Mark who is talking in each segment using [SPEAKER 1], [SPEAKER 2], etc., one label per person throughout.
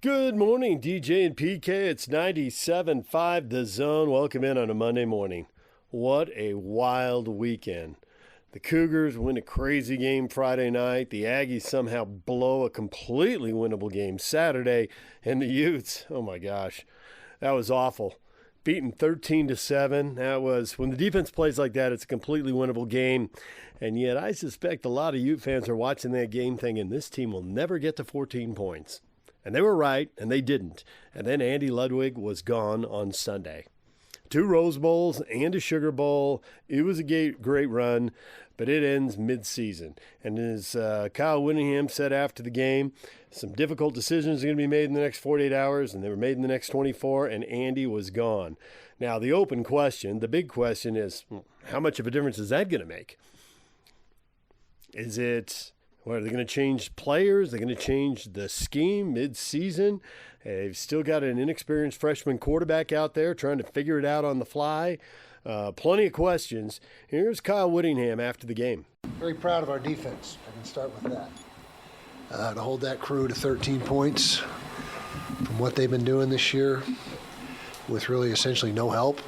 [SPEAKER 1] Good morning, DJ and PK. It's 97.5 The Zone. Welcome in on a Monday morning. What a wild weekend. The Cougars win a crazy game Friday night. The Aggies somehow blow a completely winnable game Saturday. And the Utes, oh my gosh, that was awful. Beaten 13-7. That was, when the defense plays like that, it's a completely winnable game. And yet I suspect a lot of Ute fans are watching that game thinking this team will never get to 14 points. And they were right, and they didn't. And then Andy Ludwig was gone on Sunday. 2 Rose Bowls and a Sugar Bowl. It was a great run, but it ends mid-season. And as Kyle Whittingham said after the game, some difficult decisions are going to be made in the next 48 hours, and they were made in the next 24, and Andy was gone. Now, the open question, the big question is, how much of a difference is that going to make? Is it... What, are they going to change players? They're going to change the scheme mid-season. They've still got an inexperienced freshman quarterback out there trying to figure it out on the fly. Plenty of questions. Here's Kyle Whittingham after the game.
[SPEAKER 2] Very proud of our defense. I can start with that. To hold that crew to 13 points from what they've been doing this year with really essentially no help,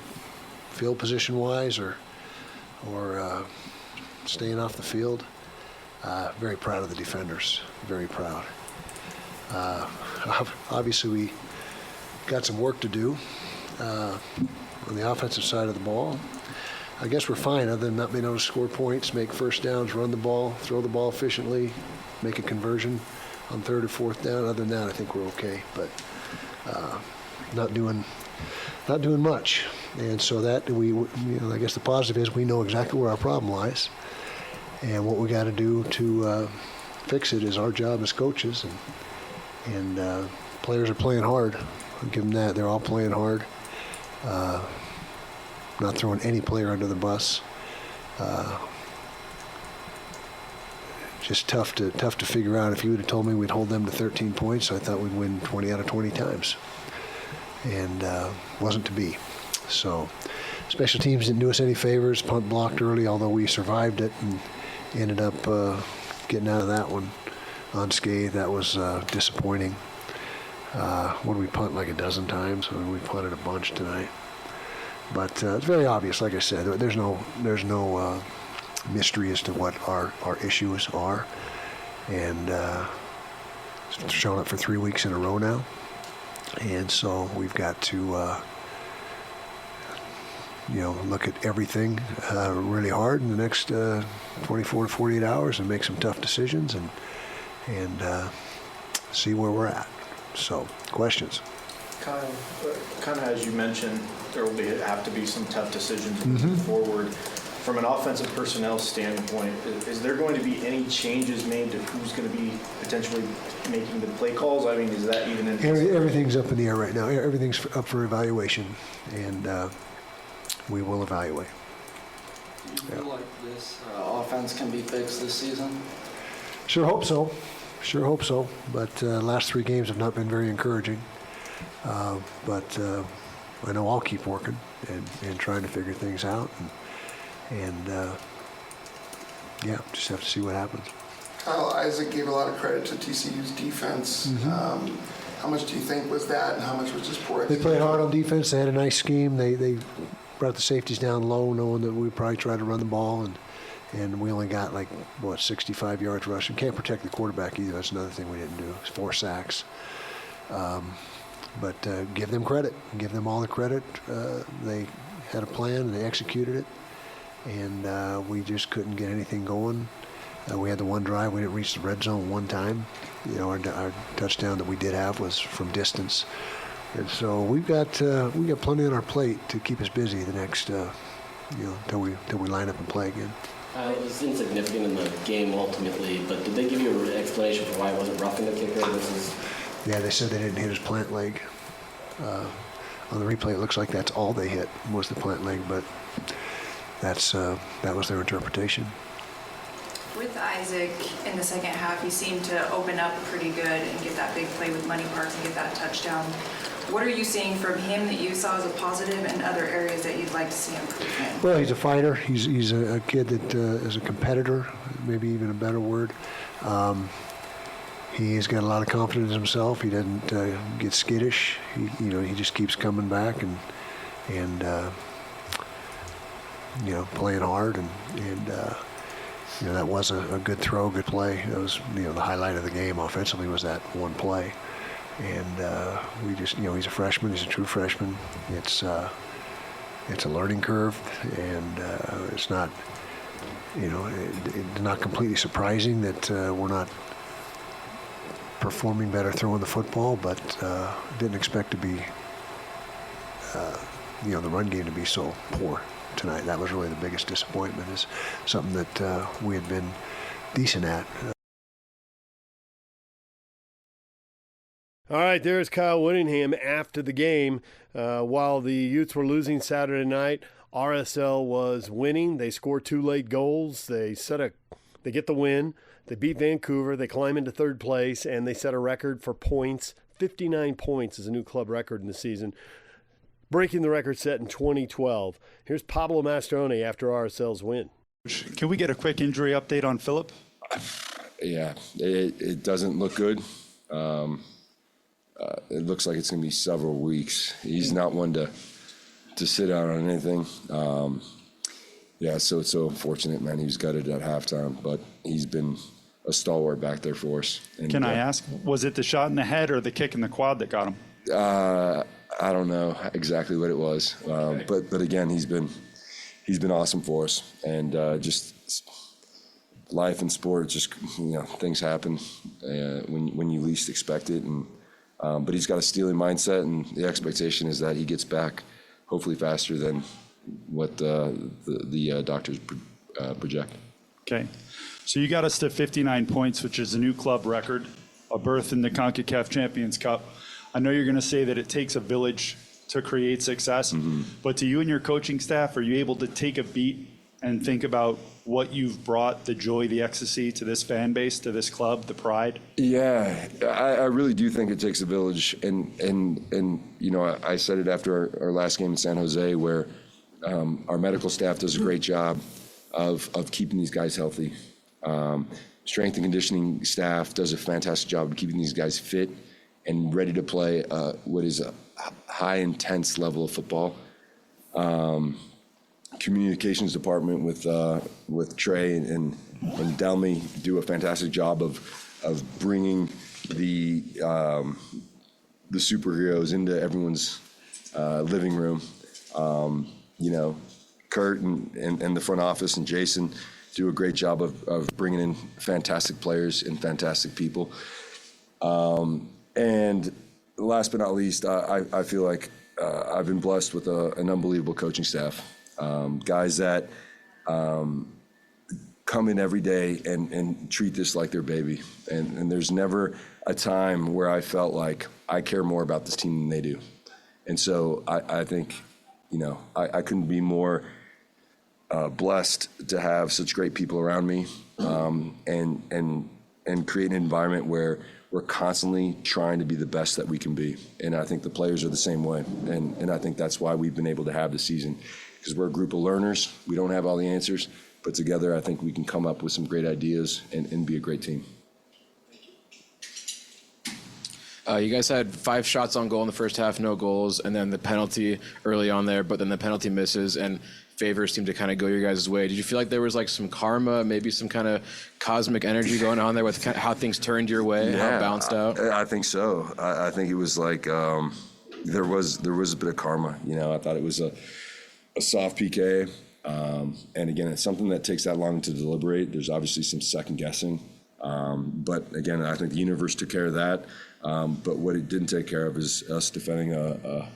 [SPEAKER 2] field position-wise or staying off the field. Very proud of the defenders, very proud. Obviously, we got some work to do on the offensive side of the ball. I guess we're fine other than not being able to score points, make first downs, run the ball, throw the ball efficiently, make a conversion on third or fourth down. Other than that, I think we're okay, but not doing much. And so that I guess the positive is we know exactly where our problem lies. And what we got to do to fix it is our job as coaches, and players are playing hard. I'll give them that. They're all playing hard. Not throwing any player under the bus. Just tough to figure out. If you would have told me we'd hold them to 13 points, I thought we'd win 20 out of 20 times, and wasn't to be. So special teams didn't do us any favors. Punt blocked early, although we survived it and ended up getting out of that one unscathed. That was disappointing. What did we punt, like a dozen times? I mean, we punted a bunch tonight. But it's very obvious, like I said. There's no mystery as to what our issues are. And it's shown up for 3 weeks in a row now. And so we've got to look at everything really hard in the next 24 to 48 hours and make some tough decisions and see where we're at. So, questions?
[SPEAKER 3] Kyle, kind of as you mentioned, there will have to be some tough decisions moving forward. From an offensive personnel standpoint, is there going to be any changes made to who's going to be potentially making the play calls? I mean, is that even in...
[SPEAKER 2] Everything's up in the air right now. Everything's up for evaluation, and we will evaluate.
[SPEAKER 4] Do you feel like this offense can be fixed this season?
[SPEAKER 2] Sure hope so. But last 3 games have not been very encouraging. But I know I'll keep working and trying to figure things out. And just have to see what happens.
[SPEAKER 5] Kyle, Isaac gave a lot of credit to TCU's defense. Mm-hmm. How much do you think was that, and how much was just poor execution?
[SPEAKER 2] They played hard on defense. They had a nice scheme. They brought the safeties down low, knowing that we'd probably try to run the ball, and we only got 65 yards rushing. Can't protect the quarterback either. That's another thing we didn't do. 4 sacks. But give them credit. Give them all the credit. They had a plan and they executed it, and we just couldn't get anything going. We had the one drive. We didn't reach the red zone one time. Our touchdown that we did have was from distance. And so we got plenty on our plate to keep us busy the next, till we line up and play again.
[SPEAKER 6] It was insignificant in the game ultimately, but did they give you an explanation for why it wasn't roughing the kicker?
[SPEAKER 2] Yeah, they said they didn't hit his plant leg. On the replay, it looks like that's all they hit was the plant leg, but that was their interpretation.
[SPEAKER 7] With Isaac in the second half, he seemed to open up pretty good and get that big play with Money Parks and get that touchdown. What are you seeing from him that you saw as a positive and other areas that you'd like to see improvement?
[SPEAKER 2] Well, he's a fighter. He's a kid that is a competitor, maybe even a better word. He's got a lot of confidence in himself. He doesn't get skittish. He just keeps coming back and playing hard and that was a good throw, good play. That was the highlight of the game offensively was that one play. And we just he's a freshman. He's a true freshman. It's a learning curve, and it's not it's not completely surprising that we're not performing better throwing the football, but didn't expect to be the run game to be so poor tonight. That was really the biggest disappointment, is something that we had been decent at.
[SPEAKER 1] All right, there's Kyle Whittingham after the game. While the Utes were losing Saturday night, RSL was winning. They scored 2 late goals. They get the win. They beat Vancouver. They climb into third place, and they set a record for points. 59 points is a new club record in the season, breaking the record set in 2012. Here's Pablo Mastroeni after RSL's win.
[SPEAKER 8] Can we get a quick injury update on Philip?
[SPEAKER 9] Yeah, it doesn't look good. It looks like it's going to be several weeks. He's not one to sit out on anything. So it's so unfortunate, man. He was gutted at halftime, but he's been a stalwart back there for us. And,
[SPEAKER 8] Can I ask, was it the shot in the head or the kick in the quad that got him?
[SPEAKER 9] I don't know exactly what it was, but again, he's been awesome for us, and just life and sport. Just things happen when you least expect it, and but he's got a stealing mindset, and the expectation is that he gets back hopefully faster than what the doctors project.
[SPEAKER 8] Okay, so you got us to 59 points, which is a new club record, a berth in the CONCACAF Champions Cup. I know you're going to say that it takes a village to create success, but to you and your coaching staff, are you able to take a beat and think about what you've brought, the joy, the ecstasy to this fan base, to this club, the pride?
[SPEAKER 9] Yeah, I really do think it takes a village, and I said it after our last game in San Jose, where our medical staff does a great job of keeping these guys healthy. Strength and conditioning staff does a fantastic job of keeping these guys fit and ready to play what is a high intense level of football. Communications department with Trey and Delmy do a fantastic job of bringing the superheroes into everyone's living room. Kurt and the front office and Jason do a great job of bringing in fantastic players and fantastic people. And last but not least, I feel like I've been blessed with an unbelievable coaching staff. Guys that come in every day and treat this like their baby. And there's never a time where I felt like I care more about this team than they do. And so I think, I couldn't be more blessed to have such great people around me, and create an environment where we're constantly trying to be the best that we can be. And I think the players are the same way. And I think that's why we've been able to have the season, because we're a group of learners. We don't have all the answers, but together I think we can come up with some great ideas and be a great team.
[SPEAKER 10] You guys had 5 shots on goal in the first half, no goals, and then the penalty early on there, but then the penalty misses, and favors seemed to kind of go your guys' way. Did you feel like there was like some karma, maybe some kind of cosmic energy going on there with kind of how things turned your way, how it balanced out?
[SPEAKER 9] I think so. I think it was like there was a bit of karma. I thought it was a soft PK, and again, it's something that takes that long to deliberate. There's obviously some second guessing, but again, I think the universe took care of that. But what it didn't take care of is us defending a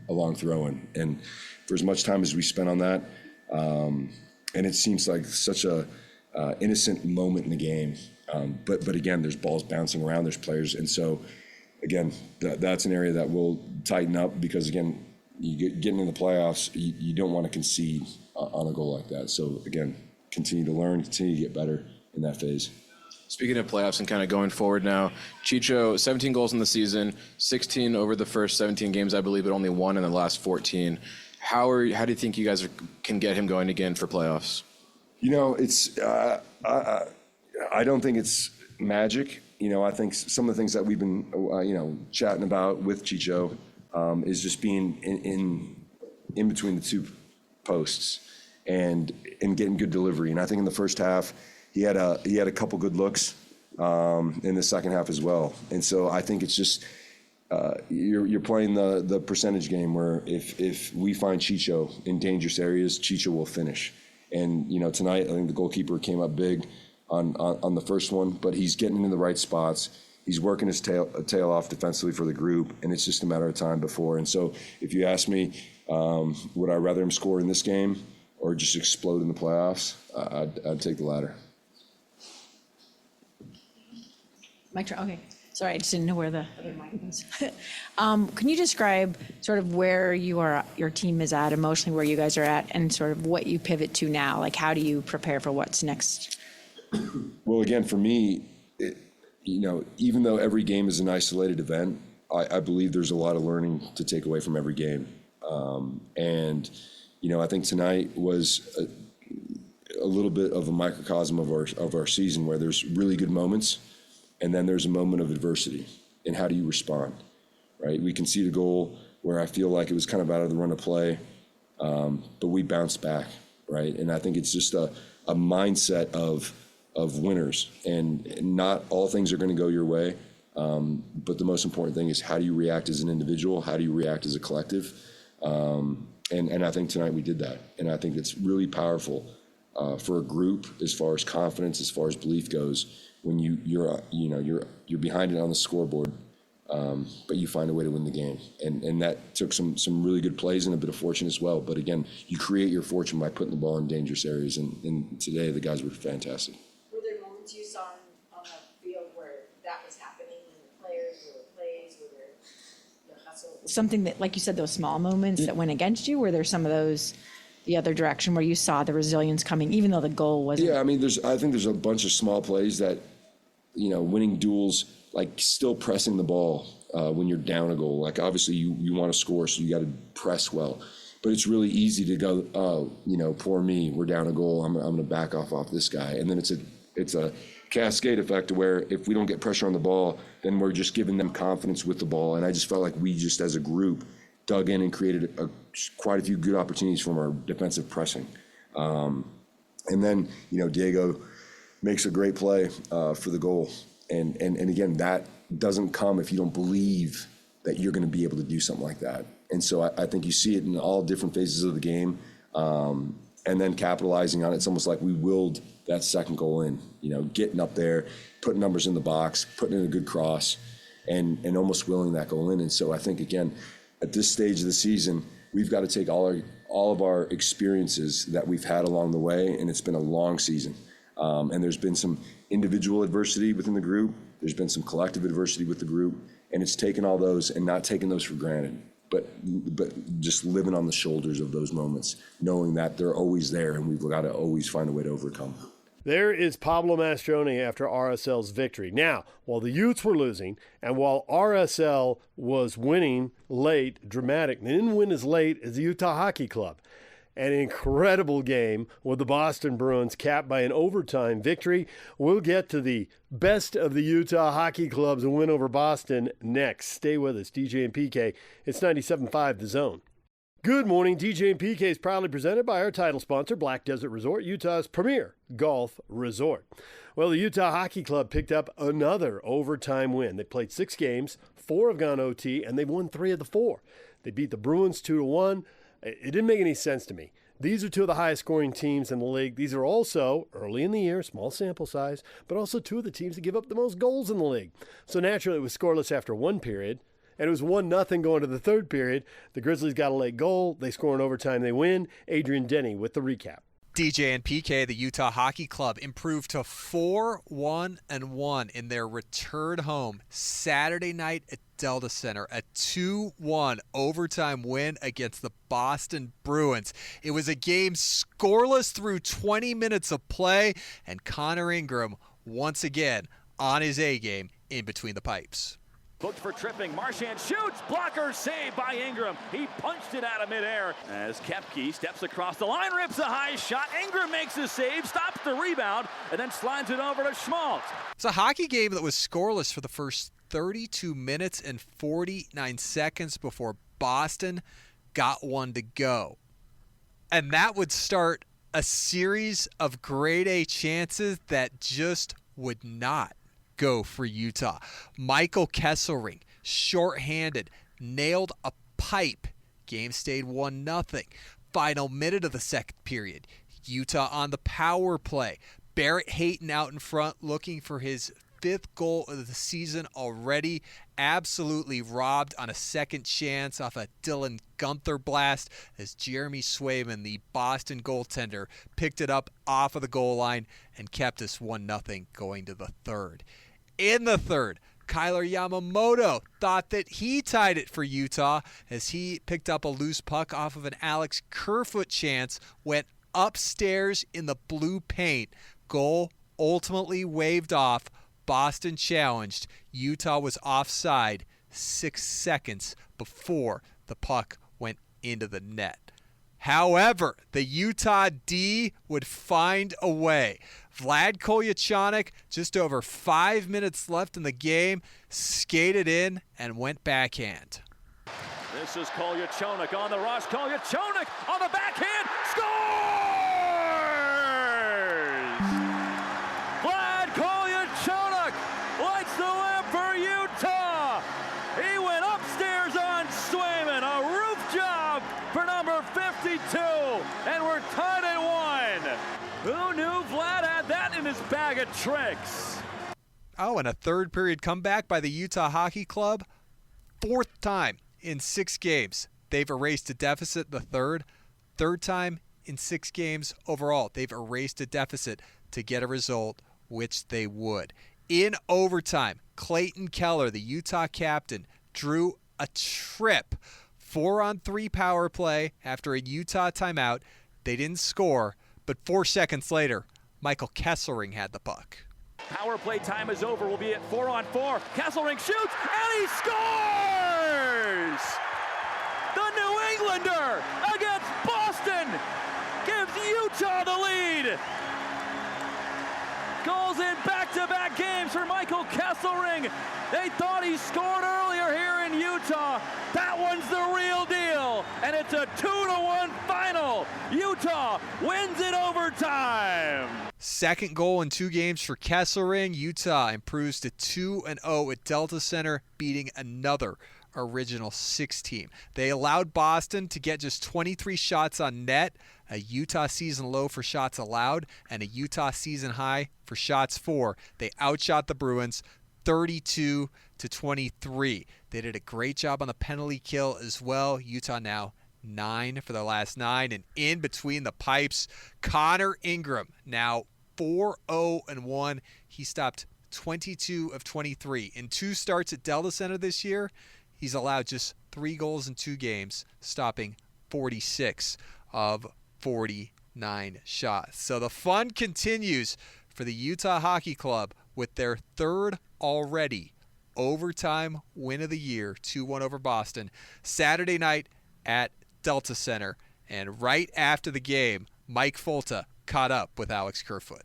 [SPEAKER 9] long throw-in. And for as much time as we spent on that, and it seems like such a innocent moment in the game. But again, there's balls bouncing around, there's players. And so, again, that's an area that will tighten up, because, again, getting in the playoffs, you don't want to concede on a goal like that. So, again, continue to learn, continue to get better in that phase.
[SPEAKER 10] Speaking of playoffs and kind of going forward now, Chicho, 17 goals in the season, 16 over the first 17 games, I believe, but only 1 in the last 14. How do you think you guys can get him going again for playoffs?
[SPEAKER 9] It's I don't think it's magic. I think some of the things that we've been, chatting about with Chicho is just being in between the two posts and getting good delivery. And I think in the first half, he had a couple good looks in the second half as well. And so I think it's just you're playing the percentage game where if we find Chicho in dangerous areas, Chicho will finish. And tonight I think the goalkeeper came up big on the first one, but he's getting in the right spots. He's working his tail off defensively for the group, and it's just a matter of time before. And so if you ask me, would I rather him score in this game or just explode in the playoffs? I'd take the latter.
[SPEAKER 11] Mic drop. Okay. Sorry, I just didn't know where the other mic was. Can you describe sort of where your team is at emotionally, where you guys are at, and sort of what you pivot to now? Like, how do you prepare for what's next?
[SPEAKER 9] Well, again, for me, even though every game is an isolated event, I believe there's a lot of learning to take away from every game. And I think tonight was a little bit of a microcosm of our season, where there's really good moments, and then there's a moment of adversity. And how do you respond, right? We conceded a goal where I feel like it was kind of out of the run of play, but we bounced back, right? And I think it's just a mindset of winners, and not all things are going to go your way. But the most important thing is, how do you react as an individual? How do you react as a collective? And I think tonight we did that. And I think it's really powerful for a group, as far as confidence, as far as belief goes, when you're behind it on the scoreboard, but you find a way to win the game. And that took some really good plays and a bit of fortune as well. But again, you create your fortune by putting the ball in dangerous areas. And today the guys were fantastic.
[SPEAKER 11] Were there moments you saw on the field where that was happening in the players, or plays, were there hustle? Something that, like you said, those small moments that went against you, were there some of those the other direction where you saw the resilience coming, even though the goal wasn't?
[SPEAKER 9] Yeah, I mean, I think there's a bunch of small plays that, winning duels, like still pressing the ball when you're down a goal. Like, obviously you want to score, so you got to press well. But it's really easy to go, oh, poor me, we're down a goal, I'm going to back off this guy. And then it's a cascade effect where if we don't get pressure on the ball, then we're just giving them confidence with the ball. And I just felt like we just, as a group, dug in and created quite a few good opportunities from our defensive pressing. And then, Diego makes a great play for the goal. And again, that doesn't come if you don't believe that you're going to be able to do something like that. And so I think you see it in all different phases of the game. And then capitalizing on it, it's almost like we willed that second goal in, getting up there, putting numbers in the box, putting in a good cross, and almost willing that goal in. And so I think, again, at this stage of the season, we've got to take all of our experiences that we've had along the way, and it's been a long season. And there's been some individual adversity within the group. There's been some collective adversity with the group, and it's taken all those and not taking those for granted, but just living on the shoulders of those moments, knowing that they're always there, and we've got to always find a way to overcome.
[SPEAKER 1] There is Pablo Mastroeni after RSL's victory. Now, while the Utes were losing, and while RSL was winning late, dramatic, they didn't win as late as the Utah Hockey Club. An incredible game with the Boston Bruins capped by an overtime victory. We'll get to the best of the Utah Hockey Club's win over Boston next. Stay with us, DJ and PK. It's 97.5 The Zone. Good morning. DJ and PK is proudly presented by our title sponsor, Black Desert Resort, Utah's premier golf resort. Well, the Utah Hockey Club picked up another overtime win. They played 6 games, 4 have gone OT, and they've won 3 of the 4. They beat the Bruins 2-1. It didn't make any sense to me. These are 2 of the highest scoring teams in the league. These are also, early in the year, small sample size, but also 2 of the teams that give up the most goals in the league. So naturally, it was scoreless after 1 period. And it was 1-0 going to the 3rd period. The Grizzlies got a late goal. They score in overtime. They win. Adrian Denny with the recap.
[SPEAKER 12] DJ and PK, the Utah Hockey Club, improved to 4-1-1 in their return home Saturday night at Delta Center, a 2-1 overtime win against the Boston Bruins. It was a game scoreless through 20 minutes of play, and Connor Ingram once again on his A game in between the pipes.
[SPEAKER 13] Booked for tripping. Marchand shoots. Blocker saved by Ingram. He punched it out of midair as Koepke steps across the line, rips a high shot. Ingram makes a save, stops the rebound, and then slides it over to Schmaltz.
[SPEAKER 12] It's a hockey game that was scoreless for the first 32 minutes and 49 seconds before Boston got one to go. And that would start a series of grade A chances that just would not go for Utah. Michael Kesselring, shorthanded, nailed a pipe. Game stayed 1-0. Final minute of the second period. Utah on the power play. Barrett Hayton out in front looking for his 5th goal of the season already. Absolutely robbed on a second chance off a Dylan Gunther blast as Jeremy Swayman, the Boston goaltender, picked it up off of the goal line and kept us 1-0 going to the third. In the third, Kyler Yamamoto thought that he tied it for Utah as he picked up a loose puck off of an Alex Kerfoot chance, went upstairs in the blue paint. Goal ultimately waved off. Boston challenged. Utah was offside 6 seconds before the puck went into the net. However, the Utah D would find a way. Vlad Kolyachonok, just over 5 minutes left in the game, skated in and went backhand.
[SPEAKER 13] This is Kolyachonok on the rush. Kolyachonok on the backhand. Scores! Vlad Kolyachonok lights the lamp for Utah. He went upstairs on Swayman. A roof job for number 52. And we're tied at 1. Who knew Vlad had that in his bag of tricks?
[SPEAKER 12] Oh, and a third period comeback by the Utah Hockey Club. 4th time in 6 games they've erased a deficit. The third time in 6 games overall they've erased a deficit to get a result, which they would. In overtime, Clayton Keller, the Utah captain, drew a trip. 4-on-3 power play after a Utah timeout. They didn't score, but 4 seconds later, Michael Kesselring had the puck.
[SPEAKER 13] Power play time is over. We'll be at 4-on-4. Kesselring shoots, and he scores! The New Englander against Boston gives Utah the lead. Goals in back-to-back games for Michael Kesselring. They thought he scored earlier here in Utah. That one's the real deal, and it's a 2-1 final. Utah wins in overtime.
[SPEAKER 12] Second goal in 2 games for Kesselring. Utah improves to 2-0 at Delta Center, beating another Original 6 team. They allowed Boston to get just 23 shots on net, a Utah season low for shots allowed, and a Utah season high for shots for. They outshot the Bruins 32-23. They did a great job on the penalty kill as well. Utah now 9 for their last 9. And in between the pipes, Connor Ingram now 4-0-1. He stopped 22 of 23. In 2 starts at Delta Center this year, he's allowed just 3 goals in 2 games, stopping 46 of 49 shots. So the fun continues for the Utah Hockey Club with their 3rd already overtime win of the year, 2-1 over Boston, Saturday night at Delta Center. And right after the game, Mike Folta caught up with Alex Kerfoot.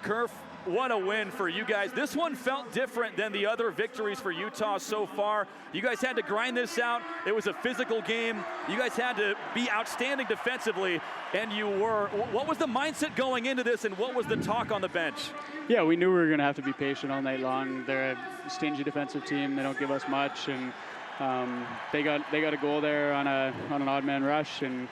[SPEAKER 13] Kerf, what a win for you guys. This one felt different than the other victories for Utah so far. You guys had to grind this out. It was a physical game. You guys had to be outstanding defensively, and you were. What was the mindset going into this, and what was the talk on the bench?
[SPEAKER 14] Yeah, we knew we were going to have to be patient all night long. They're a stingy defensive team. They don't give us much, and they got a goal there on an odd man rush, and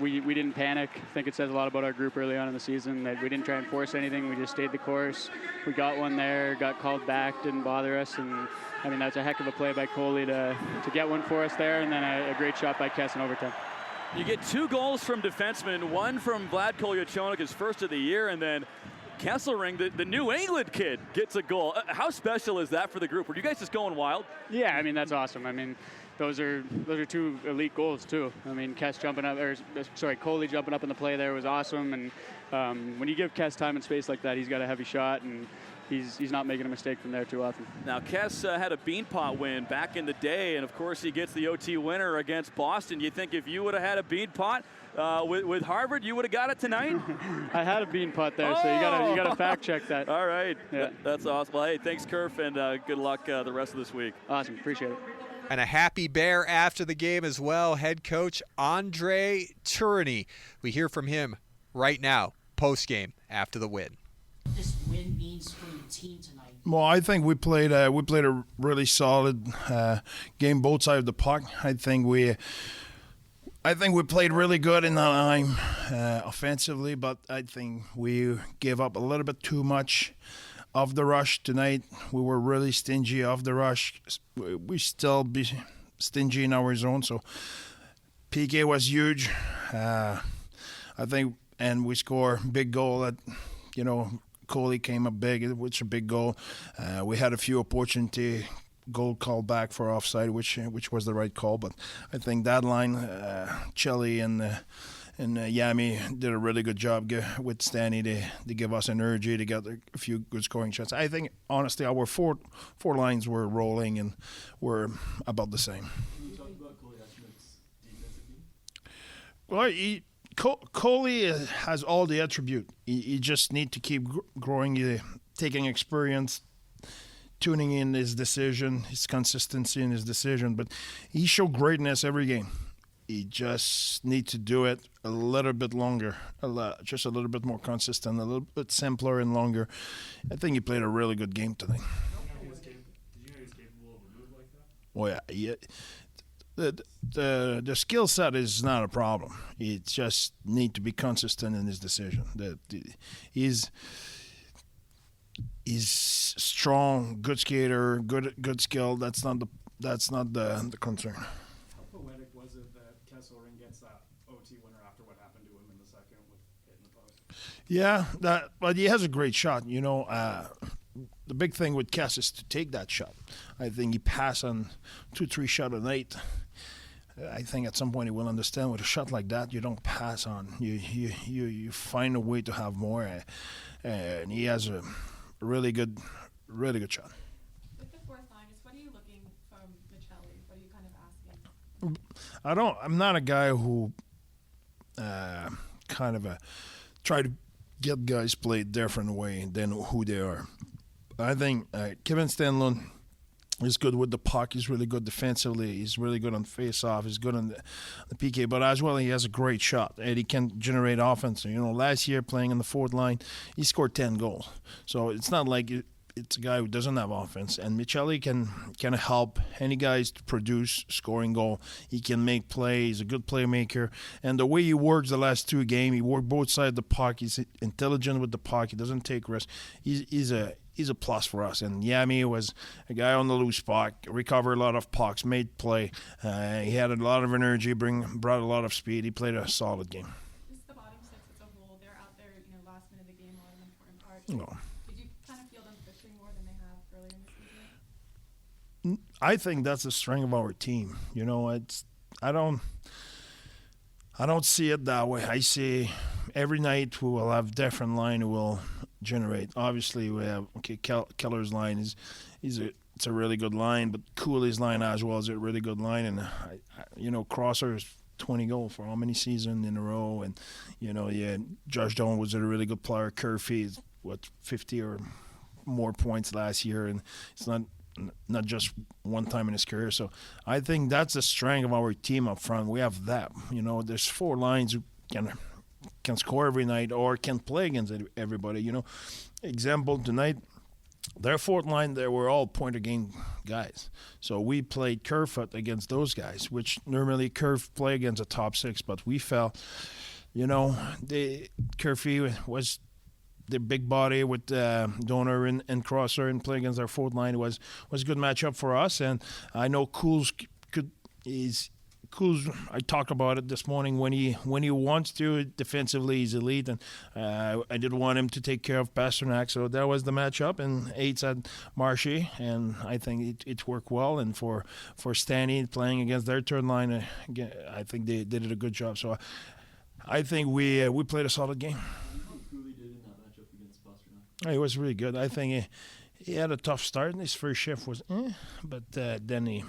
[SPEAKER 14] we didn't panic. I think it says a lot about our group early on in the season that we didn't try and force anything. We just stayed the course. We got one there, got called back, didn't bother us. And I mean, that's a heck of a play by Coley to get one for us there, and then a great shot by Kess in overtime.
[SPEAKER 13] You get 2 goals from defensemen, one from Vlad Kolyachonok, his first of the year, and then Kesselring, the New England kid, gets a goal. How special is that for the group? Were you guys just going wild?
[SPEAKER 14] Yeah, I mean, that's awesome. I mean, those are 2 elite goals too. I mean, Kess Coley jumping up in the play there was awesome. And when you give Kess time and space like that, he's got a heavy shot, and he's not making a mistake from there too often.
[SPEAKER 13] Now, Kess had a Beanpot win back in the day, and of course he gets the OT winner against Boston. You think if you would have had a Beanpot with Harvard, you would have got it tonight?
[SPEAKER 14] I had a Beanpot there, so you gotta fact check that.
[SPEAKER 13] All right,
[SPEAKER 14] yeah.
[SPEAKER 13] That's awesome. Well, hey, thanks, Kerf, and good luck the rest of this week.
[SPEAKER 14] Awesome, appreciate it.
[SPEAKER 12] And a happy bear after the game as well, head coach Andre Tourigny. We hear from him right now, post-game, after the win.
[SPEAKER 15] This win means for the team tonight?
[SPEAKER 16] Well, I think we played a really solid game, both sides of the puck. I think we played really good in the line offensively, but I think we gave up a little bit too much of the rush tonight. We were really stingy of the rush. We still be stingy in our zone, so PK was huge. I think, and we score big goal that, Coley came up big, which is a big goal. We had a few opportunity goal called back for offside, which was the right call. But I think that line, Chelly and Yami did a really good job with Stanny to give us energy to get a few good scoring shots. I think, honestly, our four lines were rolling and were about the same.
[SPEAKER 8] Can you talk about Coley Ashmick's defensively?
[SPEAKER 16] Well, Coley has all the attribute. He just need to keep growing, taking experience, tuning in his decision, his consistency in his decision. But he showed greatness every game. He just need to do it a little bit longer, just a little bit more consistent, a little bit simpler and longer. I think he played a really good game today.
[SPEAKER 8] Did you know he was capable of a move like that?
[SPEAKER 16] Well, yeah. The skill set is not a problem. He just need to be consistent in his decision. He's strong, good skater, good skill. That's not the concern.
[SPEAKER 8] How poetic was it that Kesselring gets that OT winner after what happened to him in the second with hitting the post?
[SPEAKER 16] Yeah, but he has a great shot. The big thing with Kess is to take that shot. I think he passed on 2-3 shots a night. I think at some point he will understand with a shot like that you don't pass on. You find a way to have more, and he has a really good shot.
[SPEAKER 17] With the fourth line, what are you looking from Michelli? What are you kind of asking?
[SPEAKER 16] I'm not a guy who try to get guys play different way than who they are. I think Kevin Stenlund is good with the puck. He's really good defensively. He's really good on face-off. He's good on the PK. But as well, he has a great shot, and he can generate offense. Last year playing in the fourth line, he scored 10 goals. So it's not like it's a guy who doesn't have offense. And Michelli can help any guys to produce scoring goal. He can make plays. He's a good playmaker. And the way he works the last 2 games, he worked both sides of the puck. He's intelligent with the puck. He doesn't take risks. He's a plus for us. And Yami was a guy on the loose puck, recovered a lot of pucks, made play. He had a lot of energy, brought a lot of speed. He played a solid game.
[SPEAKER 17] Just the bottom six as a whole, they're out there, last minute of the game, a lot of important parts.
[SPEAKER 16] No.
[SPEAKER 17] Did you kind of feel them pushing more than they have earlier in the season?
[SPEAKER 16] I think that's the strength of our team. I don't see it that way. I see every night we will have different line who will generate. Obviously, we have Keller's line it's a really good line, but Cooley's line as well is a really good line, and Crosser's 20 goals for how many seasons in a row, and Josh Doan was a really good player. Kerfie, 50 or more points last year, and it's not just one time in his career. So I think that's the strength of our team up front. We have that. There's 4 lines who can score every night or can play against everybody. Example tonight, their fourth line, they were all point-a-game guys. So we played Kerfoot against those guys, which normally Kerf play against a top 6, but we fell. Kerfie was the big body with Donor and Crosser and play against our fourth line was a good matchup for us. And I know Cools, I talked about it this morning, when he wants to defensively, he's elite, and I did want him to take care of Pasternak, so that was the matchup. And 8's at Marshy, and I think it worked well. And for Stanny playing against their third line, I think they did a good job. So I think we played a solid game. He was really good. I think he had a tough start. His first shift was, but then he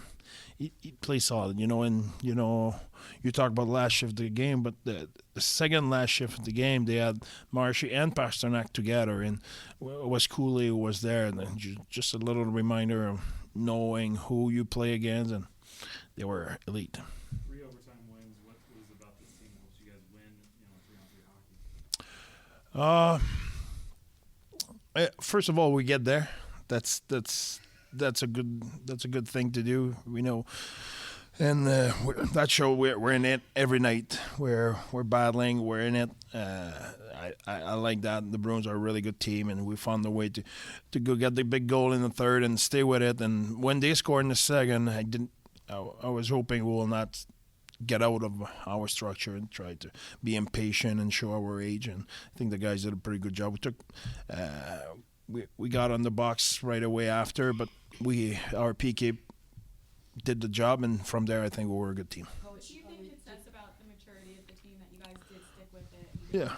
[SPEAKER 16] played solid. And you talk about last shift of the game, but the second last shift of the game, they had Marshy and Pasternak together, and was Cooley was there. And just a little reminder of knowing who you play against, and they were elite.
[SPEAKER 8] 3 overtime wins. What is about this team helps you guys win? 3-on-3 hockey.
[SPEAKER 16] First of all, we get there. That's a good thing to do. We know, and that show we're in it every night. We're battling. We're in it. I like that. The Bruins are a really good team, and we found a way to go get the big goal in the third and stay with it. And when they scored in the second, I was hoping we will not get out of our structure and try to be impatient and show our age. And I think the guys did a pretty good job. We got on the box right away after, but our PK did the job, and from there I think we were a good team.
[SPEAKER 17] Coach, do you think it says about the maturity of the team that you guys did stick with it?
[SPEAKER 16] Yeah.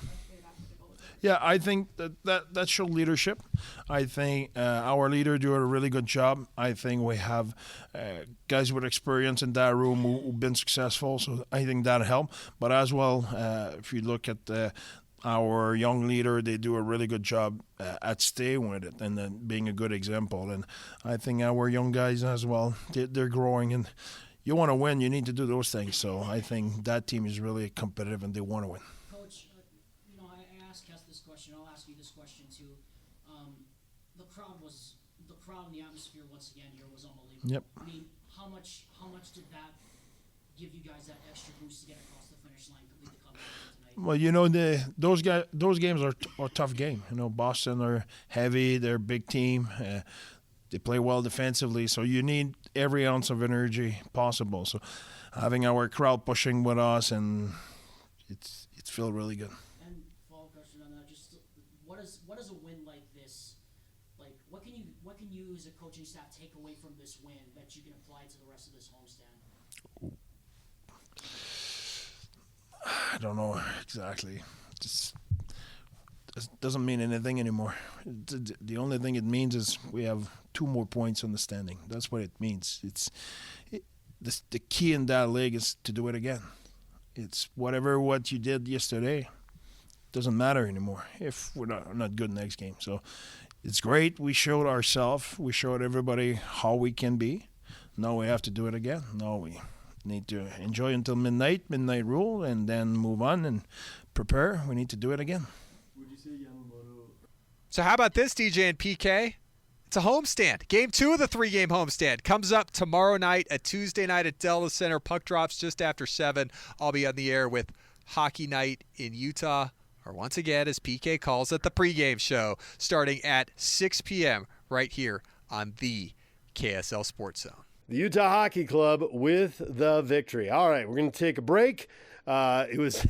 [SPEAKER 16] Yeah, I think that showed leadership. I think our leader did a really good job. I think we have guys with experience in that room who've been successful, so I think that helped. But as well, if you look at our young leader, they do a really good job at staying with it and then being a good example. And I think our young guys as well, they're growing. And you want to win, you need to do those things. So I think that team is really competitive and they want to win.
[SPEAKER 15] Coach, I asked Kes this question. I'll ask you this question too. The crowd and the atmosphere once again here was unbelievable.
[SPEAKER 16] Yep.
[SPEAKER 15] I mean, how much did that give you guys that extra boost to get across the finish line, complete the comeback tonight?
[SPEAKER 16] Well, those games are tough game. Boston are heavy. They're a big team. They play well defensively, so you need every ounce of energy possible. So having our crowd pushing with us, and it's feel really good.
[SPEAKER 15] And follow-up question on that: just what does a win like this, like what can you as a coaching staff take away from this win that you can apply to the rest of this homestand?
[SPEAKER 16] I don't know exactly. Just doesn't mean anything anymore. The only thing it means is we have 2 more points on the standing. That's what it means. The key in that league is to do it again. It's what you did yesterday doesn't matter anymore if we're not good next game. So it's great. We showed ourselves. We showed everybody how we can be. Now we have to do it again. Now we need to enjoy until midnight rule, and then move on and prepare. We need to do it again.
[SPEAKER 8] Would you say Yamamoto?
[SPEAKER 12] So how about this, DJ and PK? It's a homestand. Game 2 of the 3-game homestand comes up tomorrow night, a Tuesday night at Delta Center. Puck drops just after 7. I'll be on the air with Hockey Night in Utah, or once again, as PK calls it, the pregame show, starting at 6 p.m. right here on the KSL Sports Zone.
[SPEAKER 1] The Utah Hockey Club with the victory. All right, we're going to take a break. It was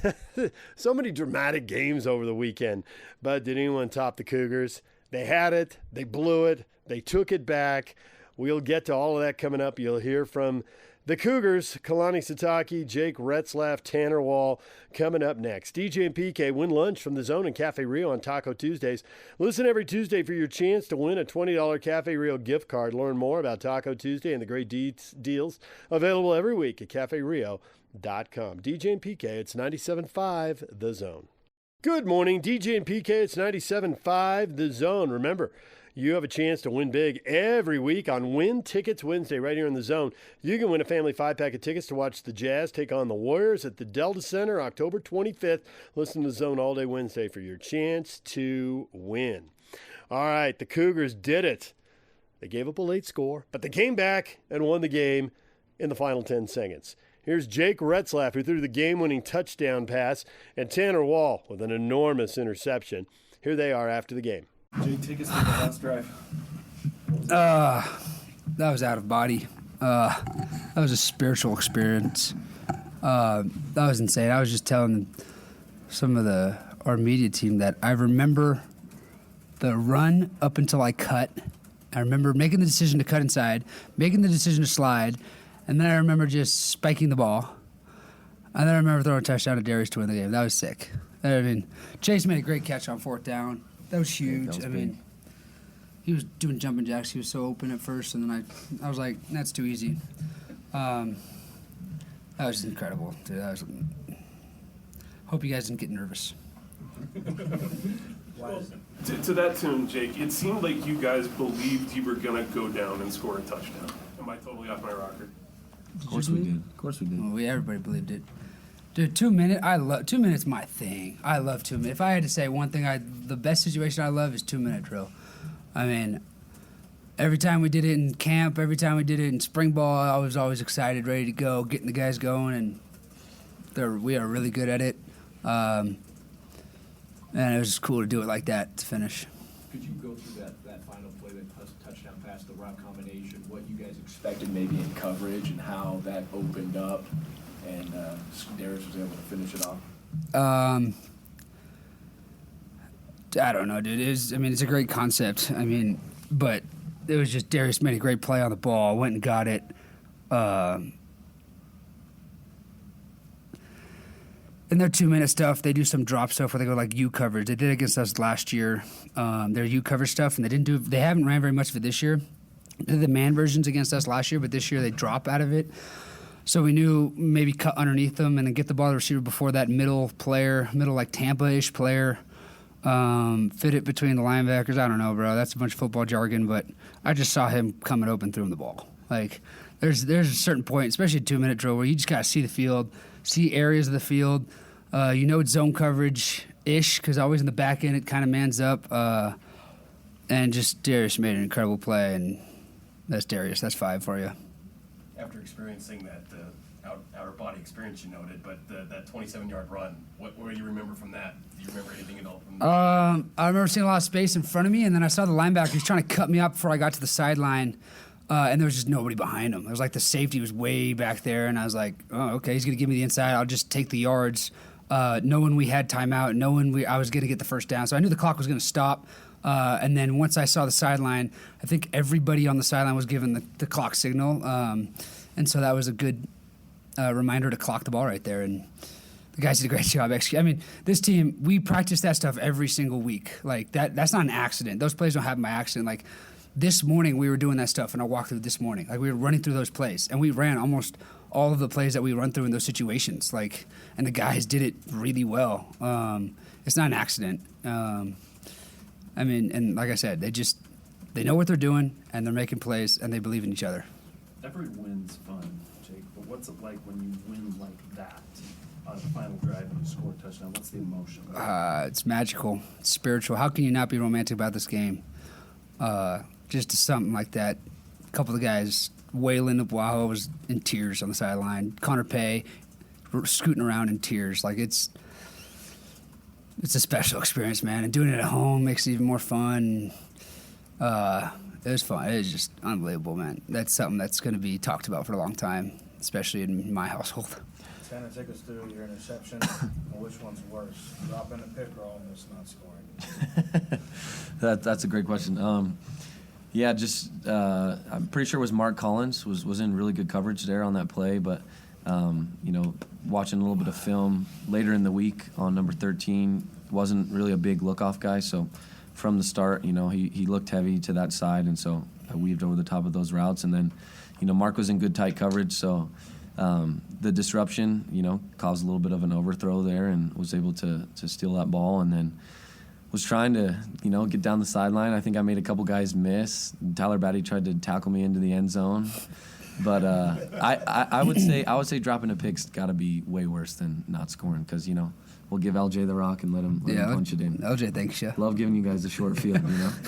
[SPEAKER 1] so many dramatic games over the weekend, but did anyone top the Cougars? They had it. They blew it. They took it back. We'll get to all of that coming up. You'll hear from the Cougars, Kalani Sitake, Jake Retzlaff, Tanner Wall, coming up next. DJ and PK win lunch from the Zone and Cafe Rio on Taco Tuesdays. Listen every Tuesday for your chance to win a $20 Cafe Rio gift card. Learn more about Taco Tuesday and the great deals available every week at CafeRio.com. DJ and PK, it's 97.5 The Zone. Good morning, DJ and PK, it's 97.5 The Zone. Remember, you have a chance to win big every week on Win Tickets Wednesday right here in The Zone. You can win a family 5-pack of tickets to watch the Jazz take on the Warriors at the Delta Center October 25th. Listen to The Zone all day Wednesday for your chance to win. All right, the Cougars did it. They gave up a late score, but they came back and won the game in the final 10 seconds. Here's Jake Retzlaff, who threw the game-winning touchdown pass, and Tanner Wall with an enormous interception. Here they are after the game.
[SPEAKER 18] Jake, take us through the last drive.
[SPEAKER 19] That was out of body. That was a spiritual experience. That was insane. I was just telling some of our media team that I remember the run up until I cut. I remember making the decision to cut inside, making the decision to slide, and then I remember just spiking the ball. And then I remember throwing a touchdown to Darius to win the game. That was sick. I mean, Chase made a great catch on 4th down. That was huge.
[SPEAKER 20] That was
[SPEAKER 19] I
[SPEAKER 20] big.
[SPEAKER 19] mean, he was doing jumping jacks. He was so open at first, and then I was like, that's too easy. That was incredible, dude. Hope you guys didn't get nervous.
[SPEAKER 21] To that tune, Jake, it seemed like you guys believed you were going to go down and score a touchdown. Am I totally off my rocker?
[SPEAKER 20] Of course we did. Of course we did.
[SPEAKER 19] Well, everybody believed it. Dude, 2 minutes, 2 minutes my thing. I love 2 minutes. If I had to say one thing, the best situation I love is 2 minute drill. I mean, every time we did it in camp, every time we did it in spring ball, I was always excited, ready to go, getting the guys going, and we are really good at it. And it was just cool to do it like that to finish.
[SPEAKER 22] Could you go through that final play, that touchdown pass, the route combination, what you guys expected maybe in coverage and how that opened up and Darius was able to finish it off?
[SPEAKER 19] I don't know, dude. It's a great concept. But it was just Darius made a great play on the ball, went and got it. In their 2 minute stuff, they do some drop stuff where they go like U coverage. They did it against us last year. Their U coverage stuff, and they haven't ran very much of it this year. They did the man versions against us last year, but this year they drop out of it. So we knew maybe cut underneath them and then get the ball to the receiver before that middle like Tampa-ish player. Fit it between the linebackers. I don't know, bro. That's a bunch of football jargon, but I just saw him coming open, threw him the ball. Like, there's a certain point, especially a 2 minute drill, where you just got to see the field, see areas of the field. It's zone coverage-ish, because always in the back end it kind of mans up. And just Darius made an incredible play, and that's Darius. That's 5 for you.
[SPEAKER 21] After experiencing that outer body experience you noted, but that 27-yard run, what do you remember from that? Do you remember anything at all from that?
[SPEAKER 19] I remember seeing a lot of space in front of me, and then I saw the linebacker. He was trying to cut me up before I got to the sideline, and there was just nobody behind him. It was like the safety was way back there, and I was like, oh, okay, he's going to give me the inside. I'll just take the yards. Knowing we had timeout, knowing I was going to get the first down. So I knew the clock was going to stop. And then once I saw the sideline, I think everybody on the sideline was given the clock signal. And so that was a good reminder to clock the ball right there. And the guys did a great job executing. This team, we practice that stuff every single week. Like, that's not an accident. Those plays don't happen by accident. Like, this morning we were doing that stuff in our walkthrough this morning. Like, we were running through those plays. And we ran almost all of the plays that we run through in those situations. Like, and the guys did it really well. It's not an accident. And like I said, they know what they're doing, and they're making plays, and they believe in each other.
[SPEAKER 18] Every win's fun, Jake, but what's it like when you win like that on the final drive and you score a touchdown? What's the emotion?
[SPEAKER 19] It's magical. It's spiritual. How can you not be romantic about this game? Just something like that. A couple of the guys, Waylon Abuaho was in tears on the sideline. Connor Pay scooting around in tears. Like, it's a special experience, man. And doing it at home makes it even more fun. It was fun. It was just unbelievable, man. That's something that's going to be talked about for a long time, especially in my household.
[SPEAKER 23] Kind of take us through your interception. And which one's worse, dropping a pick or almost not scoring?
[SPEAKER 20] That's a great question. I'm pretty sure it was Mark Collins was in really good coverage there on that play, but watching a little bit of film later in the week on number 13, wasn't really a big look-off guy, so from the start, he looked heavy to that side, and so I weaved over the top of those routes, and then, Mark was in good tight coverage, so the disruption, caused a little bit of an overthrow there and was able to steal that ball, and then was trying to, get down the sideline. I think I made a couple guys miss. Tyler Batty tried to tackle me into the end zone. But I would say dropping a pick's got to be way worse than not scoring, because we'll give LJ the rock and let him punch it in.
[SPEAKER 19] LJ, thanks, yeah.
[SPEAKER 20] Love giving you guys the short field,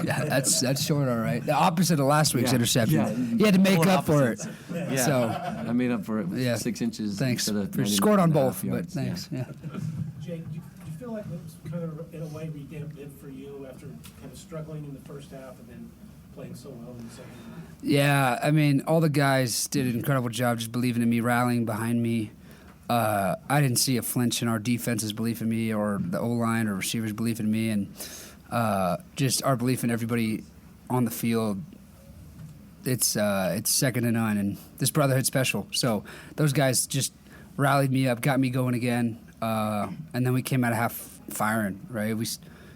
[SPEAKER 19] Yeah, that's short, all right. The opposite of last week's interception.
[SPEAKER 20] Yeah.
[SPEAKER 19] You had to make up for it.
[SPEAKER 20] Yeah,
[SPEAKER 19] so
[SPEAKER 20] I made up for it with 6 inches.
[SPEAKER 19] Thanks.
[SPEAKER 20] Instead of
[SPEAKER 19] Scored on both, but
[SPEAKER 20] yards.
[SPEAKER 19] thanks. Yeah.
[SPEAKER 24] Jake, do you feel like it was kind of in a way redemptive for you after kind of struggling in the first half and then playing so well in the second half?
[SPEAKER 19] Yeah, all the guys did an incredible job just believing in me, rallying behind me. I didn't see a flinch in our defense's belief in me or the O-line or receivers' belief in me, and just our belief in everybody on the field. It's second to none, and this brotherhood's special. So those guys just rallied me up, got me going again, and then we came out of half firing, right?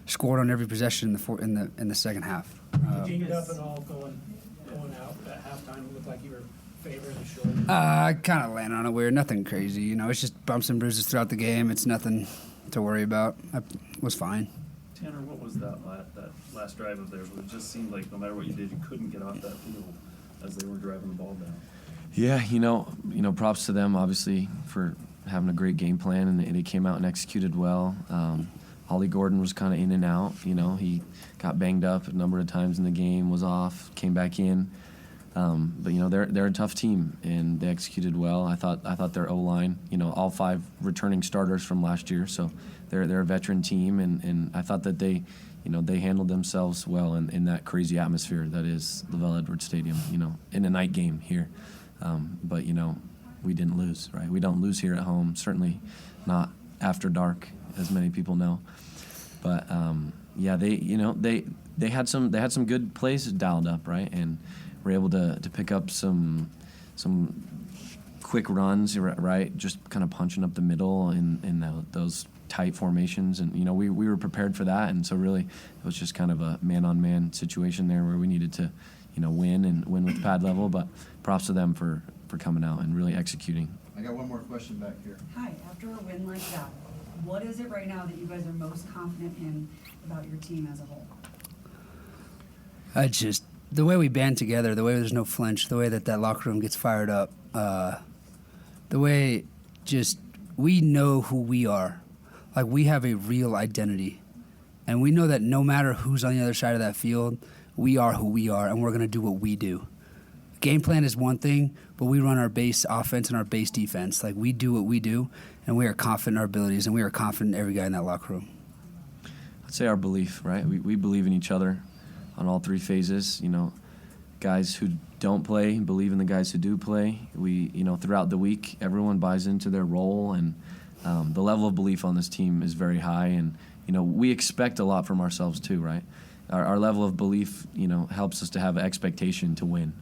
[SPEAKER 19] scored on every possession in the second half.
[SPEAKER 24] Did you get up at all going out at halftime? It looked like you were favoring the short.
[SPEAKER 19] I kind of landed on it weird. Nothing crazy, you know. It's just bumps and bruises throughout the game. It's nothing to worry about. I was fine.
[SPEAKER 18] Tanner, what was that last drive of theirs? Where it just seemed like no matter what you did, you couldn't get off that field as they were driving the ball down.
[SPEAKER 20] Yeah, you know, props to them obviously for having a great game plan, and they came out and executed well. Ollie Gordon was kind of in and out. You know, he got banged up a number of times in the game, was off, came back in. But you know, they're a tough team, and they executed well. I thought their O-line, you know, all 5 returning starters from last year, so they're a veteran team, and I thought that they handled themselves well in that crazy atmosphere that is LaVell Edwards Stadium, you know, in a night game here. But you know, we didn't lose, right? We don't lose here at home, certainly not after dark, as many people know. But yeah, they had some good plays dialed up, right? And were able to pick up some quick runs, right? Just kind of punching up the middle in those tight formations, and you know, we were prepared for that, and so really it was just kind of a man-on-man situation there where we needed to, you know, win with pad level. But props to them for coming out and really executing.
[SPEAKER 3] I got one more question back here.
[SPEAKER 4] Hi, after a win like that, what is it right now that you guys are most confident in about your team as a whole?
[SPEAKER 19] Just the way we band together, the way there's no flinch, the way that locker room gets fired up, the way just we know who we are. Like, we have a real identity. And we know that no matter who's on the other side of that field, we are who we are, and we're going to do what we do. Game plan is one thing, but we run our base offense and our base defense. Like, we do what we do, and we are confident in our abilities, and we are confident in every guy in that locker room.
[SPEAKER 20] I'd say our belief, right? We believe in each other on all 3 phases. You know, guys who don't play believe in the guys who do play. We, you know, throughout the week, everyone buys into their role, and the level of belief on this team is very high. And, you know, we expect a lot from ourselves too, right? Our level of belief, you know, helps us to have expectation to win,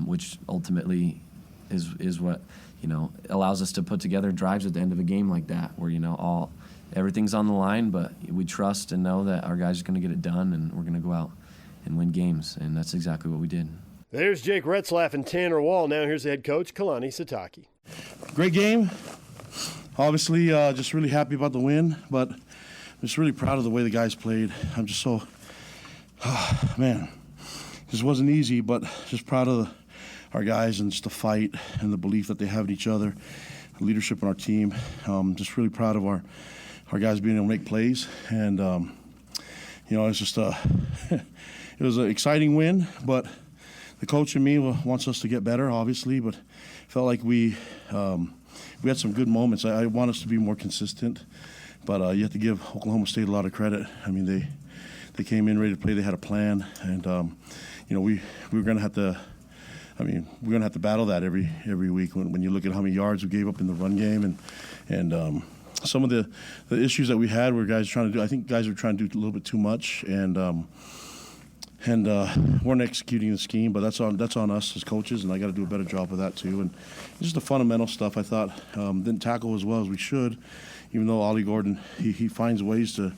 [SPEAKER 20] which ultimately is what, you know, allows us to put together drives at the end of a game like that, where, you know, everything's on the line, but we trust and know that our guys are going to get it done, and we're going to go out and win games, and that's exactly what we did.
[SPEAKER 1] There's Jake Retzlaff and Tanner Wall. Now here's the head coach, Kalani Sitake.
[SPEAKER 5] Great game. Obviously, just really happy about the win, but I'm just really proud of the way the guys played. I'm just so, man, this wasn't easy, but just proud of our guys and just the fight and the belief that they have in each other, the leadership on our team. Just really proud of our guys being able to make plays, and you know, it's just it was an exciting win, but the coach and me wants us to get better, obviously, but felt like we had some good moments. I want us to be more consistent, but you have to give Oklahoma State a lot of credit. I mean, they came in ready to play. They had a plan, and you know, we were going to have to. I mean, we're going to have to battle that every week when you look at how many yards we gave up in the run game, and some of the issues that we had were guys trying to do. I think guys were trying to do a little bit too much, and weren't executing the scheme. But that's on us as coaches, and I got to do a better job of that too. And just the fundamental stuff, I thought didn't tackle as well as we should. Even though Ollie Gordon, he finds ways to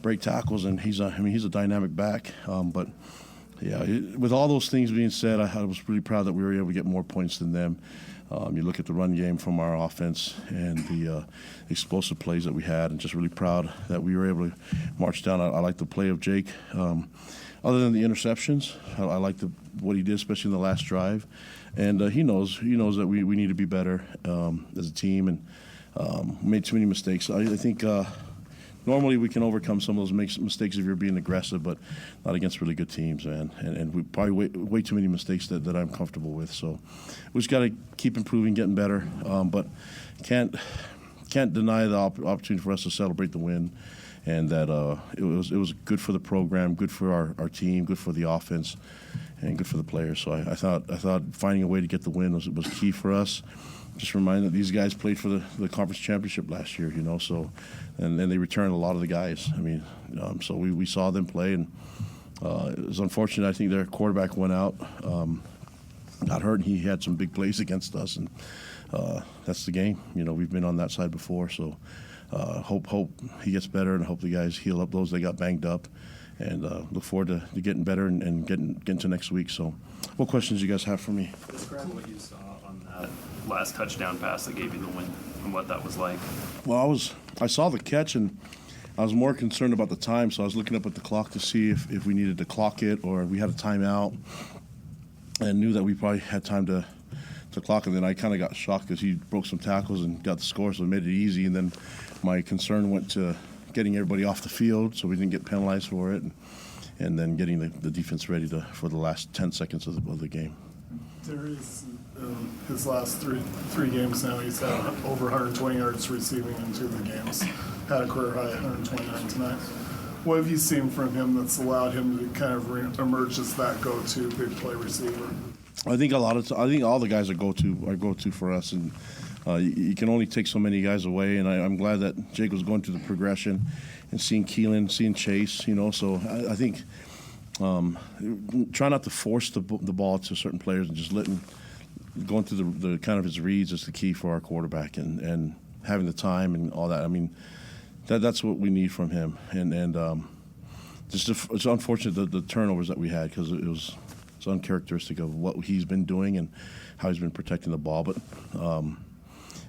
[SPEAKER 5] break tackles, and he's a dynamic back. But yeah, with all those things being said, I was really proud that we were able to get more points than them. You look at the run game from our offense and the explosive plays that we had, and just really proud that we were able to march down. I like the play of Jake. Other than the interceptions, I like what he did, especially in the last drive. And he knows that we need to be better as a team, and made too many mistakes. I think normally we can overcome some of those mistakes if you're being aggressive, but not against really good teams, man. And we probably way too many mistakes that I'm comfortable with. So we just got to keep improving, getting better, but can't deny the opportunity for us to celebrate the win, and that it was good for the program, good for our team, good for the offense, and good for the players. So I thought finding a way to get the win was key for us. Just remind that these guys played for the conference championship last year, you know. So, and they returned a lot of the guys. I mean, so we saw them play, and it was unfortunate. I think their quarterback went out, got hurt, and he had some big plays against us, and that's the game. You know, we've been on that side before, so hope he gets better, and hope the guys heal up those that got banged up, and look forward to getting better and getting to next week. So, what questions do you guys have for me?
[SPEAKER 2] Describe what you saw on that last touchdown pass that gave you the win and what that was like.
[SPEAKER 5] Well, I saw the catch, and I was more concerned about the time, so I was looking up at the clock to see if we needed to clock it or we had a timeout, and knew that we probably had time to clock. And then I kind of got shocked because he broke some tackles and got the score, so it made it easy. And then my concern went to getting everybody off the field so we didn't get penalized for it, and then getting the defense ready for the last 10 seconds of the game.
[SPEAKER 6] Darius, his last three games now, he's had over 120 yards receiving in 2 of the games. Had a career high at 129 tonight. What have you seen from him that's allowed him to kind of emerge as that go-to big play receiver?
[SPEAKER 5] I think I think all the guys are go-to for us, and you can only take so many guys away. And I'm glad that Jake was going through the progression and seeing Keelan, seeing Chase. So I think try not to force the ball to certain players and just going through the kind of his reads is the key for our quarterback, and having the time and all that. I mean, that's what we need from him. And it's unfortunate the turnovers that we had, because it's uncharacteristic of what he's been doing and how he's been protecting the ball. But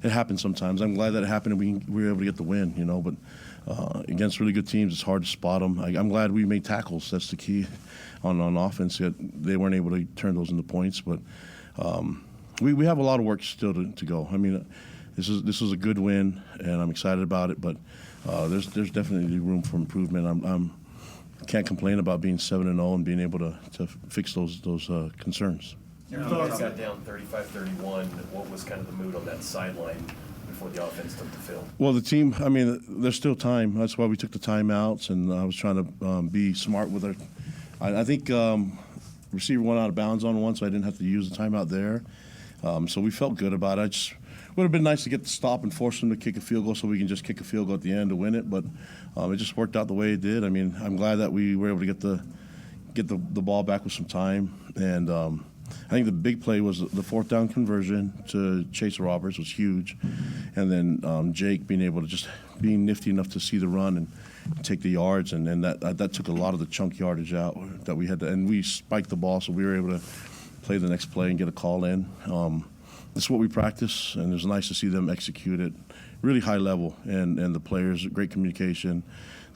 [SPEAKER 5] it happens sometimes. I'm glad that it happened and we were able to get the win. But against really good teams, it's hard to spot them. I'm glad we made tackles. That's the key on offense. They weren't able to turn those into points, but we have a lot of work still to go. I mean, this is a good win, and I'm excited about it. But there's definitely room for improvement. Can't complain about being 7-0 and being able to fix those concerns.
[SPEAKER 21] You got down 35-31. What was kind of the mood on that sideline before the offense took the field?
[SPEAKER 5] Well, the team, I mean, there's still time. That's why we took the timeouts, and I was trying to be smart with it. I think receiver went out of bounds on one, so I didn't have to use the timeout there. So we felt good about it. Would have been nice to get the stop and force them to kick a field goal so we can just kick a field goal at the end to win it, but it just worked out the way it did. I mean, I'm glad that we were able to get the ball back with some time, and I think the big play was the 4th down conversion to Chase Roberts was huge, and then Jake being able to just being nifty enough to see the run and take the yards, and then that took a lot of the chunk yardage out that we had to, and we spiked the ball, so we were able to play the next play and get a call in. This is what we practice, and it was nice to see them execute it really high level, and the players, great communication.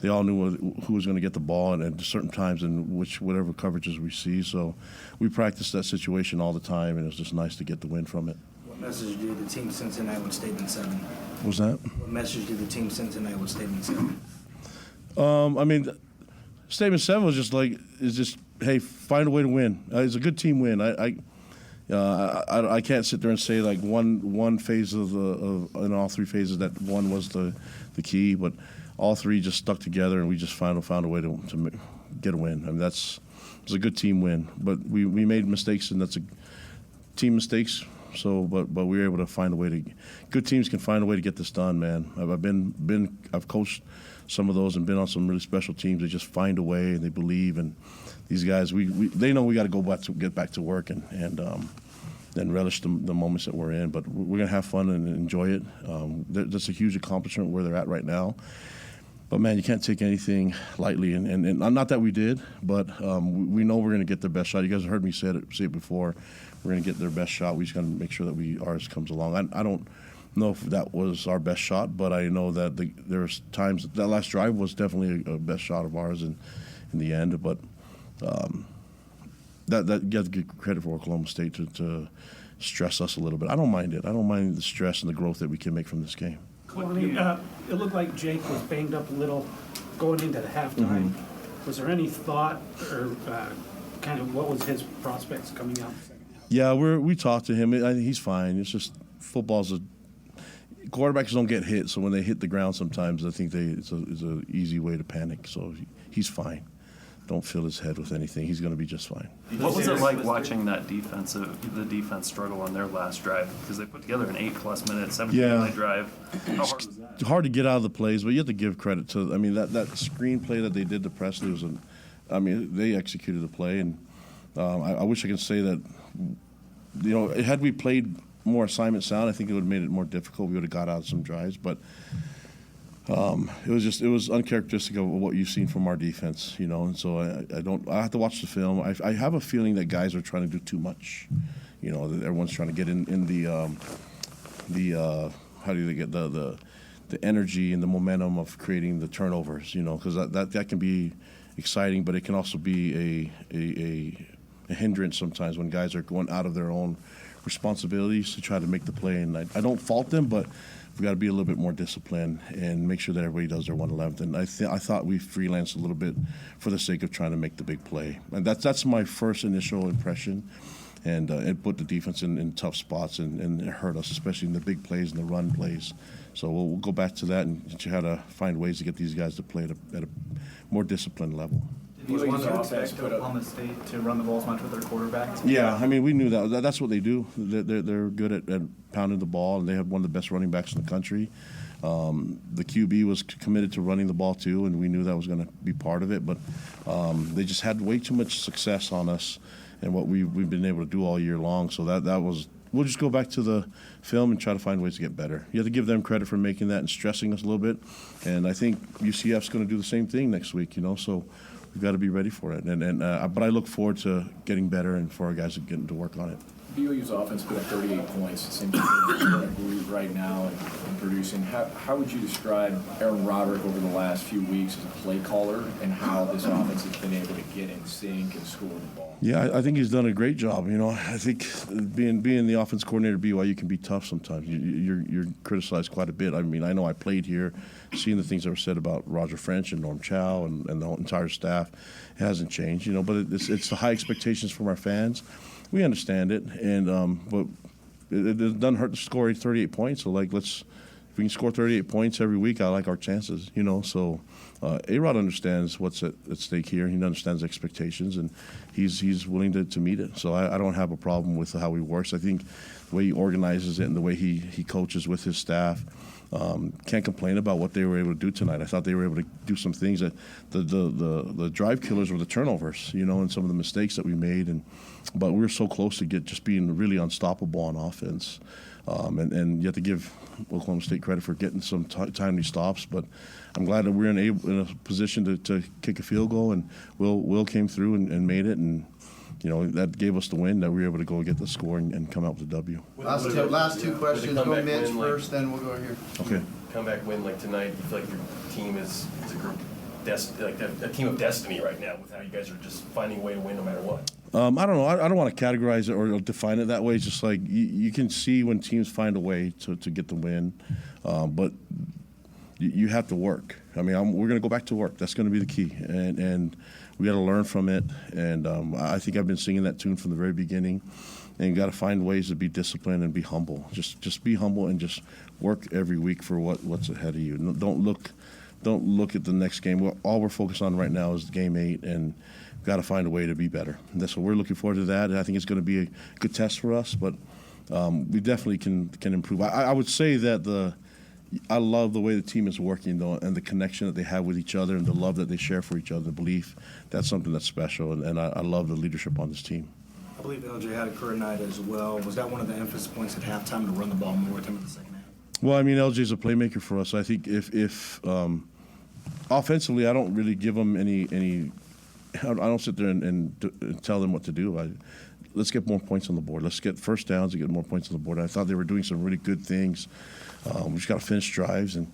[SPEAKER 5] They all knew who was going to get the ball and at certain times and whatever coverages we see. So we practiced that situation all the time, and it was just nice to get the win from it.
[SPEAKER 23] What message did the team send tonight with Statement 7?
[SPEAKER 5] What was that?
[SPEAKER 23] What message did the team send tonight with Statement 7?
[SPEAKER 5] I mean, Statement 7 was just hey, find a way to win. It's a good team win. I can't sit there and say like one phase in all 3 phases that one was the key, but all 3 just stuck together, and we just found a way to get a win. I mean, it's a good team win, but we made mistakes, and that's a team mistakes. So, but we were able to find a way to. Good teams can find a way to get this done, man. I've coached some of those and been on some really special teams. They just find a way, and they believe. And these guys, they know we got to get back to work and relish the moments that we're in. But we're gonna have fun and enjoy it. That's a huge accomplishment where they're at right now. But man, you can't take anything lightly, and not that we did, but we know we're gonna get their best shot. You guys have heard me say it before. We're gonna get their best shot. We just gotta make sure that ours comes along. I don't know if that was our best shot, but I know that there's times that last drive was definitely a best shot of ours in the end. But that you have to give credit for Oklahoma State to stress us a little bit. I don't mind it. I don't mind the stress and the growth that we can make from this game.
[SPEAKER 24] Kalani, it looked like Jake was banged up a little going into the halftime. Mm-hmm. Was there any thought or kind of what was his prospects coming out?
[SPEAKER 5] Yeah, we talked to him. He's fine. It's just quarterbacks don't get hit, so when they hit the ground sometimes I think it's an easy way to panic. So he's fine. Don't fill his head with anything. He's going to be just fine.
[SPEAKER 2] What was it like watching the defense struggle on their last drive? Because they put together an 8+ minute, 17-minute drive. How hard was that?
[SPEAKER 5] Hard to get out of the plays, but you have to give credit to. I mean, that screen play that they did to Presley was they executed the play, and I wish I could say that. Had we played more assignment sound, I think it would have made it more difficult. We would have got out of some drives, but It was uncharacteristic of what you've seen from our defense, you know. And so I have to watch the film. I have a feeling that guys are trying to do too much, you know. That everyone's trying to get in the how do they get the energy and the momentum of creating the turnovers, you know, because that can be exciting, but it can also be a hindrance sometimes when guys are going out of their own responsibilities to try to make the play. And I don't fault them, but we've got to be a little bit more disciplined and make sure that everybody does their 1/11. And I thought we freelanced a little bit for the sake of trying to make the big play. And that's my first initial impression. And it put the defense in tough spots and it hurt us, especially in the big plays and the run plays. So we'll go back to that and try to find ways to get these guys to play at a more disciplined level.
[SPEAKER 22] Did you expect Oklahoma State to run the ball as much with their quarterback?
[SPEAKER 5] Yeah, I mean, we knew that. That's what they do. They're good at pounding the ball, and they have one of the best running backs in the country. The QB was committed to running the ball too, and we knew that was going to be part of it. But they just had way too much success on us and what we've been able to do all year long. So that was. We'll just go back to the film and try to find ways to get better. You have to give them credit for making that and stressing us a little bit. And I think UCF's going to do the same thing next week, you know, so we've got to be ready for it. But I look forward to getting better and for our guys to get to work on it.
[SPEAKER 22] BYU's offense put up 38 points. It seems like they're right now and producing. How would you describe Aaron Roderick over the last few weeks as a play caller and how this offense has been able to get in sync and score the ball?
[SPEAKER 5] Yeah, I think he's done a great job. You know, I think being the offense coordinator at BYU can be tough sometimes. You're criticized quite a bit. I mean, I know I played here, seeing the things that were said about Roger French and Norm Chow and the entire staff. It hasn't changed, you know, but it's the high expectations from our fans. We understand it, but it doesn't hurt to score 38 points. So, if we can score 38 points every week, I like our chances, you know. So, A-Rod understands what's at stake here. He understands expectations, and he's willing to meet it. So, I don't have a problem with how he works. I think the way he organizes it and the way he coaches with his staff, can't complain about what they were able to do tonight. I thought they were able to do some things that the drive killers were the turnovers, you know, and some of the mistakes that we made. But we were so close to just being really unstoppable on offense. And you have to give Oklahoma State credit for getting some timely stops. But I'm glad that we're in a position to kick a field goal, and Will came through and made it, and you know that gave us the win that we were able to go get the score and come out with the W.
[SPEAKER 3] Last two questions. Go Mitch first, then we'll go here.
[SPEAKER 5] Okay.
[SPEAKER 21] Comeback win like tonight. You feel like your team is a group, like a team of destiny right now with how you guys are just finding a way to win no matter what.
[SPEAKER 5] I don't know. I don't want to categorize it or define it that way. It's just like you can see when teams find a way to get the win, but you have to work. I mean, we're going to go back to work. That's going to be the key, and we got to learn from it. And I think I've been singing that tune from the very beginning. And you got to find ways to be disciplined and be humble. Just be humble and just work every week for what's ahead of you. Don't look at the next game. All we're focused on right now is Game 8, and we've got to find a way to be better. And that's what we're looking forward to. That, and I think it's going to be a good test for us. But we definitely can improve. I would say that I love the way the team is working, though, and the connection that they have with each other and the love that they share for each other, the belief. That's something that's special, and I love the leadership on this team.
[SPEAKER 23] I believe LJ had a career night as well. Was that one of the emphasis points at halftime to run the ball more with him in the second half?
[SPEAKER 5] Well, I mean, LJ's a playmaker for us. I think if offensively, I don't really give them any. I don't sit there and tell them what to do. Let's get more points on the board. Let's get first downs and get more points on the board. I thought they were doing some really good things. We just got to finish drives and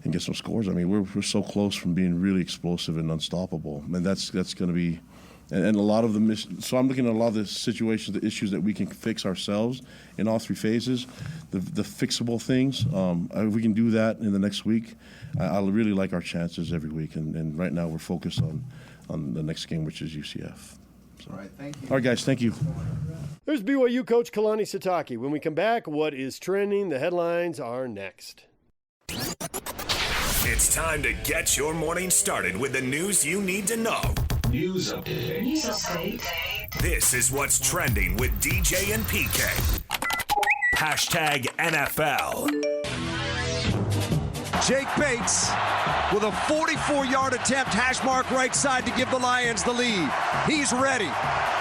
[SPEAKER 5] get some scores. I mean, we're so close from being really explosive and unstoppable, and that's going to be. And a lot of so I'm looking at a lot of the situations, the issues that we can fix ourselves in all three phases, the fixable things. If we can do that in the next week, I really like our chances every week. And right now we're focused on the next game, which is UCF. So.
[SPEAKER 3] All right, thank you.
[SPEAKER 5] All right, guys, thank you.
[SPEAKER 1] There's BYU coach Kalani Sitake. When we come back, what is trending? The headlines are next.
[SPEAKER 7] It's time to get your morning started with the news you need to know. News update. News update. This is what's trending with DJ and PK. Hashtag NFL.
[SPEAKER 9] Jake Bates with a 44-yard attempt, hash mark right side to give the Lions the lead. He's ready.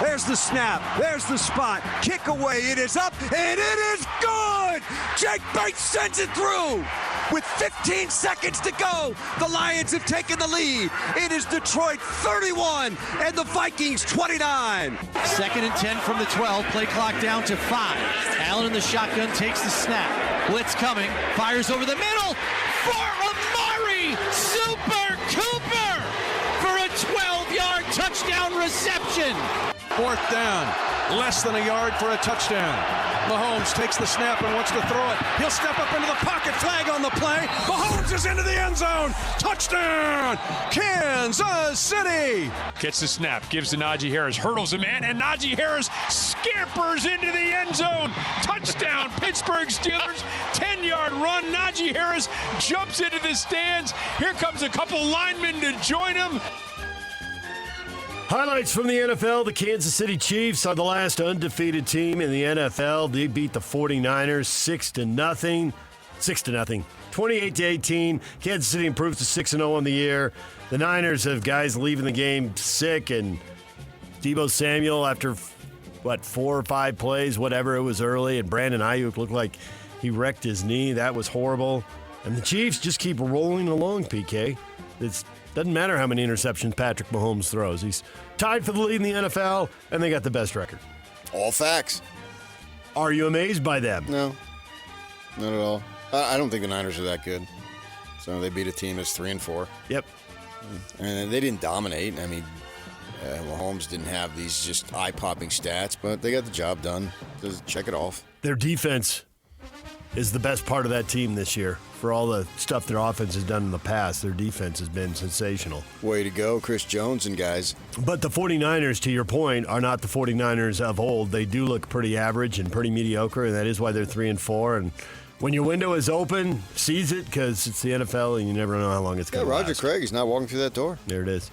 [SPEAKER 9] There's the snap. There's the spot. Kick away. It is up, and it is good! Jake Bates sends it through! With 15 seconds to go, the Lions have taken the lead. It is Detroit 31 and the Vikings 29.
[SPEAKER 10] 2nd and 10 from the 12. Play clock down to 5. Allen in the shotgun takes the snap. Blitz coming. Fires over the middle for Amari Super Cooper for a 12-yard touchdown reception.
[SPEAKER 11] 4th down. Less than a yard for a touchdown. Mahomes takes the snap and wants to throw it. He'll step up into the pocket. Flag on the play. Mahomes is into the end zone. Touchdown, Kansas City.
[SPEAKER 13] Gets the snap, gives to Najee Harris, hurdles a man, and Najee Harris scampers into the end zone. Touchdown, Pittsburgh Steelers. 10-yard run. Najee Harris jumps into the stands. Here comes a couple linemen to join him.
[SPEAKER 1] Highlights from the NFL. The Kansas City Chiefs are the last undefeated team in the NFL. They beat the 49ers 6-0. 28-18. Kansas City improves to 6-0 on the year. The Niners have guys leaving the game sick, and Deebo Samuel, after, 4 or 5 plays, whatever it was early, and Brandon Ayuk looked like he wrecked his knee. That was horrible. And the Chiefs just keep rolling along, PK. It doesn't matter how many interceptions Patrick Mahomes throws. He's tied for the lead in the NFL, and they got the best record.
[SPEAKER 14] All facts.
[SPEAKER 1] Are you amazed by them?
[SPEAKER 14] No, not at all. I don't think the Niners are that good. So they beat a team that's 3-4.
[SPEAKER 1] Yep.
[SPEAKER 14] And they didn't dominate. I mean, Mahomes didn't have these just eye-popping stats, but they got the job done. Just check it off.
[SPEAKER 1] Their defense is the best part of that team this year. For all the stuff their offense has done in the past, their defense has been sensational.
[SPEAKER 14] Way to go, Chris Jones and guys.
[SPEAKER 1] But the 49ers, to your point, are not the 49ers of old. They do look pretty average and pretty mediocre, and that is why they're 3-4. And when your window is open, seize it, because it's the NFL and you never know how long it's going to last.
[SPEAKER 14] Roger Craig is not walking through that door.
[SPEAKER 1] There it is.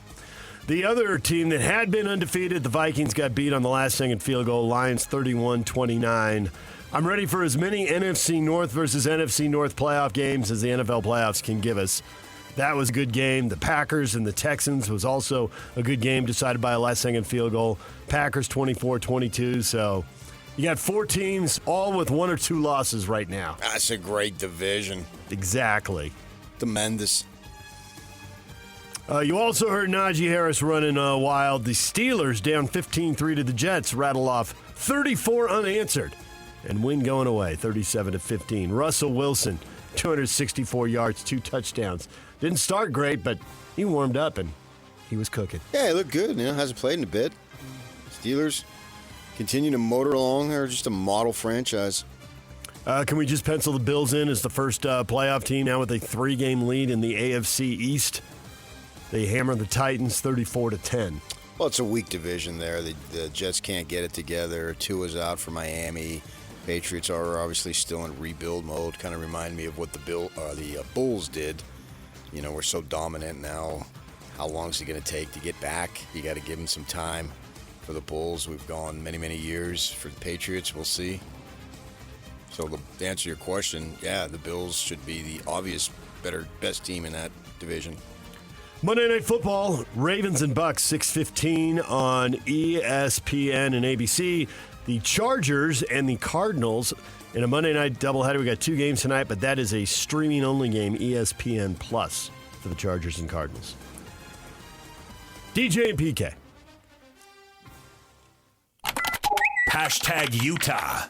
[SPEAKER 1] The other team that had been undefeated, the Vikings, got beat on the last-second field goal. Lions 31-29. I'm ready for as many NFC North versus NFC North playoff games as the NFL playoffs can give us. That was a good game. The Packers and the Texans was also a good game, decided by a last-second field goal. Packers 24-22, so you got 4 teams, all with 1 or 2 losses right now.
[SPEAKER 14] That's a great division.
[SPEAKER 1] Exactly.
[SPEAKER 14] Tremendous.
[SPEAKER 1] You also heard Najee Harris running wild. The Steelers down 15-3 to the Jets, rattle off 34 unanswered. And win going away, 37-15. Russell Wilson, 264 yards, 2 touchdowns. Didn't start great, but he warmed up and he was cooking.
[SPEAKER 14] Yeah, he looked good. Hasn't played in a bit. Steelers continue to motor along. They're just a model franchise.
[SPEAKER 1] Can we just pencil the Bills in as the first playoff team now with a 3-game lead in the AFC East? They hammer the Titans 34-10.
[SPEAKER 14] Well, it's a weak division there. The Jets can't get it together. Tua's out for Miami. Patriots are obviously still in rebuild mode. Kind of remind me of what the Bulls did. You know, we're so dominant now. How long is it going to take to get back? You got to give them some time. For the Bulls, we've gone many, many years. For the Patriots, we'll see. So to answer your question, yeah, the Bills should be the obvious best team in that division.
[SPEAKER 1] Monday Night Football, Ravens and Bucks, 6:15 on ESPN and ABC. The Chargers and the Cardinals in a Monday night doubleheader. We got 2 games tonight, but that is a streaming-only game, ESPN Plus, for the Chargers and Cardinals. DJ and PK.
[SPEAKER 7] Hashtag Utah.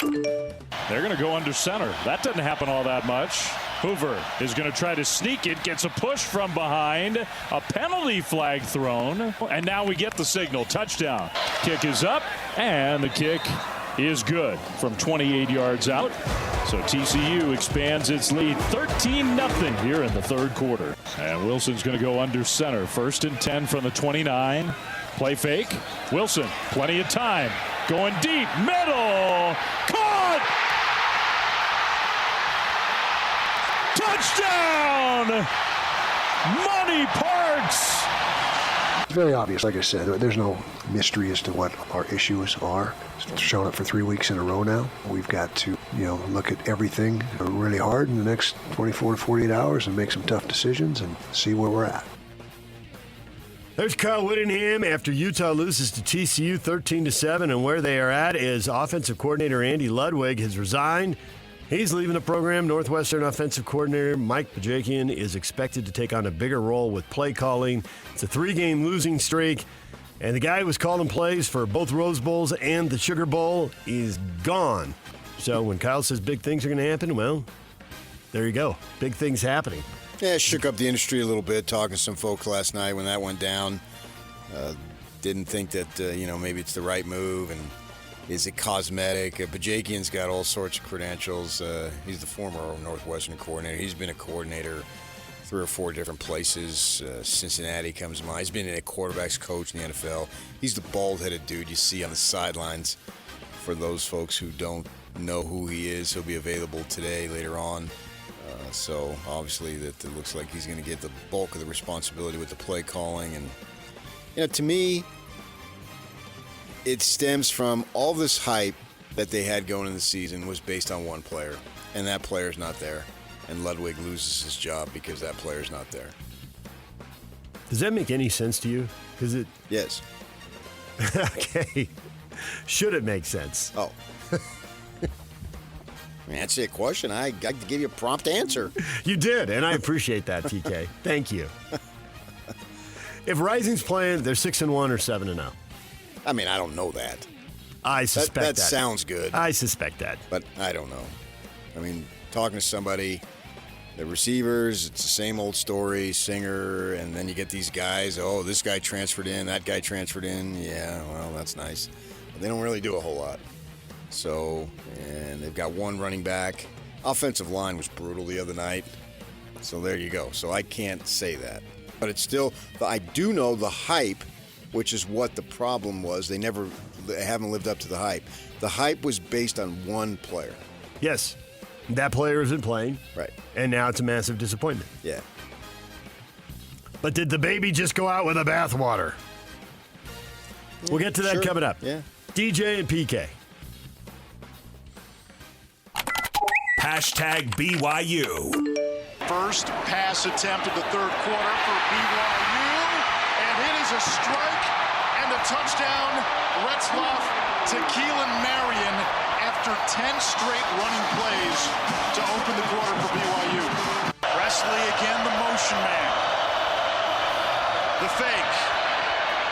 [SPEAKER 13] They're going to go under center. That doesn't happen all that much. Hoover is going to try to sneak it, gets a push from behind, a penalty flag thrown, and now we get the signal. Touchdown. Kick is up, and the kick is good from 28 yards out. So TCU expands its lead 13-0 here in the third quarter. And Wilson's going to go under center. 1st and 10 from the 29. Play fake. Wilson, plenty of time. Going deep, middle, caught! Touchdown! Money Parks!
[SPEAKER 25] It's very obvious, like I said. There's no mystery as to what our issues are. It's shown up for 3 weeks in a row now. We've got to, look at everything really hard in the next 24 to 48 hours and make some tough decisions and see where we're at.
[SPEAKER 1] There's Kyle Whittingham after Utah loses to TCU 13-7, and where they are at is offensive coordinator Andy Ludwig has resigned. He's leaving the program. Northwestern offensive coordinator Mike Bajakian is expected to take on a bigger role with play calling. It's a 3-game losing streak, and the guy who was calling plays for both Rose Bowls and the Sugar Bowl is gone. So when Kyle says big things are going to happen, well, there you go. Big things happening.
[SPEAKER 14] Yeah, it shook up the industry a little bit, talking to some folks last night when that went down. Didn't think that, maybe it's the right move, and is it cosmetic? Bajakian's got all sorts of credentials. He's the former Northwestern coordinator. He's been a coordinator 3 or 4 different places. Cincinnati comes to mind. He's been a quarterback's coach in the NFL. He's the bald-headed dude you see on the sidelines. For those folks who don't know who he is, he'll be available today, later on. So obviously that it looks like he's going to get the bulk of the responsibility with the play calling. And, to me, it stems from all this hype that they had going in the season was based on one player, and that player's not there. And Ludwig loses his job because that player's not there.
[SPEAKER 1] Does that make any sense to you?
[SPEAKER 14] Yes.
[SPEAKER 1] Okay. Should it make sense?
[SPEAKER 14] Oh. Answer your question. I got to give you a prompt answer.
[SPEAKER 1] You did, and I appreciate that, TK. Thank you. If Rising's playing, they're 6-1 or 7-0.
[SPEAKER 14] I mean, I don't know that.
[SPEAKER 1] I suspect that.
[SPEAKER 14] That sounds good.
[SPEAKER 1] I suspect that.
[SPEAKER 14] But I don't know. I mean, talking to somebody, the receivers, it's the same old story, Singer, and then you get these guys, oh, this guy transferred in, that guy transferred in. Yeah, well, that's nice. But they don't really do a whole lot. So, and they've got one running back. Offensive line was brutal the other night. So there you go. So I can't say that. But it's still, I do know the hype, which is what the problem was. They haven't lived up to the hype. The hype was based on one player.
[SPEAKER 1] Yes. That player isn't playing.
[SPEAKER 14] Right.
[SPEAKER 1] And now it's a massive disappointment.
[SPEAKER 14] Yeah.
[SPEAKER 1] But did the baby just go out with the bathwater? We'll get to that
[SPEAKER 14] Sure.
[SPEAKER 1] coming up.
[SPEAKER 14] Yeah.
[SPEAKER 1] DJ and PK.
[SPEAKER 7] Hashtag BYU.
[SPEAKER 8] First pass attempt of the third quarter for BYU, and it is a strike and a touchdown. Retzlaff to Keelan Marion after 10 straight running plays to open the quarter for BYU. Presley again, the motion man. The fake.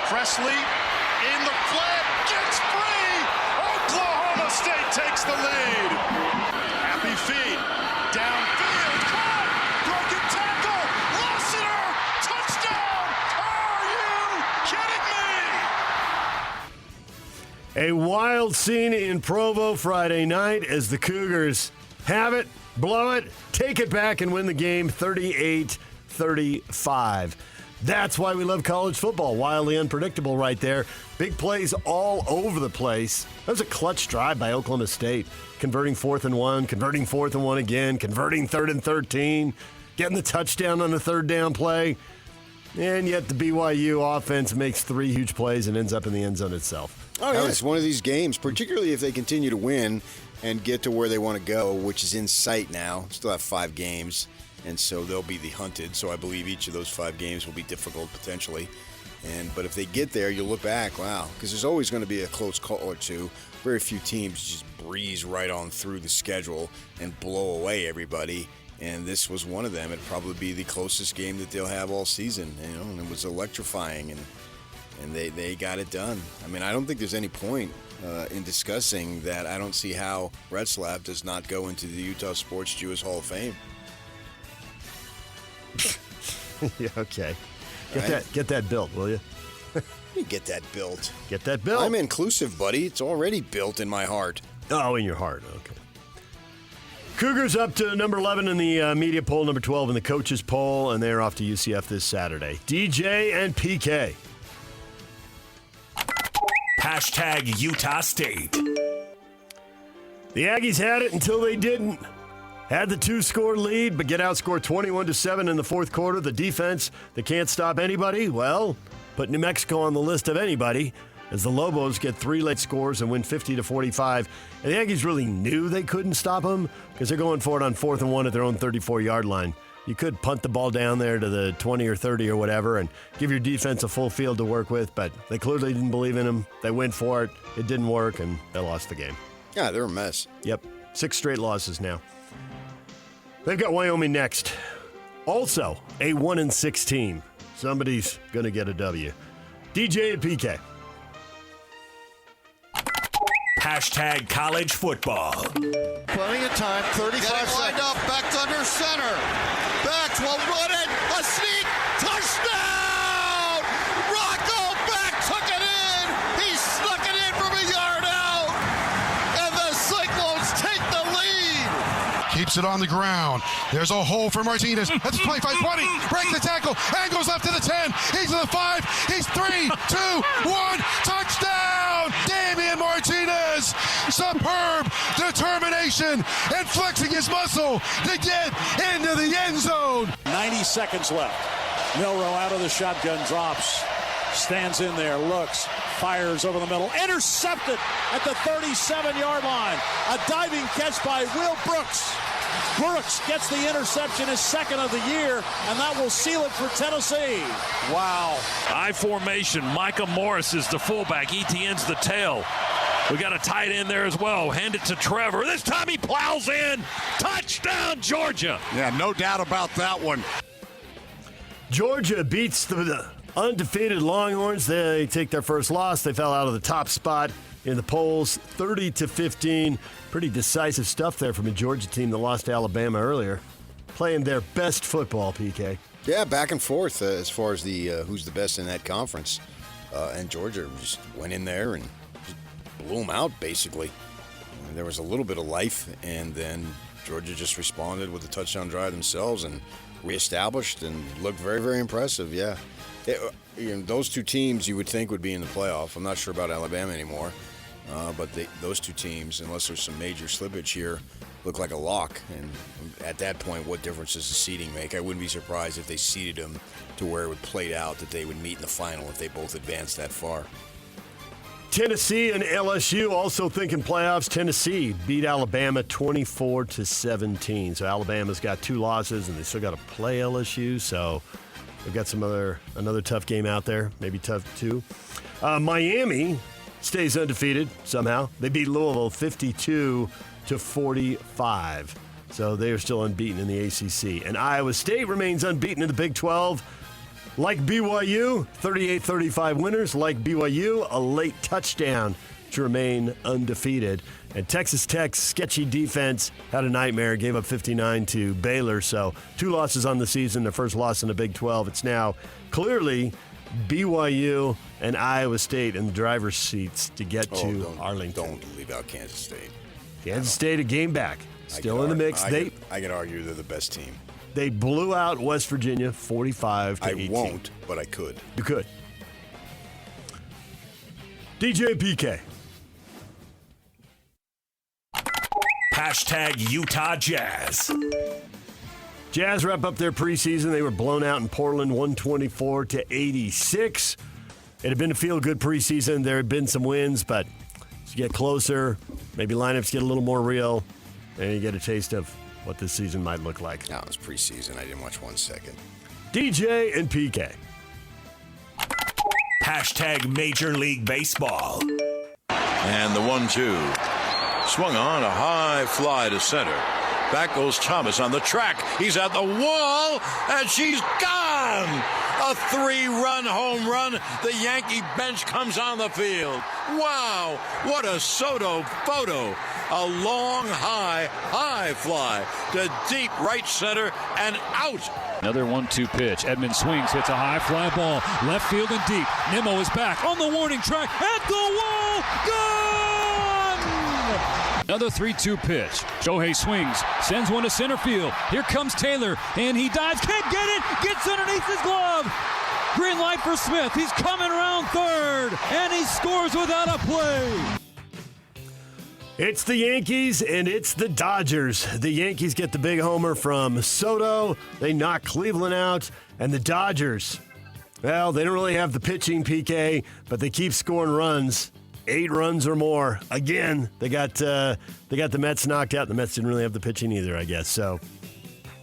[SPEAKER 8] Presley in the flat, gets free. Oklahoma State takes the lead. Happy feet, downfield, caught, broken tackle, Lassiter, touchdown! Are you kidding me?
[SPEAKER 1] A wild scene in Provo Friday night as the Cougars have it, blow it, take it back, and win the game 38-35. That's why we love college football. Wildly unpredictable right there. Big plays all over the place. That was a clutch drive by Oklahoma State. Converting 4th and 1, converting 4th and 1 again, converting 3rd and 13, getting the touchdown on the 3rd down play. And yet the BYU offense makes 3 huge plays and ends up in the end zone itself.
[SPEAKER 14] Oh, yeah, it's one of these games, particularly if they continue to win and get to where they want to go, which is in sight now. Still have 5 games. And so they'll be the hunted. So I believe each of those 5 games will be difficult potentially. But if they get there, you'll look back, wow, because there's always going to be a close call or two. Very few teams just breeze right on through the schedule and blow away everybody. And this was one of them. It'd probably be the closest game that they'll have all season. And it was electrifying, and they got it done. I mean, I don't think there's any point in discussing that. I don't see how Retzlaff does not go into the Utah Sports Jewish Hall of Fame.
[SPEAKER 1] Yeah, okay.
[SPEAKER 14] Right?
[SPEAKER 1] Get that built, will you?
[SPEAKER 14] You get that built.
[SPEAKER 1] Get that built.
[SPEAKER 14] I'm inclusive, buddy. It's already built in my heart.
[SPEAKER 1] Oh, in your heart. Okay. Cougars up to number 11 in the media poll, number 12 in the coaches poll, and they're off to UCF this Saturday. DJ and PK.
[SPEAKER 7] Hashtag Utah State.
[SPEAKER 1] The Aggies had it until they didn't. Had the 2-score lead, but get outscored 21-7 in the fourth quarter. The defense that can't stop anybody, well, put New Mexico on the list of anybody as the Lobos get 3 late scores and win 50-45. And the Aggies really knew they couldn't stop them because they're going for it on 4th and 1 at their own 34-yard line. You could punt the ball down there to the 20 or 30 or whatever and give your defense a full field to work with, but they clearly didn't believe in them. They went for it. It didn't work, and they lost the game.
[SPEAKER 14] Yeah, they're a mess.
[SPEAKER 1] Yep. 6 straight losses now. They've got Wyoming next. Also, a 1-6 team. Somebody's going to get a W. DJ and PK.
[SPEAKER 7] Hashtag college football.
[SPEAKER 8] Plenty of time, 35 seconds. Lined up, back to under center. Back to a run it, a sneak, touchdown! Rocco back took it in. He snuck it in from a yard out. And the Cyclones take the lead.
[SPEAKER 12] Keeps it on the ground. There's a hole for Martinez. That's 25, 20. Breaks the tackle. And goes up to the 10. He's to the 5. He's 3, 2, 1. Touchdown! Damian Martinez. Superb determination and flexing his muscle to get into the end zone.
[SPEAKER 15] 90 seconds left. Milroe out of the shotgun, drops, stands in there, looks, fires over the middle, intercepted at the 37-yard line. A diving catch by Will Brooks. Brooks gets the interception, his second of the year, and that will seal it for Tennessee.
[SPEAKER 13] Wow. I formation. Micah Morris is the fullback. Etienne's the tail. We got a tight end there as well. Hand it to Trevor. This time he plows in. Touchdown, Georgia.
[SPEAKER 12] Yeah, no doubt about that one.
[SPEAKER 1] Georgia beats the undefeated Longhorns. They take their first loss. They fell out of the top spot in the polls, 30-15. Pretty decisive stuff there from a Georgia team that lost to Alabama earlier. Playing their best football, PK.
[SPEAKER 14] Yeah, back and forth as far as the who's the best in that conference. And Georgia just went in there and just blew them out, basically. And there was a little bit of life, and then Georgia just responded with a touchdown drive themselves and reestablished and looked very, very impressive, yeah. Those two teams you would think would be in the playoff. I'm not sure about Alabama anymore. But those two teams, unless there's some major slippage here, look like a lock. And at that point, what difference does the seeding make? I wouldn't be surprised if they seeded them to where it would play out that they would meet in the final if they both advanced that far.
[SPEAKER 1] Tennessee and LSU also thinking playoffs. Tennessee beat Alabama 24-17. So Alabama's got 2 losses, and they still got to play LSU. So they've got another tough game out there, maybe tough too. Miami stays undefeated somehow. They beat Louisville 52-45. So they are still unbeaten in the ACC. And Iowa State remains unbeaten in the Big 12. Like BYU, 38-35 winners. Like BYU, a late touchdown to remain undefeated. And Texas Tech's sketchy defense had a nightmare, gave up 59 to Baylor. So 2 losses on the season, their first loss in the Big 12. It's now clearly BYU and Iowa State in the driver's seats to get to Arlington.
[SPEAKER 14] Don't leave out Kansas State.
[SPEAKER 1] Kansas State a game back. Still in the mix.
[SPEAKER 14] I could argue they're the best team.
[SPEAKER 1] They blew out West Virginia 45-18.
[SPEAKER 14] I won't, but I could.
[SPEAKER 1] You could. DJ PK.
[SPEAKER 7] Hashtag Utah Jazz.
[SPEAKER 1] Jazz wrap up their preseason. They were blown out in Portland 124-86. It had been a feel-good preseason. There had been some wins, but as you get closer, maybe lineups get a little more real, and you get a taste of what this season might look like.
[SPEAKER 14] No, it was preseason. I didn't watch 1 second.
[SPEAKER 1] DJ and PK.
[SPEAKER 7] Hashtag Major League Baseball.
[SPEAKER 16] And the 1-2. Swung on, a high fly to center. Back goes Thomas on the track. He's at the wall, and she's gone! A 3-run home run. The Yankee bench comes on the field. Wow, what a Soto photo. A long, high fly to deep right center and out.
[SPEAKER 17] Another 1-2 pitch. Edmund swings, hits a high fly ball. Left field and deep. Nimmo is back on the warning track. At the wall. Gone! Another 3-2 pitch. Shohei swings, sends one to center field. Here comes Taylor, and he dives. Can't get it. Gets underneath his glove. Green light for Smith. He's coming around third, and he scores without a play.
[SPEAKER 1] It's the Yankees and it's the Dodgers. The Yankees get the big homer from Soto. They knock Cleveland out. And the Dodgers, well, they don't really have the pitching, PK, but they keep scoring runs. 8 runs or more. Again, they got the Mets knocked out. The Mets didn't really have the pitching either, I guess. So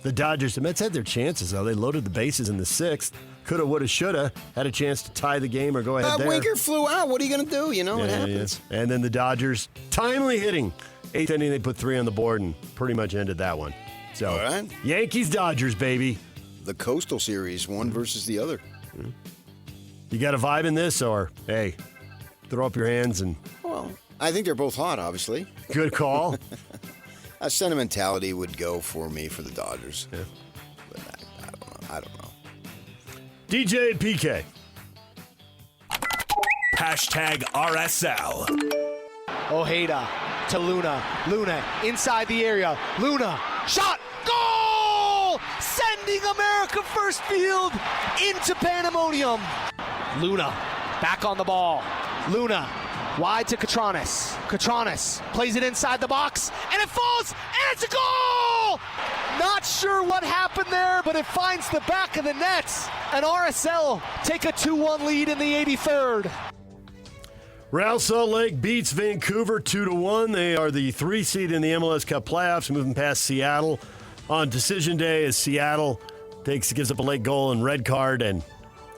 [SPEAKER 1] the Mets had their chances, though. They loaded the bases in the 6th. Coulda, woulda, shoulda. Had a chance to tie the game or go ahead there.
[SPEAKER 14] Winker flew out. What are you going to do? You know what happens.
[SPEAKER 1] Yeah. And then the Dodgers, timely hitting 8th inning, they put 3 on the board and pretty much ended that one. So,
[SPEAKER 14] All right.
[SPEAKER 1] Yankees-Dodgers, baby.
[SPEAKER 14] The Coastal Series, one versus the other.
[SPEAKER 1] You got a vibe in this, or, hey, throw up your hands and...
[SPEAKER 14] Well, I think they're both hot, obviously.
[SPEAKER 1] Good call.
[SPEAKER 14] A sentimentality would go for me for the Dodgers.
[SPEAKER 1] Yeah.
[SPEAKER 14] But I don't know.
[SPEAKER 1] DJ and PK.
[SPEAKER 7] Hashtag RSL.
[SPEAKER 4] Ojeda to Luna. Luna inside the area. Luna, shot, goal! Sending America first field into pandemonium. Luna back on the ball. Luna wide to Catranes. Catranes plays it inside the box, and it falls, and it's a goal! Not sure what happened there, but it finds the back of the nets. And RSL take a 2-1 lead in the 83rd.
[SPEAKER 1] Real Salt Lake beats Vancouver 2-1. They are the 3 seed in the MLS Cup playoffs, moving past Seattle on decision day as Seattle gives up a late goal and red card and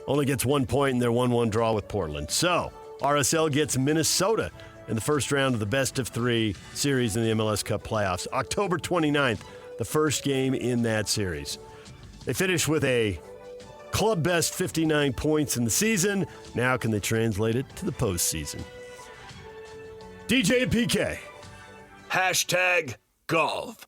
[SPEAKER 1] only gets 1 point in their 1-1 draw with Portland. So RSL gets Minnesota in the first round of the best-of-3 series in the MLS Cup playoffs. October 29th, the first game in that series. They finish with a club best 59 points in the season. Now can they translate it to the postseason? DJ and PK.
[SPEAKER 7] Hashtag golf.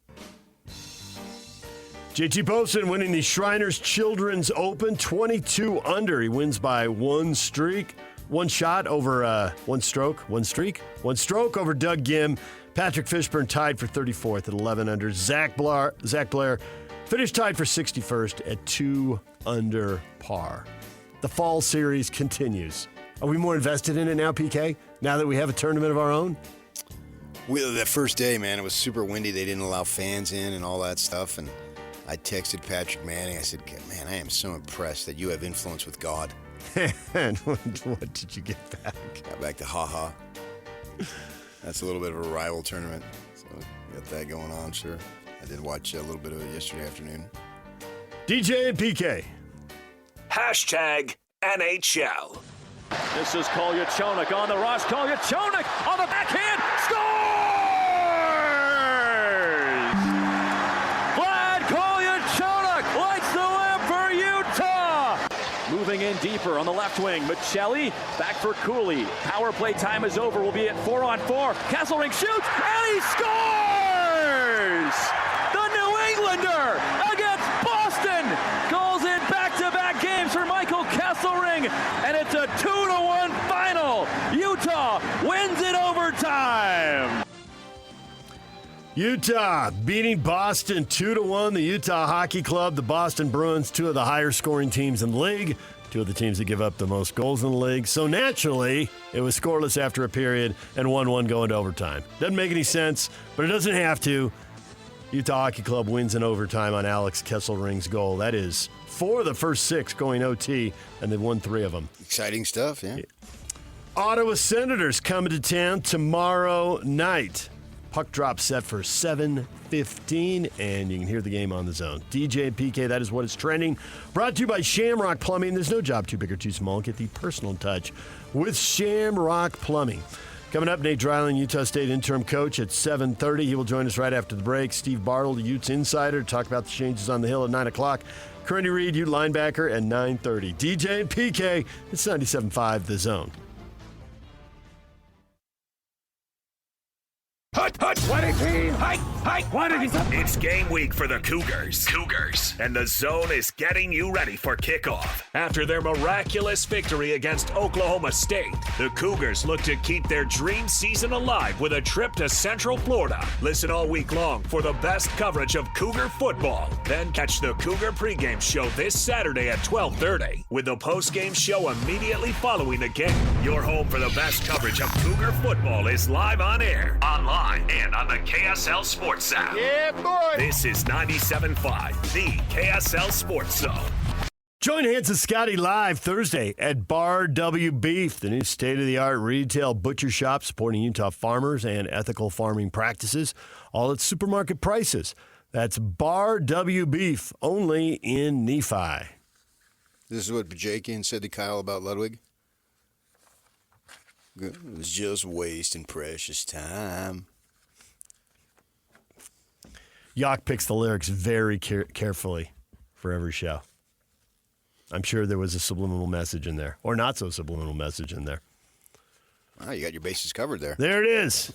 [SPEAKER 1] JT Poston winning the Shriners Children's Open 22 under. He wins by one stroke over Doug Gim. Patrick Fishburne tied for 34th at 11 under. Zach Blair finished tied for 61st at 2 under par. The fall series continues. Are we more invested in it now, PK? Now that we have a tournament of our own?
[SPEAKER 14] That first day, man, it was super windy. They didn't allow fans in and all that stuff. And I texted Patrick Manning. I said, man, I am so impressed that you have influence with God.
[SPEAKER 1] And what did you get back?
[SPEAKER 14] Got back to ha-ha. That's a little bit of a rival tournament. So got that going on, sure. I did watch a little bit of it yesterday afternoon.
[SPEAKER 1] DJ and PK.
[SPEAKER 7] Hashtag NHL.
[SPEAKER 6] This is Kolyachonik on the rush. Kolyachonik on the backhand. Scores! Vlad Kolyachonik lights the lamp for Utah. Moving in deeper on the left wing. Michelli back for Cooley. Power play time is over. We'll be at 4-on-4. Kesselring shoots, and he scores! The New Englander against Boston goes in back-to-back games for Michael Kesselring, and it's a 2-1 final. Utah wins in overtime.
[SPEAKER 1] Utah beating Boston 2-1. The Utah Hockey Club, the Boston Bruins, 2 of the higher scoring teams in the league, 2 of the teams that give up the most goals in the league. So naturally, it was scoreless after a period and 1-1 going to overtime. Doesn't make any sense, but it doesn't have to. Utah Hockey Club wins in overtime on Alex Kesselring's goal. That is 4 of the first 6 going OT, and they've won 3 of them.
[SPEAKER 14] Exciting stuff, yeah.
[SPEAKER 1] Ottawa Senators coming to town tomorrow night. Puck drop set for 7:15, and you can hear the game on the zone. DJ and PK, that is what is trending. Brought to you by Shamrock Plumbing. There's no job too big or too small. Get the personal touch with Shamrock Plumbing. Coming up, Nate Dreiling, Utah State interim coach at 7:30. He will join us right after the break. Steve Bartle, the Utes insider, talk about the changes on the Hill at 9 o'clock. Karene Reid, Ute linebacker, at 9:30. DJ and PK, it's 97.5 The Zone.
[SPEAKER 7] Hut, 20 It's game week for the Cougars. And the Zone is getting you ready for kickoff. After their miraculous victory against Oklahoma State, the Cougars look to keep their dream season alive with a trip to Central Florida. Listen all week long for the best coverage of Cougar football. Then catch the Cougar pregame show this Saturday at 12:30 with the postgame show immediately following the game. Your home for the best coverage of Cougar football is live on air, online, and on the KSL Sports app.
[SPEAKER 4] Yeah, boy!
[SPEAKER 7] This is 97.5, the KSL Sports Zone.
[SPEAKER 1] Join Hans and Scotty live Thursday at Bar W Beef, the new state-of-the-art retail butcher shop supporting Utah farmers and ethical farming practices, all at supermarket prices. That's Bar W Beef, only in Nephi.
[SPEAKER 14] This is what Bajakian said to Kyle about Ludwig. It was just wasting precious time.
[SPEAKER 1] Yock picks the lyrics very carefully for every show. I'm sure there was a subliminal message in there, or not so subliminal message in there.
[SPEAKER 14] Wow, you got your bases covered there.
[SPEAKER 1] There it is.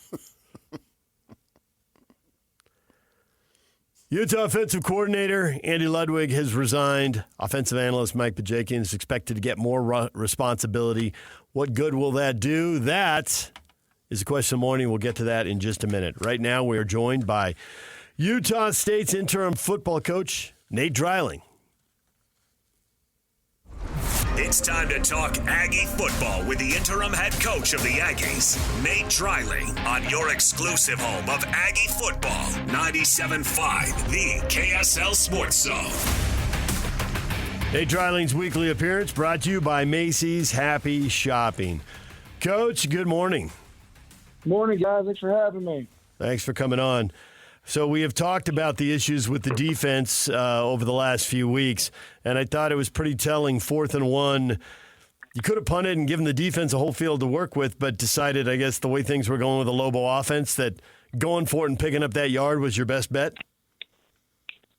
[SPEAKER 1] Utah offensive coordinator Andy Ludwig has resigned. Offensive analyst Mike Pajakian is expected to get more responsibility. What good will that do? That is a question of the morning. We'll get to that in just a minute. Right now, we are joined by Utah State's interim football coach, Nate Dreiling.
[SPEAKER 7] It's time to talk Aggie football with the interim head coach of the Aggies, Nate Dreiling, on your exclusive home of Aggie football, 97.5, the KSL Sports Zone.
[SPEAKER 1] Nate Dreiling's weekly appearance brought to you by Macy's Happy Shopping. Coach, good morning.
[SPEAKER 23] Morning, guys. Thanks for having me.
[SPEAKER 1] Thanks for coming on. So we have talked about the issues with the defense over the last few weeks, and I thought it was pretty telling. 4th and 1, you could have punted and given the defense a whole field to work with, but decided, I guess, the way things were going with the Lobo offense, that going for it and picking up that yard was your best bet?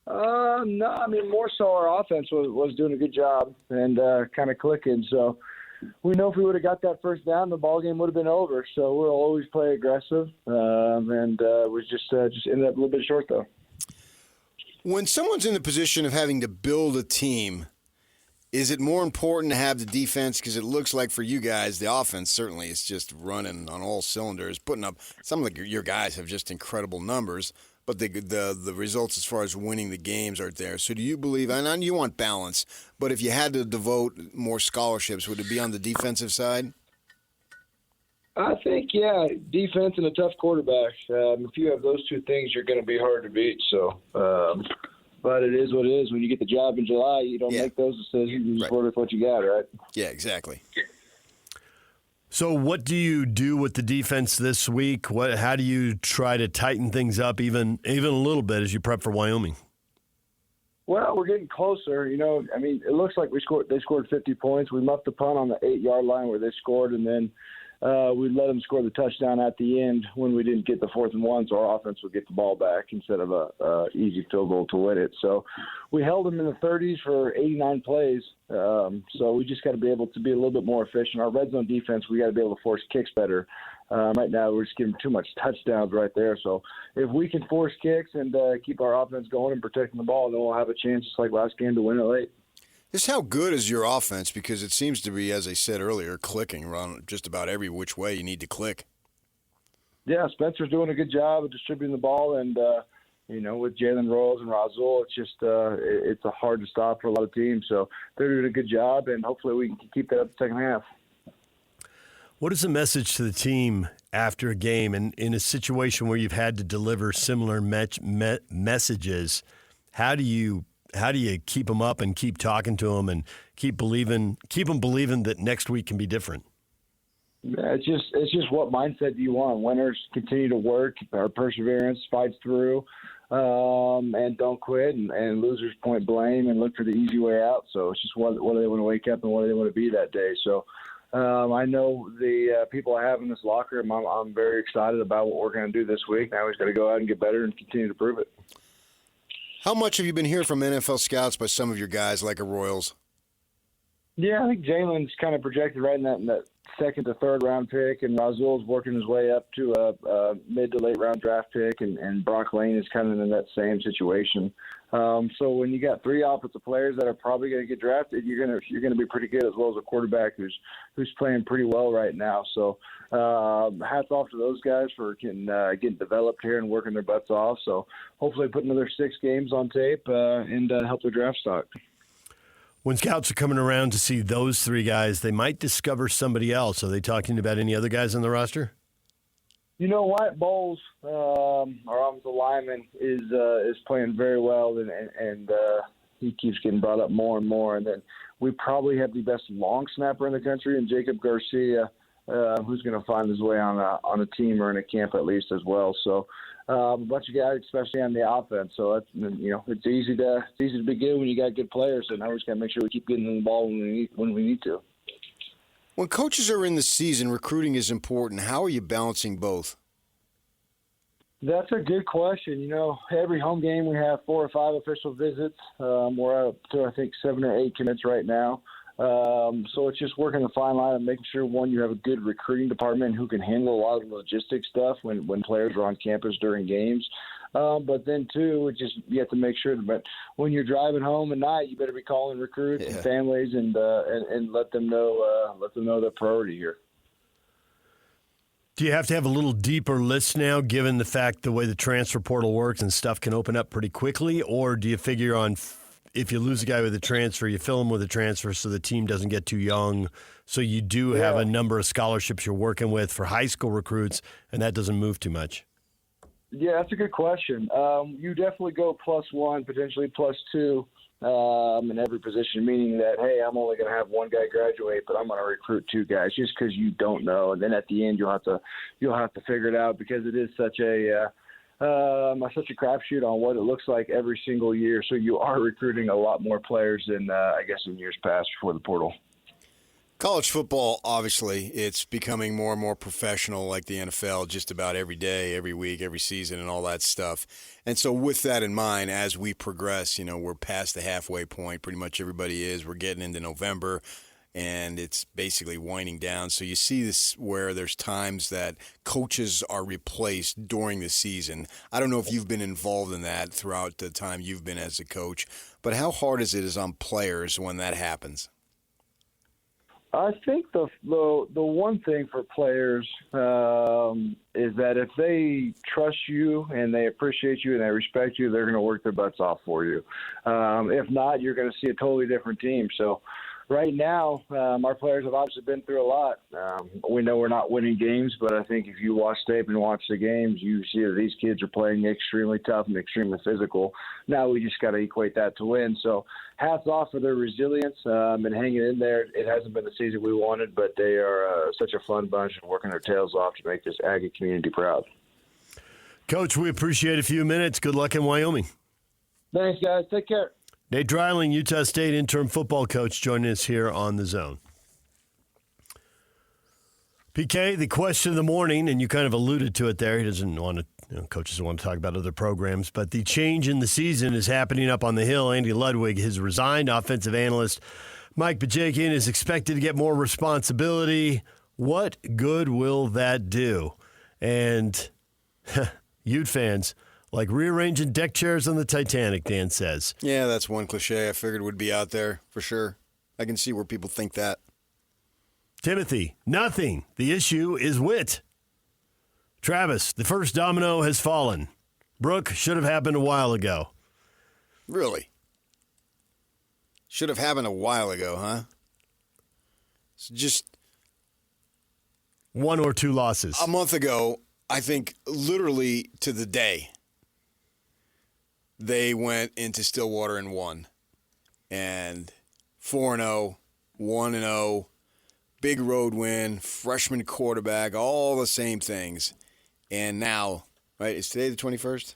[SPEAKER 23] No, I mean, more so our offense was doing a good job and kind of clicking. So we know if we would have got that first down, the ball game would have been over. So we'll always play aggressive, and we just ended up a little bit short, though.
[SPEAKER 14] When someone's in the position of having to build a team, is it more important to have the defense? Because it looks like for you guys, the offense certainly is just running on all cylinders, putting up some of your guys have just incredible numbers, but the results as far as winning the games aren't there. So do you believe, and you want balance, but if you had to devote more scholarships, would it be on the defensive side?
[SPEAKER 23] I think, yeah, defense and a tough quarterback. If you have those two things, you're going to be hard to beat. So, but it is what it is. When you get the job in July, you don't make those decisions. You just work with what you got, right?
[SPEAKER 14] Yeah, exactly.
[SPEAKER 1] So what do you do with the defense this week? How do you try to tighten things up even a little bit as you prep for Wyoming?
[SPEAKER 23] Well, we're getting closer. You know, I mean, it looks like they scored 50 points. We muffed the punt on the 8-yard line where they scored, and then we let them score the touchdown at the end when we didn't get the 4th and 1, so our offense would get the ball back instead of a easy field goal to win it. So we held them in the 30s for 89 plays. So we just got to be able to be a little bit more efficient. Our red zone defense, we got to be able to force kicks better. Right now, we're just giving too much touchdowns right there. So if we can force kicks and keep our offense going and protecting the ball, then we'll have a chance, just like last game, to win it late.
[SPEAKER 14] Just how good is your offense? Because it seems to be, as I said earlier, clicking around just about every which way you need to click.
[SPEAKER 23] Yeah, Spencer's doing a good job of distributing the ball, and with Jalen Rose and Razul, it's just it's a hard to stop for a lot of teams. So they're doing a good job, and hopefully we can keep that up the second half.
[SPEAKER 1] What is the message to the team after a game, and in a situation where you've had to deliver similar messages? How do you keep them up and keep talking to them and keep them believing that next week can be different?
[SPEAKER 23] Yeah, it's just what mindset do you want? Winners continue to work, our perseverance, fights through, and don't quit, and losers point blame and look for the easy way out. So it's just what do they want to wake up and what do they want to be that day. So I know the people I have in this locker room, I'm very excited about what we're going to do this week. Now we've got to go out and get better and continue to prove it.
[SPEAKER 14] How much have you been hearing from NFL scouts by some of your guys like a Royals?
[SPEAKER 23] Yeah, I think Jalen's kind of projected right in that second to third round pick, and Razul's working his way up to a mid to late round draft pick, and Brock Lane is kind of in that same situation. So when you got three offensive players that are probably going to get drafted, you're going to be pretty good, as well as a quarterback who's playing pretty well right now. So hats off to those guys for getting developed here and working their butts off. So hopefully put another 6 games on tape and help their draft stock.
[SPEAKER 1] When scouts are coming around to see those 3 guys, they might discover somebody else. Are they talking about any other guys on the roster?
[SPEAKER 23] You know, Wyatt Bowles, our offensive lineman, is playing very well, and he keeps getting brought up more and more. And then we probably have the best long snapper in the country, and Jacob Garcia, who's going to find his way on a team or in a camp at least as well. So a bunch of guys, especially on the offense. So that's, it's easy to be good when you got good players. So now we just got to make sure we keep getting them the ball when we need to.
[SPEAKER 14] When coaches are in the season, recruiting is important. How are you balancing both?
[SPEAKER 23] That's a good question. Every home game we have 4 or 5 official visits. We're up to, I think, 7 or 8 commits right now. So it's just working the fine line of making sure, one, you have a good recruiting department who can handle a lot of the logistics stuff when players are on campus during games. But then, two, you have to make sure that when you're driving home at night, you better be calling recruits and families and let them know the priority here.
[SPEAKER 1] Do you have to have a little deeper list now, given the fact the way the transfer portal works and stuff can open up pretty quickly? Or do you figure on if you lose a guy with a transfer, you fill him with a transfer so the team doesn't get too young, so you do have a number of scholarships you're working with for high school recruits, and that doesn't move too much?
[SPEAKER 23] Yeah, that's a good question. You definitely go +1, potentially +2 in every position, meaning that, hey, I'm only going to have 1 guy graduate, but I'm going to recruit 2 guys just because you don't know. And then at the end, you'll have to figure it out because it is such a crapshoot on what it looks like every single year. So you are recruiting a lot more players than I guess in years past before the portal.
[SPEAKER 14] College football, obviously, it's becoming more and more professional like the NFL just about every day, every week, every season, and all that stuff. And so with that in mind, as we progress, we're past the halfway point. Pretty much everybody is. We're getting into November, and it's basically winding down. So you see this where there's times that coaches are replaced during the season. I don't know if you've been involved in that throughout the time you've been as a coach, but how hard is it on players when that happens?
[SPEAKER 23] I think the one thing for players is that if they trust you and they appreciate you and they respect you, they're going to work their butts off for you. If not, you're going to see a totally different team. So right now, our players have obviously been through a lot. We know we're not winning games, but I think if you watch tape and watch the games, you see that these kids are playing extremely tough and extremely physical. Now we just got to equate that to win. So hats off for their resilience and hanging in there. It hasn't been the season we wanted, but they are such a fun bunch and working their tails off to make this Aggie community proud.
[SPEAKER 1] Coach, we appreciate a few minutes. Good luck in Wyoming.
[SPEAKER 23] Thanks, guys. Take care.
[SPEAKER 1] Nate Dreiling, Utah State interim football coach, joining us here on The Zone. PK, the question of the morning, and you kind of alluded to it there. He doesn't want to, coaches don't want to talk about other programs, but the change in the season is happening up on the Hill. Andy Ludwig has resigned. Offensive analyst Mike Bajakian is expected to get more responsibility. What good will that do? And Ute fans, like rearranging deck chairs on the Titanic, Dan says.
[SPEAKER 14] Yeah, that's one cliche I figured would be out there for sure. I can see where people think that.
[SPEAKER 1] Timothy, nothing. The issue is wit. Travis, the first domino has fallen. Brooke, should have happened a while ago.
[SPEAKER 14] Really? Should have happened a while ago, huh? It's just
[SPEAKER 1] 1 or 2 losses.
[SPEAKER 14] A month ago, I think literally to the day, they went into Stillwater and won. And 4-0, 1-0, big road win, freshman quarterback, all the same things. And now, right, is today the 21st?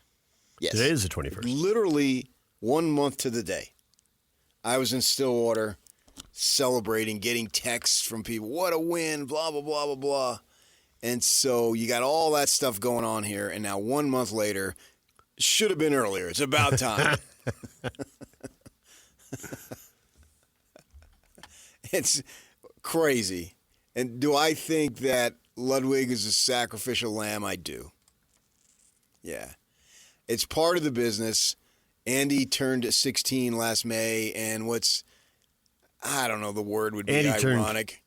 [SPEAKER 14] Yes.
[SPEAKER 1] Today is the 21st.
[SPEAKER 14] Literally 1 month to the day. I was in Stillwater celebrating, getting texts from people, what a win, blah, blah, blah, blah, blah. And so you got all that stuff going on here, and now 1 month later, should have been earlier. It's about time. It's crazy. And do I think that Ludwig is a sacrificial lamb? I do. Yeah. It's part of the business. Andy turned 16 last May, and I don't know, the word would be
[SPEAKER 1] Andy
[SPEAKER 14] ironic.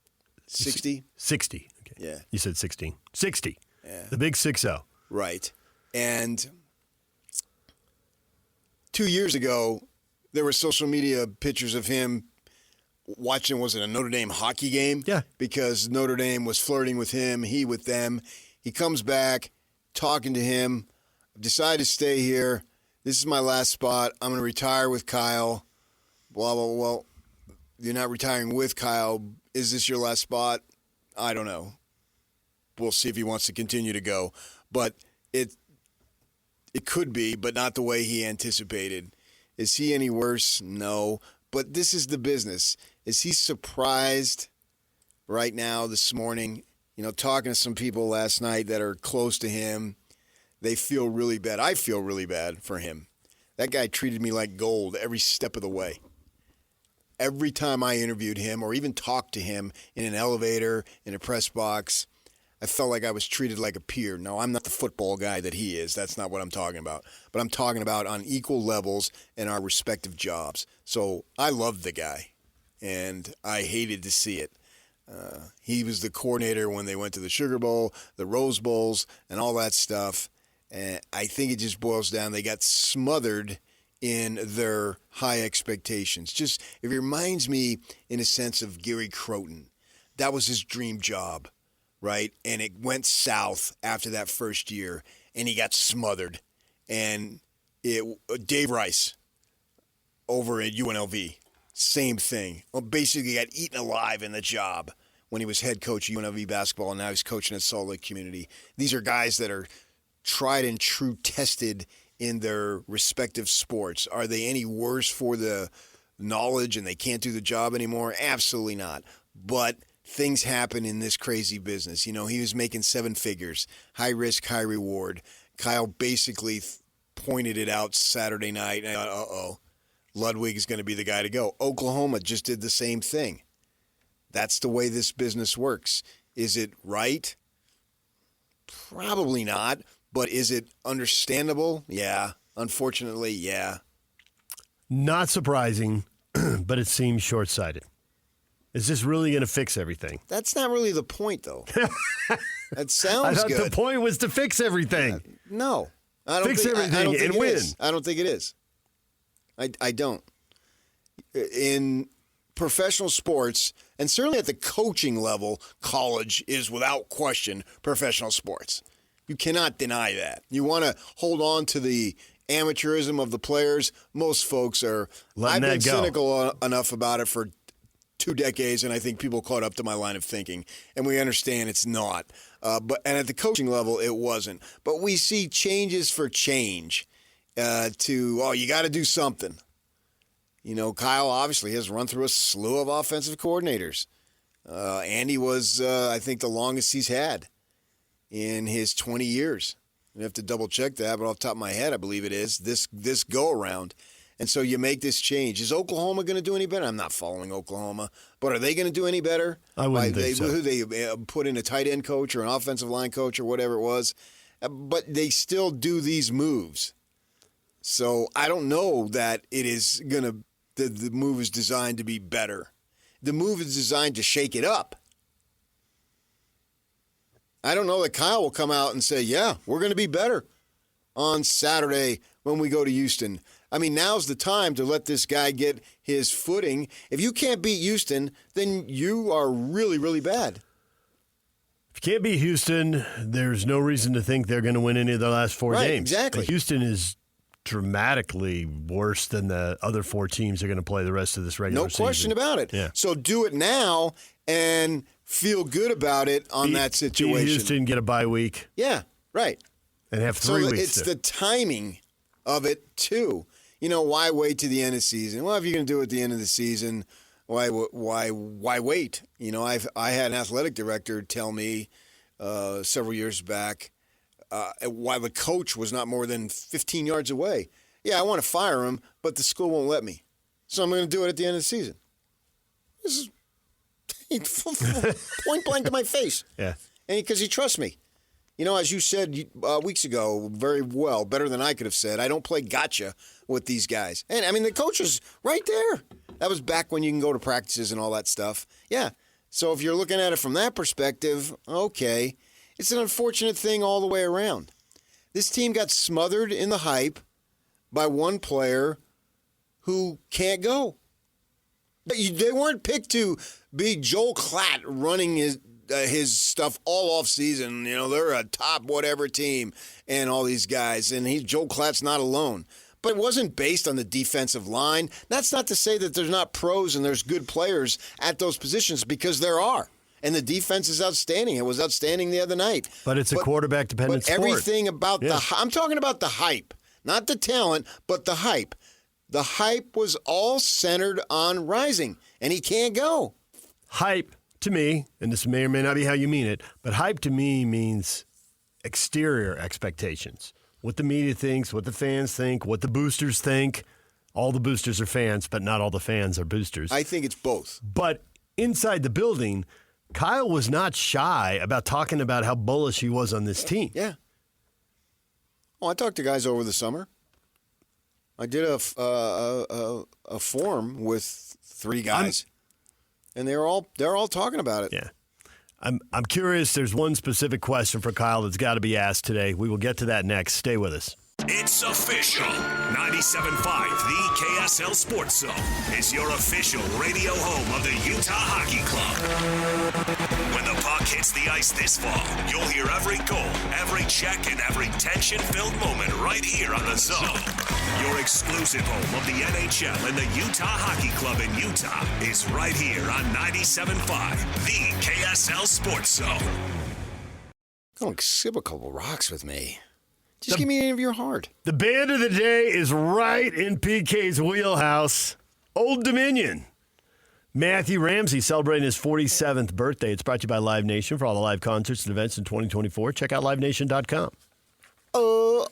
[SPEAKER 14] 60?
[SPEAKER 1] 60. Okay.
[SPEAKER 14] Yeah.
[SPEAKER 1] You said 16. 60.
[SPEAKER 14] Yeah.
[SPEAKER 1] The big 6-0.
[SPEAKER 14] Right. And 2 years ago, there were social media pictures of him watching, was it a Notre Dame hockey game?
[SPEAKER 1] Yeah.
[SPEAKER 14] Because Notre Dame was flirting with him, he with them. He comes back, talking to him, decided to stay here. This is my last spot. I'm going to retire with Kyle. Blah, blah, blah. Well, you're not retiring with Kyle. Is this your last spot? I don't know. We'll see if he wants to continue to go. But it could be, but not the way he anticipated. Is he any worse? No. But this is the business. Is he surprised right now this morning, talking to some people last night that are close to him, they feel really bad. I feel really bad for him. That guy treated me like gold every step of the way. Every time I interviewed him or even talked to him in an elevator, in a press box, I felt like I was treated like a peer. No, I'm not the football guy that he is. That's not what I'm talking about. But I'm talking about on equal levels in our respective jobs. So I loved the guy, and I hated to see it. He was the coordinator when they went to the Sugar Bowl, the Rose Bowls, and all that stuff. And I think it just boils down. They got smothered in their high expectations. Just, it reminds me in a sense of Gary Croton. That was his dream job, right? And it went south after that first year, and he got smothered. And Dave Rice over at UNLV, same thing. Well, basically got eaten alive in the job when he was head coach of UNLV basketball, and now he's coaching at Salt Lake Community. These are guys that are tried and true, tested in their respective sports. Are they any worse for the knowledge and they can't do the job anymore? Absolutely not. But things happen in this crazy business. You know, he was making 7 figures, high risk, high reward. Kyle basically pointed it out Saturday night. And I thought, Ludwig is going to be the guy to go. Oklahoma just did the same thing. That's the way this business works. Is it right? Probably not. But is it understandable? Yeah. Unfortunately, yeah.
[SPEAKER 1] Not surprising, but it seems short-sighted. Is this really going to fix everything?
[SPEAKER 14] That's not really the point, though. That sounds good.
[SPEAKER 1] I thought the point was to fix everything.
[SPEAKER 14] No. I don't
[SPEAKER 1] fix
[SPEAKER 14] think,
[SPEAKER 1] everything
[SPEAKER 14] I don't think
[SPEAKER 1] and
[SPEAKER 14] it
[SPEAKER 1] win.
[SPEAKER 14] Is. I don't think it is. I don't. In professional sports, and certainly at the coaching level, college is without question professional sports. You cannot deny that. You want to hold on to the amateurism of the players. Most folks are. I've been cynical enough about it for 2 decades, and I think people caught up to my line of thinking, and we understand it's not. And at the coaching level, it wasn't. But we see changes for change. You got to do something. You know, Kyle obviously has run through a slew of offensive coordinators. Andy was, I think, the longest he's had in his 20 years. I have to double check that, but off the top of my head, I believe it is this go around. And so you make this change. Is Oklahoma going to do any better? I'm not following Oklahoma, but are they going to do any better?
[SPEAKER 1] I wouldn't think so.
[SPEAKER 14] They put in a tight end coach or an offensive line coach or whatever it was, but they still do these moves. So I don't know that it is going to. The move is designed to be better. The move is designed to shake it up. I don't know that Kyle will come out and say, yeah, we're going to be better on Saturday when we go to Houston. I mean, now's the time to let this guy get his footing. If you can't beat Houston, then you are really, really bad.
[SPEAKER 1] If you can't beat Houston, there's no reason to think they're going to win any of the last 4 games.
[SPEAKER 14] Exactly.
[SPEAKER 1] But Houston is dramatically worse than the other 4 teams they're going to play the rest of this regular season.
[SPEAKER 14] No question about it.
[SPEAKER 1] Yeah.
[SPEAKER 14] So do it now and feel good about it on that situation.
[SPEAKER 1] Beat Houston, get a bye week.
[SPEAKER 14] Yeah, right.
[SPEAKER 1] And have 3 weeks.
[SPEAKER 14] It's the timing of it, too. You know, why wait to the end of the season? Well, if you're going to do it at the end of the season, why wait? You know, I had an athletic director tell me several years back why the coach was not more than 15 yards away. Yeah, I want to fire him, but the school won't let me. So I'm going to do it at the end of the season. This is point blank to my face.
[SPEAKER 1] Yeah.
[SPEAKER 14] And because he trusts me. You know, as you said weeks ago, very well, better than I could have said, I don't play gotcha with these guys. And, I mean, the coach is right there. That was back when you can go to practices and all that stuff. Yeah. So if you're looking at it from that perspective, okay. It's an unfortunate thing all the way around. This team got smothered in the hype by one player who can't go. They weren't picked to be Joel Klatt running his stuff all off season. You know, they're a top whatever team and all these guys. And Joel Klatt's not alone. But it wasn't based on the defensive line. That's not to say that there's not pros and there's good players at those positions, because there are. And the defense is outstanding. It was outstanding the other night.
[SPEAKER 1] But it's a quarterback-dependent sport.
[SPEAKER 14] Everything about I'm talking about the hype. Not the talent, but the hype. The hype was all centered on Rising, and he can't go.
[SPEAKER 1] Hype, to me, and this may or may not be how you mean it, but hype to me means exterior expectations. What the media thinks, what the fans think, what the boosters think. All the boosters are fans, but not all the fans are boosters.
[SPEAKER 14] I think it's both.
[SPEAKER 1] But inside the building, Kyle was not shy about talking about how bullish he was on this team.
[SPEAKER 14] Yeah. Oh, I talked to guys over the summer. I did a forum with 3 guys, and they're all talking about it.
[SPEAKER 1] Yeah. I'm curious. There's one specific question for Kyle that's got to be asked today. We will get to that next. Stay with us.
[SPEAKER 7] It's official. 97.5, the KSL Sports Zone, is your official radio home of the Utah Hockey Club. When the puck hits the ice this fall, you'll hear every goal, every check, and every tension-filled moment right here on the Zone. Your exclusive home of the NHL and the Utah Hockey Club in Utah is right here on 97.5, the KSL Sports Zone.
[SPEAKER 14] Come sip a couple rocks with me. Just give me any of your heart.
[SPEAKER 1] The band of the day is right in PK's wheelhouse. Old Dominion. Matthew Ramsey celebrating his 47th birthday. It's brought to you by Live Nation for all the live concerts and events in 2024. Check out livenation.com.
[SPEAKER 14] Oh.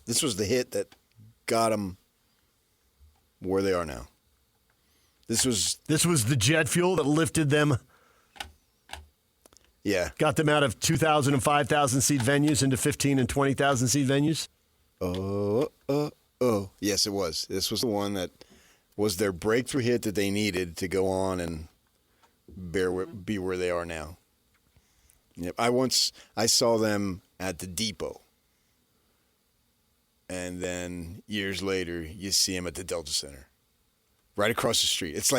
[SPEAKER 14] This was the hit that got them where they are now. This was
[SPEAKER 1] the jet fuel that lifted them.
[SPEAKER 14] Yeah.
[SPEAKER 1] Got them out of 2,000 and 5,000 seat venues into 15 and 20,000 seat venues?
[SPEAKER 14] Yes, it was. This was the one that was their breakthrough hit that they needed to go on and be where they are now. Yep. I saw them at the Depot. And then years later, you see them at the Delta Center. Right across the street. It's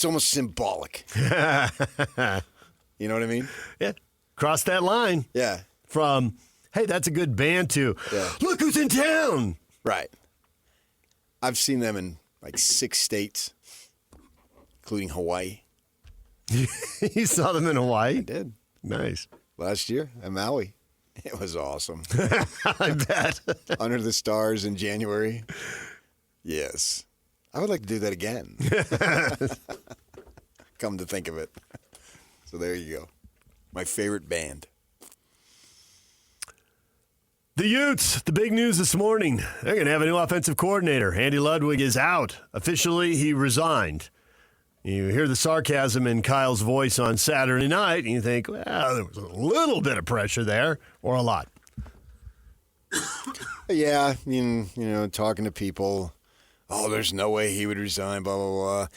[SPEAKER 14] almost symbolic. You know what I mean?
[SPEAKER 1] Yeah. Cross that line.
[SPEAKER 14] Yeah.
[SPEAKER 1] From, hey, that's a good band to, look who's in town.
[SPEAKER 14] Right. I've seen them in 6 states, including Hawaii.
[SPEAKER 1] You saw them in Hawaii?
[SPEAKER 14] I did.
[SPEAKER 1] Nice.
[SPEAKER 14] Last year at Maui. It was awesome.
[SPEAKER 1] I bet.
[SPEAKER 14] Under the stars in January. Yes. I would like to do that again. Come to think of it. So there you go. My favorite band.
[SPEAKER 1] The Utes, the big news this morning. They're going to have a new offensive coordinator. Andy Ludwig is out. Officially, he resigned. You hear the sarcasm in Kyle's voice on Saturday night, and you think, well, there was a little bit of pressure there, or a lot.
[SPEAKER 14] Yeah, talking to people, there's no way he would resign, blah, blah, blah.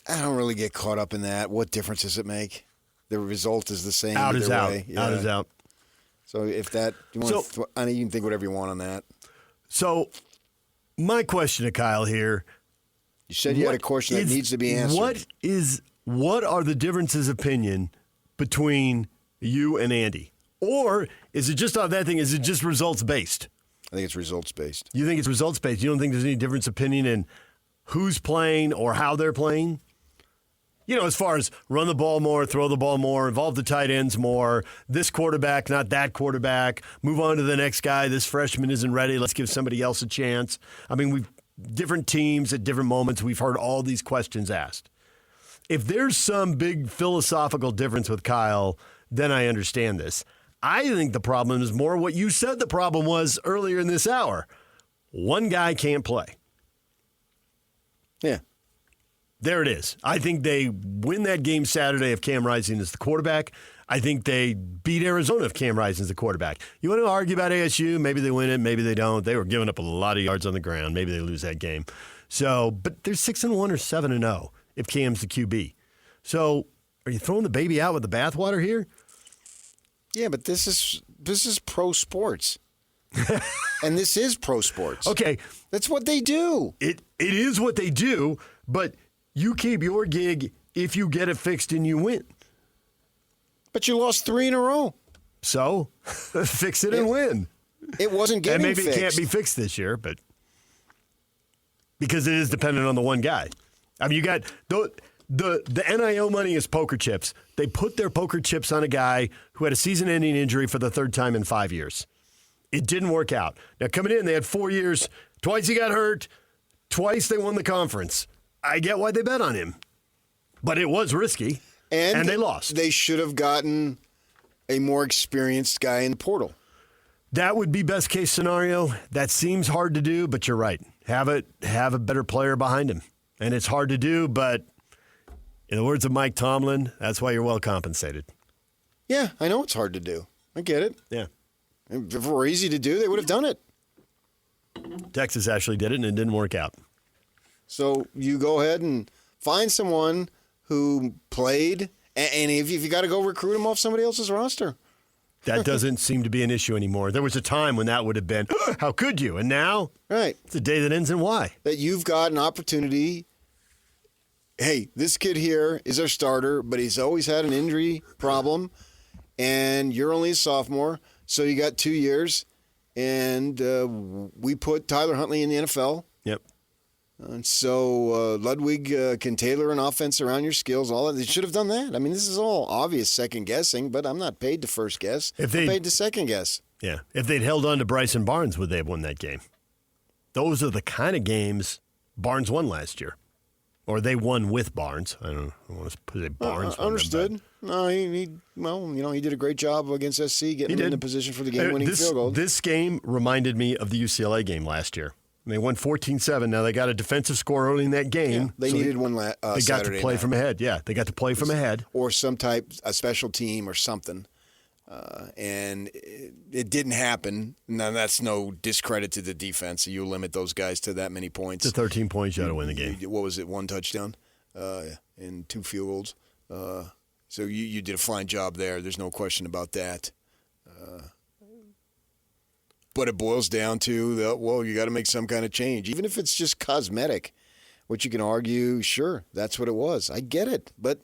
[SPEAKER 14] I don't really get caught up in that. What difference does it make? The result is the same.
[SPEAKER 1] Out is out.
[SPEAKER 14] Way. Yeah.
[SPEAKER 1] Out is out.
[SPEAKER 14] So if that, you can think whatever you want on that.
[SPEAKER 1] So my question to Kyle here.
[SPEAKER 14] You said you had a question that needs to be answered.
[SPEAKER 1] What are the differences of opinion between you and Andy? Or is it just on that thing? Is it just results based?
[SPEAKER 14] I think it's results based.
[SPEAKER 1] You think it's results based? You don't think there's any difference of opinion in who's playing or how they're playing? As far as run the ball more, throw the ball more, involve the tight ends more, this quarterback, not that quarterback, move on to the next guy, this freshman isn't ready, let's give somebody else a chance. I mean, we've different teams at different moments, we've heard all these questions asked. If there's some big philosophical difference with Kyle, then I understand this. I think the problem is more what you said the problem was earlier in this hour. One guy can't play.
[SPEAKER 14] Yeah.
[SPEAKER 1] There it is. I think they win that game Saturday if Cam Rising is the quarterback. I think they beat Arizona if Cam Rising is the quarterback. You want to argue about ASU? Maybe they win it, maybe they don't. They were giving up a lot of yards on the ground. Maybe they lose that game. So, but they're 6-1 or 7-0 if Cam's the QB. So, are you throwing the baby out with the bathwater here?
[SPEAKER 14] Yeah, but this is pro sports. And this is pro sports.
[SPEAKER 1] Okay.
[SPEAKER 14] That's what they do.
[SPEAKER 1] It is what they do, but you keep your gig if you get it fixed and you win.
[SPEAKER 14] But you lost 3 in a row.
[SPEAKER 1] So, fix it and win.
[SPEAKER 14] It wasn't getting fixed.
[SPEAKER 1] And maybe it can't be fixed this year, but because it is dependent on the one guy. I mean, you got the NIL money is poker chips. They put their poker chips on a guy who had a season-ending injury for the 3rd time in 5 years. It didn't work out. Now, coming in, they had 4 years. Twice he got hurt. Twice they won the conference. I get why they bet on him. But it was risky, and they lost.
[SPEAKER 14] They should have gotten a more experienced guy in the portal.
[SPEAKER 1] That would be best case scenario. That seems hard to do, but you're right. Have a better player behind him. And it's hard to do, but in the words of Mike Tomlin, that's why you're well compensated.
[SPEAKER 14] Yeah, I know it's hard to do. I get it.
[SPEAKER 1] Yeah.
[SPEAKER 14] If it were easy to do, they would have done it.
[SPEAKER 1] Texas actually did it, and it didn't work out.
[SPEAKER 14] So you go ahead and find someone who played, and if you got to go recruit him off somebody else's roster.
[SPEAKER 1] That doesn't seem to be an issue anymore. There was a time when that would have been, how could you? And now,
[SPEAKER 14] right,
[SPEAKER 1] it's a day that ends in Y.
[SPEAKER 14] That you've got an opportunity. Hey, this kid here is our starter, but he's always had an injury problem, and you're only a sophomore, so you got 2 years, and we put Tyler Huntley in the NFL.
[SPEAKER 1] Yep.
[SPEAKER 14] And so Ludwig can tailor an offense around your skills. All that. They should have done that. I mean, this is all obvious second guessing, but I'm not paid to first guess. I'm paid to second guess.
[SPEAKER 1] Yeah. If they'd held on to Bryson Barnes, would they have won that game? Those are the kind of games Barnes won last year. Or they won with Barnes. I don't want to put it Barnes.
[SPEAKER 14] Understood. No, he did a great job against SC getting him in the position for the game-winning field goal.
[SPEAKER 1] This game reminded me of the UCLA game last year. They won 14-7. Now they got a defensive score early in that game.
[SPEAKER 14] Yeah, they needed one
[SPEAKER 1] They got
[SPEAKER 14] Saturday
[SPEAKER 1] to play
[SPEAKER 14] night.
[SPEAKER 1] from ahead. Yeah, they got to play from ahead.
[SPEAKER 14] Or some type, a special team or something. And it didn't happen. Now, that's no discredit to the defense. You limit those guys to that many points.
[SPEAKER 1] To 13 points, you got to win the game.
[SPEAKER 14] What was it, 1 touchdown and 2 field goals? So you did a fine job there. There's no question about that. But it boils down to, you got to make some kind of change. Even if it's just cosmetic, which you can argue, sure, that's what it was. I get it. But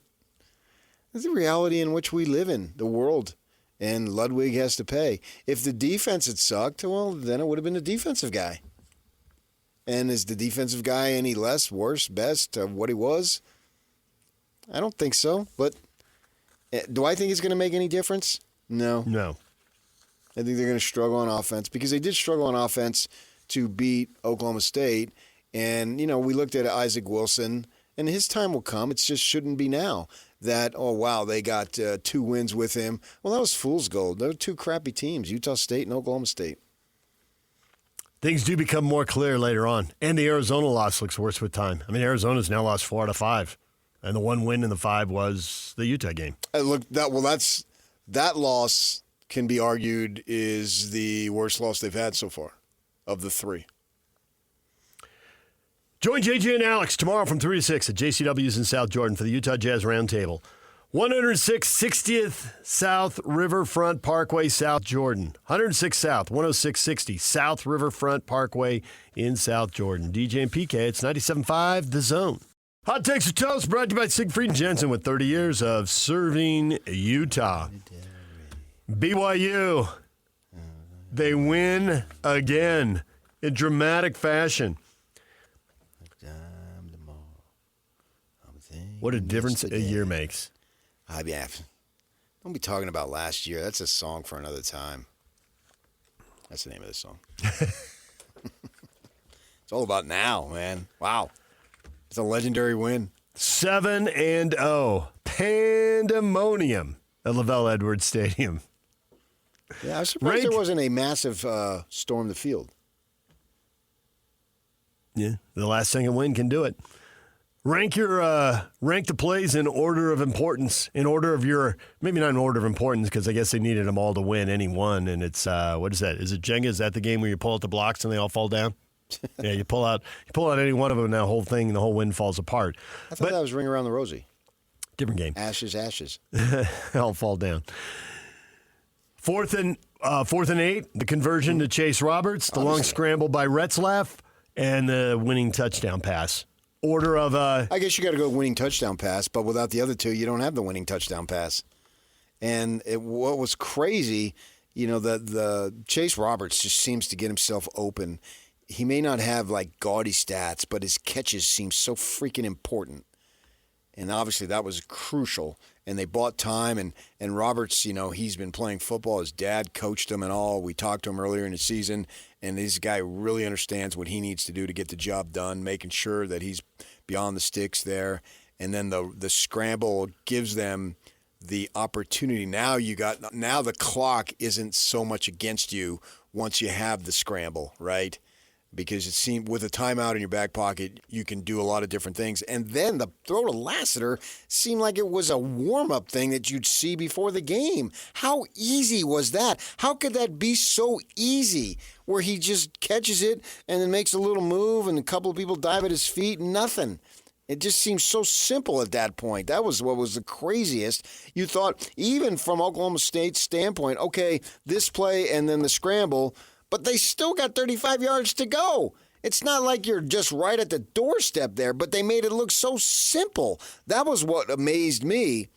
[SPEAKER 14] it's the reality in which we live in, the world. And Ludwig has to pay. If the defense had sucked, well, then it would have been the defensive guy. And is the defensive guy any less, worse, best of what he was? I don't think so. But do I think it's going to make any difference? No.
[SPEAKER 1] No.
[SPEAKER 14] I think they're going to struggle on offense because they did struggle on offense to beat Oklahoma State. And, we looked at Isaac Wilson, and his time will come. It just shouldn't be now that, they got 2 wins with him. Well, that was fool's gold. There were 2 crappy teams, Utah State and Oklahoma State.
[SPEAKER 1] Things do become more clear later on. And the Arizona loss looks worse with time. I mean, Arizona's now lost 4 out of 5. And the 1 win in the 5 was the Utah game.
[SPEAKER 14] That loss can be argued is the worst loss they've had so far of the 3.
[SPEAKER 1] Join JJ and Alex tomorrow from 3 to 6 at JCW's in South Jordan for the Utah Jazz Roundtable. 106 60th South Riverfront Parkway, South Jordan. 106 South, 10660 South Riverfront Parkway in South Jordan. DJ and PK, it's 97.5 The Zone. Hot Takes with Toast brought to you by Siegfried and Jensen with 30 years of serving Utah. BYU, they win again in dramatic fashion. What a difference a year makes.
[SPEAKER 14] Don't be talking about last year. That's a song for another time. That's the name of the song. It's all about now, man. Wow. It's a legendary win.
[SPEAKER 1] 7-0. Pandemonium at Lavelle Edwards Stadium.
[SPEAKER 14] Yeah, I was surprised there wasn't a massive storm the field.
[SPEAKER 1] Yeah, the last second win can do it. Rank the plays in order of importance. In order of maybe not in order of importance because I guess they needed them all to win any one. And it's what is that? Is it Jenga? Is that the game where you pull out the blocks and they all fall down? Yeah, you pull out any one of them and the whole thing, the whole win falls apart.
[SPEAKER 14] I thought that was Ring Around the Rosie.
[SPEAKER 1] Different game.
[SPEAKER 14] Ashes.
[SPEAKER 1] They all fall down. Fourth and 8, the conversion to Chase Roberts, the long scramble by Retzlaff, and the winning touchdown pass. Order of
[SPEAKER 14] I guess you got to go winning touchdown pass, but without the other 2, you don't have the winning touchdown pass. And what was crazy, the Chase Roberts just seems to get himself open. He may not have gaudy stats, but his catches seem so freaking important. And obviously that was crucial. And they bought time. And Roberts, he's been playing football. His dad coached him and all. We talked to him earlier in the season. And this guy really understands what he needs to do to get the job done, making sure that he's beyond the sticks there. And then the scramble gives them the opportunity. Now the clock isn't so much against you once you have the scramble, right? Because it seemed with a timeout in your back pocket, you can do a lot of different things. And then the throw to Lassiter seemed like it was a warm-up thing that you'd see before the game. How easy was that? How could that be so easy where he just catches it and then makes a little move and a couple of people dive at his feet? Nothing. It just seems so simple at that point. That was what was the craziest. You thought, even from Oklahoma State's standpoint, okay, this play and then the scramble, but they still got 35 yards to go. It's not like you're just right at the doorstep there, but they made it look so simple. That was what amazed me,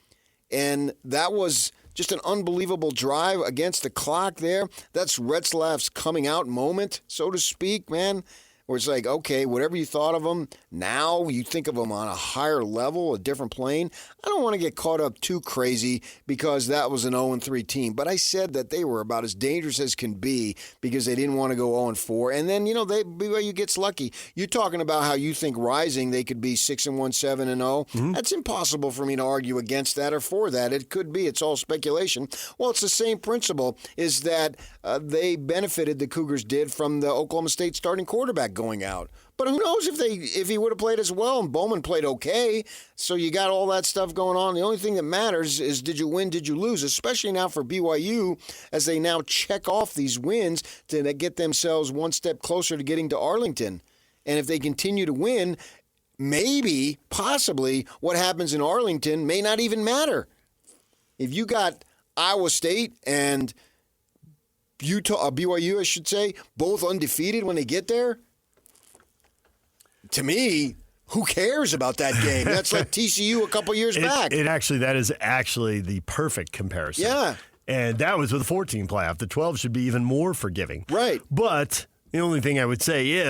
[SPEAKER 14] and that was just an unbelievable drive against the clock there. That's Retzlaff's coming out moment, so to speak, man, where it's like, okay, whatever you thought of him, now you think of him on a higher level, a different plane. I don't want to get caught up too crazy because that was an 0-3 team, but I said that they were about as dangerous as can be because they didn't want to go 0-4, and then, BYU gets lucky. You're talking about how you think Rising, they could be 6-1, 7-0. Mm-hmm. That's impossible for me to argue against that or for that. It could be. It's all speculation. Well, it's the same principle, is that they benefited, the Cougars did, from the Oklahoma State starting quarterback going out. But who knows if he would have played as well, and Bowman played okay. So you got all that stuff going on. The only thing that matters is did you win, did you lose, especially now for BYU as they now check off these wins to get themselves one step closer to getting to Arlington. And if they continue to win, maybe, possibly, what happens in Arlington may not even matter. If you got Iowa State and BYU, I should say, both undefeated when they get there, to me, who cares about that game? That's like TCU a couple years back.
[SPEAKER 1] That is actually the perfect comparison.
[SPEAKER 14] Yeah.
[SPEAKER 1] And that was with a 14 playoff. The 12 should be even more forgiving.
[SPEAKER 14] Right.
[SPEAKER 1] But the only thing I would say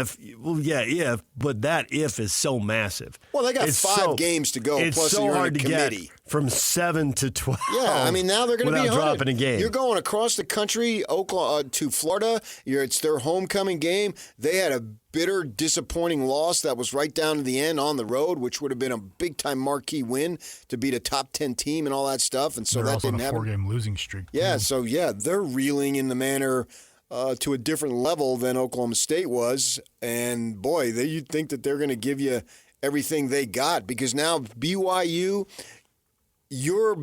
[SPEAKER 1] but that if is so massive.
[SPEAKER 14] Well, they got 5 games to go,
[SPEAKER 1] it's
[SPEAKER 14] plus
[SPEAKER 1] so
[SPEAKER 14] you're
[SPEAKER 1] hard
[SPEAKER 14] in a
[SPEAKER 1] to
[SPEAKER 14] committee.
[SPEAKER 1] Get from 7 to 12.
[SPEAKER 14] Yeah, I mean, now they're going to be 100.
[SPEAKER 1] Dropping a game.
[SPEAKER 14] You're going across the country, Oklahoma to Florida. It's their homecoming game. They had a bitter, disappointing loss that was right down to the end on the road, which would have been a big-time marquee win to beat a top 10 team and all that stuff. And so
[SPEAKER 2] they're
[SPEAKER 14] that
[SPEAKER 2] also
[SPEAKER 14] didn't
[SPEAKER 2] on a
[SPEAKER 14] happen.
[SPEAKER 2] 4-game losing streak.
[SPEAKER 14] Yeah, so they're reeling in the manner to a different level than Oklahoma State was. And, boy, you'd think that they're going to give you everything they got, because now BYU, you're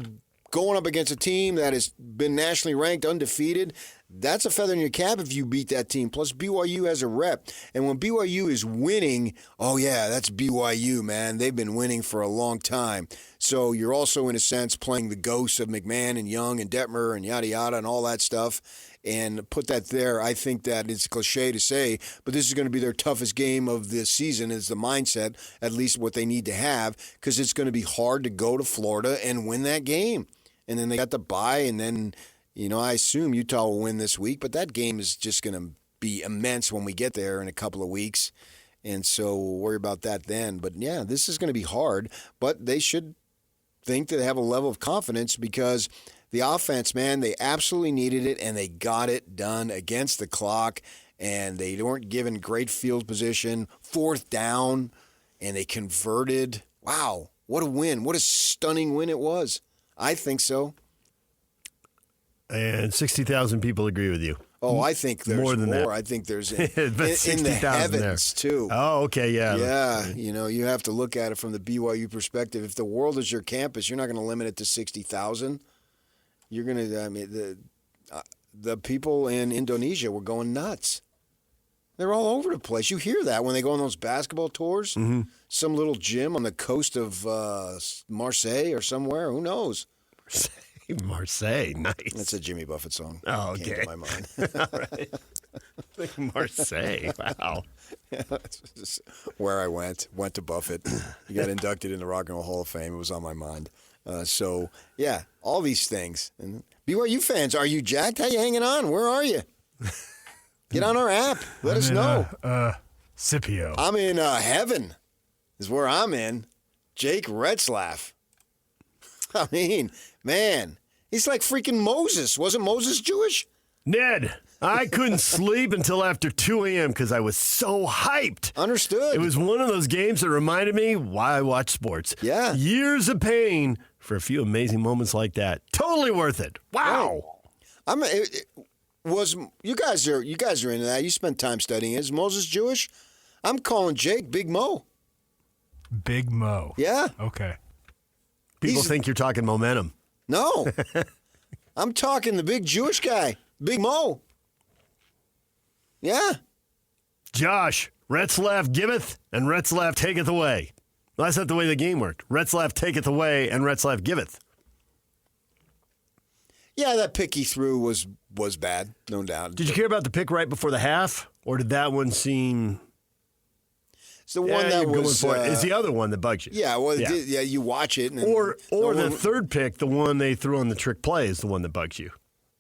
[SPEAKER 14] going up against a team that has been nationally ranked, undefeated. That's a feather in your cap if you beat that team. Plus, BYU has a rep. And when BYU is winning, oh, yeah, that's BYU, man. They've been winning for a long time. So you're also, in a sense, playing the ghosts of McMahon and Young and Detmer and yada, yada, and all that stuff. And put that there. I think that it's cliche to say, but this is going to be their toughest game of this season, is the mindset, at least what they need to have, because it's going to be hard to go to Florida and win that game. And then they got the bye, and then, I assume Utah will win this week, but that game is just going to be immense when we get there in a couple of weeks. And so we'll worry about that then. But, yeah, this is going to be hard, but they should think that they have a level of confidence, because the offense, man, they absolutely needed it, and they got it done against the clock, and they weren't given great field position, 4th down, and they converted. Wow, what a win. What a stunning win it was. I think so.
[SPEAKER 1] And 60,000 people agree with you.
[SPEAKER 14] Oh, I think there's
[SPEAKER 1] more. Than that.
[SPEAKER 14] I think there's in
[SPEAKER 1] in
[SPEAKER 14] the heavens, too.
[SPEAKER 1] Oh, okay, yeah.
[SPEAKER 14] Yeah, you have to look at it from the BYU perspective. If the world is your campus, you're not going to limit it to 60,000. You're going to, the people in Indonesia were going nuts. They're all over the place. You hear that when they go on those basketball tours.
[SPEAKER 1] Mm-hmm.
[SPEAKER 14] Some little gym on the coast of Marseille or somewhere. Who knows?
[SPEAKER 1] Marseille, nice.
[SPEAKER 14] That's a Jimmy Buffett song.
[SPEAKER 1] Oh, okay.
[SPEAKER 14] Came to my mind.
[SPEAKER 1] All right. Marseille, wow.
[SPEAKER 14] Yeah, that's just where I went to Buffett. He got inducted in the Rock and Roll Hall of Fame. It was on my mind. So, yeah, all these things. And BYU fans, are you jacked? How you hanging on? Where are you? Get on our app. Let us know.
[SPEAKER 2] Scipio.
[SPEAKER 14] I'm in heaven is where I'm in. Jake Retzlaff. I mean, man, he's like freaking Moses. Wasn't Moses Jewish?
[SPEAKER 1] Ned, I couldn't sleep until after 2 a.m. because I was so hyped.
[SPEAKER 14] Understood.
[SPEAKER 1] It was one of those games that reminded me why I watch sports.
[SPEAKER 14] Yeah.
[SPEAKER 1] Years of pain for a few amazing moments like that. Totally worth it. Wow.
[SPEAKER 14] You guys are into that. You spent time studying it. Is Moses Jewish? I'm calling Jake Big Mo.
[SPEAKER 2] Big Mo.
[SPEAKER 14] Yeah.
[SPEAKER 2] Okay.
[SPEAKER 1] People think you're talking momentum.
[SPEAKER 14] No. I'm talking the big Jewish guy, Big Mo. Yeah.
[SPEAKER 1] Josh, Retzlaff giveth and Retzlaff taketh away. Well, that's not the way the game worked. Retzlaff taketh away and Retzlaff giveth.
[SPEAKER 14] Yeah, that pick he threw was bad, no doubt.
[SPEAKER 1] Did you hear about the pick right before the half, or did that one seem?
[SPEAKER 14] It's the one that was.
[SPEAKER 1] It's the other one that bugs you.
[SPEAKER 14] Yeah, well, you watch it, and
[SPEAKER 1] or the third pick, the one they threw on the trick play, is the one that bugs you.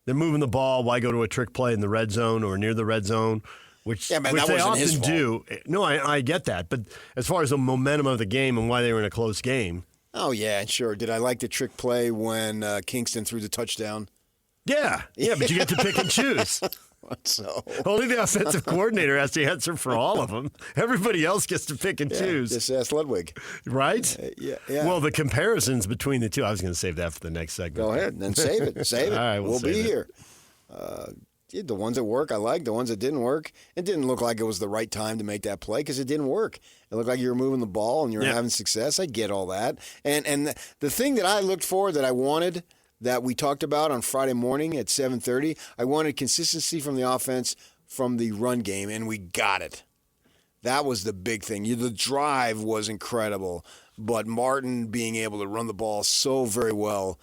[SPEAKER 1] They're moving the ball. Why go to a trick play in the red zone or near the red zone? Which they often do. No, I get that, but as far as the momentum of the game and why they were in a close game.
[SPEAKER 14] Oh, yeah, sure. Did I like the trick play when Kingston threw the touchdown?
[SPEAKER 1] Yeah, but you get to pick and choose.
[SPEAKER 14] So
[SPEAKER 1] only the offensive coordinator has to answer for all of them. Everybody else gets to pick and choose.
[SPEAKER 14] Just ask Ludwig.
[SPEAKER 1] Right?
[SPEAKER 14] Yeah.
[SPEAKER 1] Well, the comparisons between the two, I was going to save that for the next segment.
[SPEAKER 14] Go ahead. Then save it. Save it.
[SPEAKER 1] All right,
[SPEAKER 14] we'll be here. The ones that work, I like. The ones that didn't work, it didn't look like it was the right time to make that play because it didn't work. It looked like you were moving the ball and you were having success. I get all that. And the thing that I looked for, that I wanted, that we talked about on Friday morning at 7:30, I wanted consistency from the offense from the run game, and we got it. That was the big thing. The drive was incredible, but Martin being able to run the ball so very well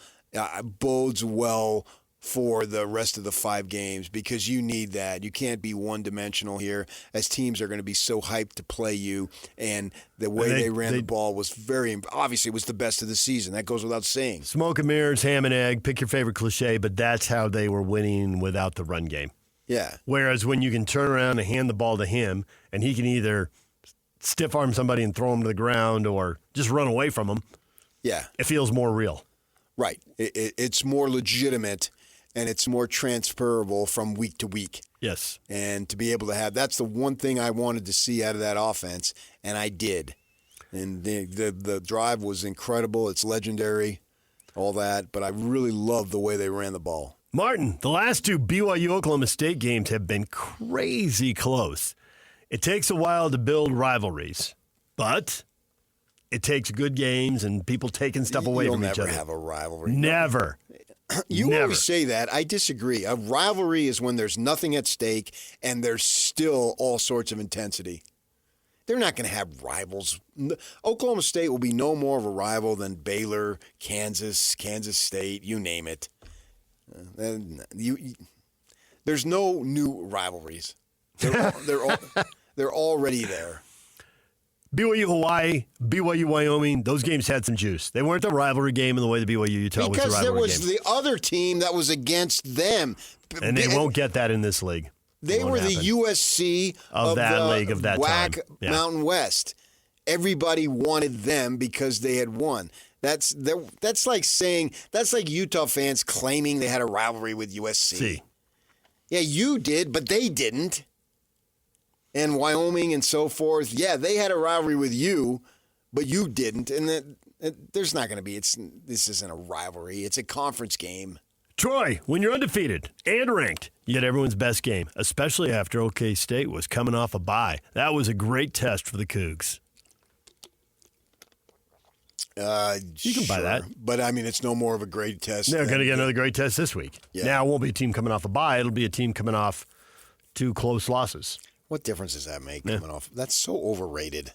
[SPEAKER 14] bodes well for the rest of the 5 games, because you need that. You can't be one-dimensional here, as teams are going to be so hyped to play you, and the way they ran the ball was obviously it was the best of the season. That goes without saying.
[SPEAKER 1] Smoke and mirrors, ham and egg, pick your favorite cliche, but that's how they were winning without the run game.
[SPEAKER 14] Yeah.
[SPEAKER 1] Whereas when you can turn around and hand the ball to him, and he can either stiff arm somebody and throw him to the ground or just run away from him, it feels more real.
[SPEAKER 14] Right. It's more legitimate. And it's more transferable from week to week.
[SPEAKER 1] Yes.
[SPEAKER 14] And to be able to have, that's the one thing I wanted to see out of that offense, and I did. And the drive was incredible. It's legendary, all that. But I really love the way they ran the ball.
[SPEAKER 1] Martin, the last 2 BYU-Oklahoma State games have been crazy close. It takes a while to build rivalries, but it takes good games and people taking stuff away from each other.
[SPEAKER 14] You'll never have a rivalry.
[SPEAKER 1] Never.
[SPEAKER 14] You always say that. I disagree. A rivalry is when there's nothing at stake and there's still all sorts of intensity. They're not going to have rivals. Oklahoma State will be no more of a rival than Baylor, Kansas State, you name it. There's no new rivalries. They're already there.
[SPEAKER 1] BYU-Hawaii, BYU-Wyoming, those games had some juice. They weren't a rivalry game in the way the BYU-Utah was a rivalry game.
[SPEAKER 14] Because there was the other team that was against them.
[SPEAKER 1] And they won't get that in this league.
[SPEAKER 14] They were the USC of
[SPEAKER 1] that
[SPEAKER 14] the
[SPEAKER 1] league of that
[SPEAKER 14] WAC
[SPEAKER 1] time. Yeah.
[SPEAKER 14] Mountain West. Everybody wanted them because they had won. That's like Utah fans claiming they had a rivalry with USC. Yeah, you did, but they didn't. And Wyoming and so forth, they had a rivalry with you, but you didn't. And there's not going to be. This isn't a rivalry. It's a conference game.
[SPEAKER 1] Troy, when you're undefeated and ranked, you get everyone's best game, especially after OK State was coming off a bye. That was a great test for the Cougs. You can buy that.
[SPEAKER 14] But, I mean, it's no more of a great test.
[SPEAKER 1] They're going to get another great test this week.
[SPEAKER 14] Yeah.
[SPEAKER 1] Now, it won't be a team coming off a bye. It'll be a team coming off 2 close losses.
[SPEAKER 14] What difference does that make coming off? That's so overrated.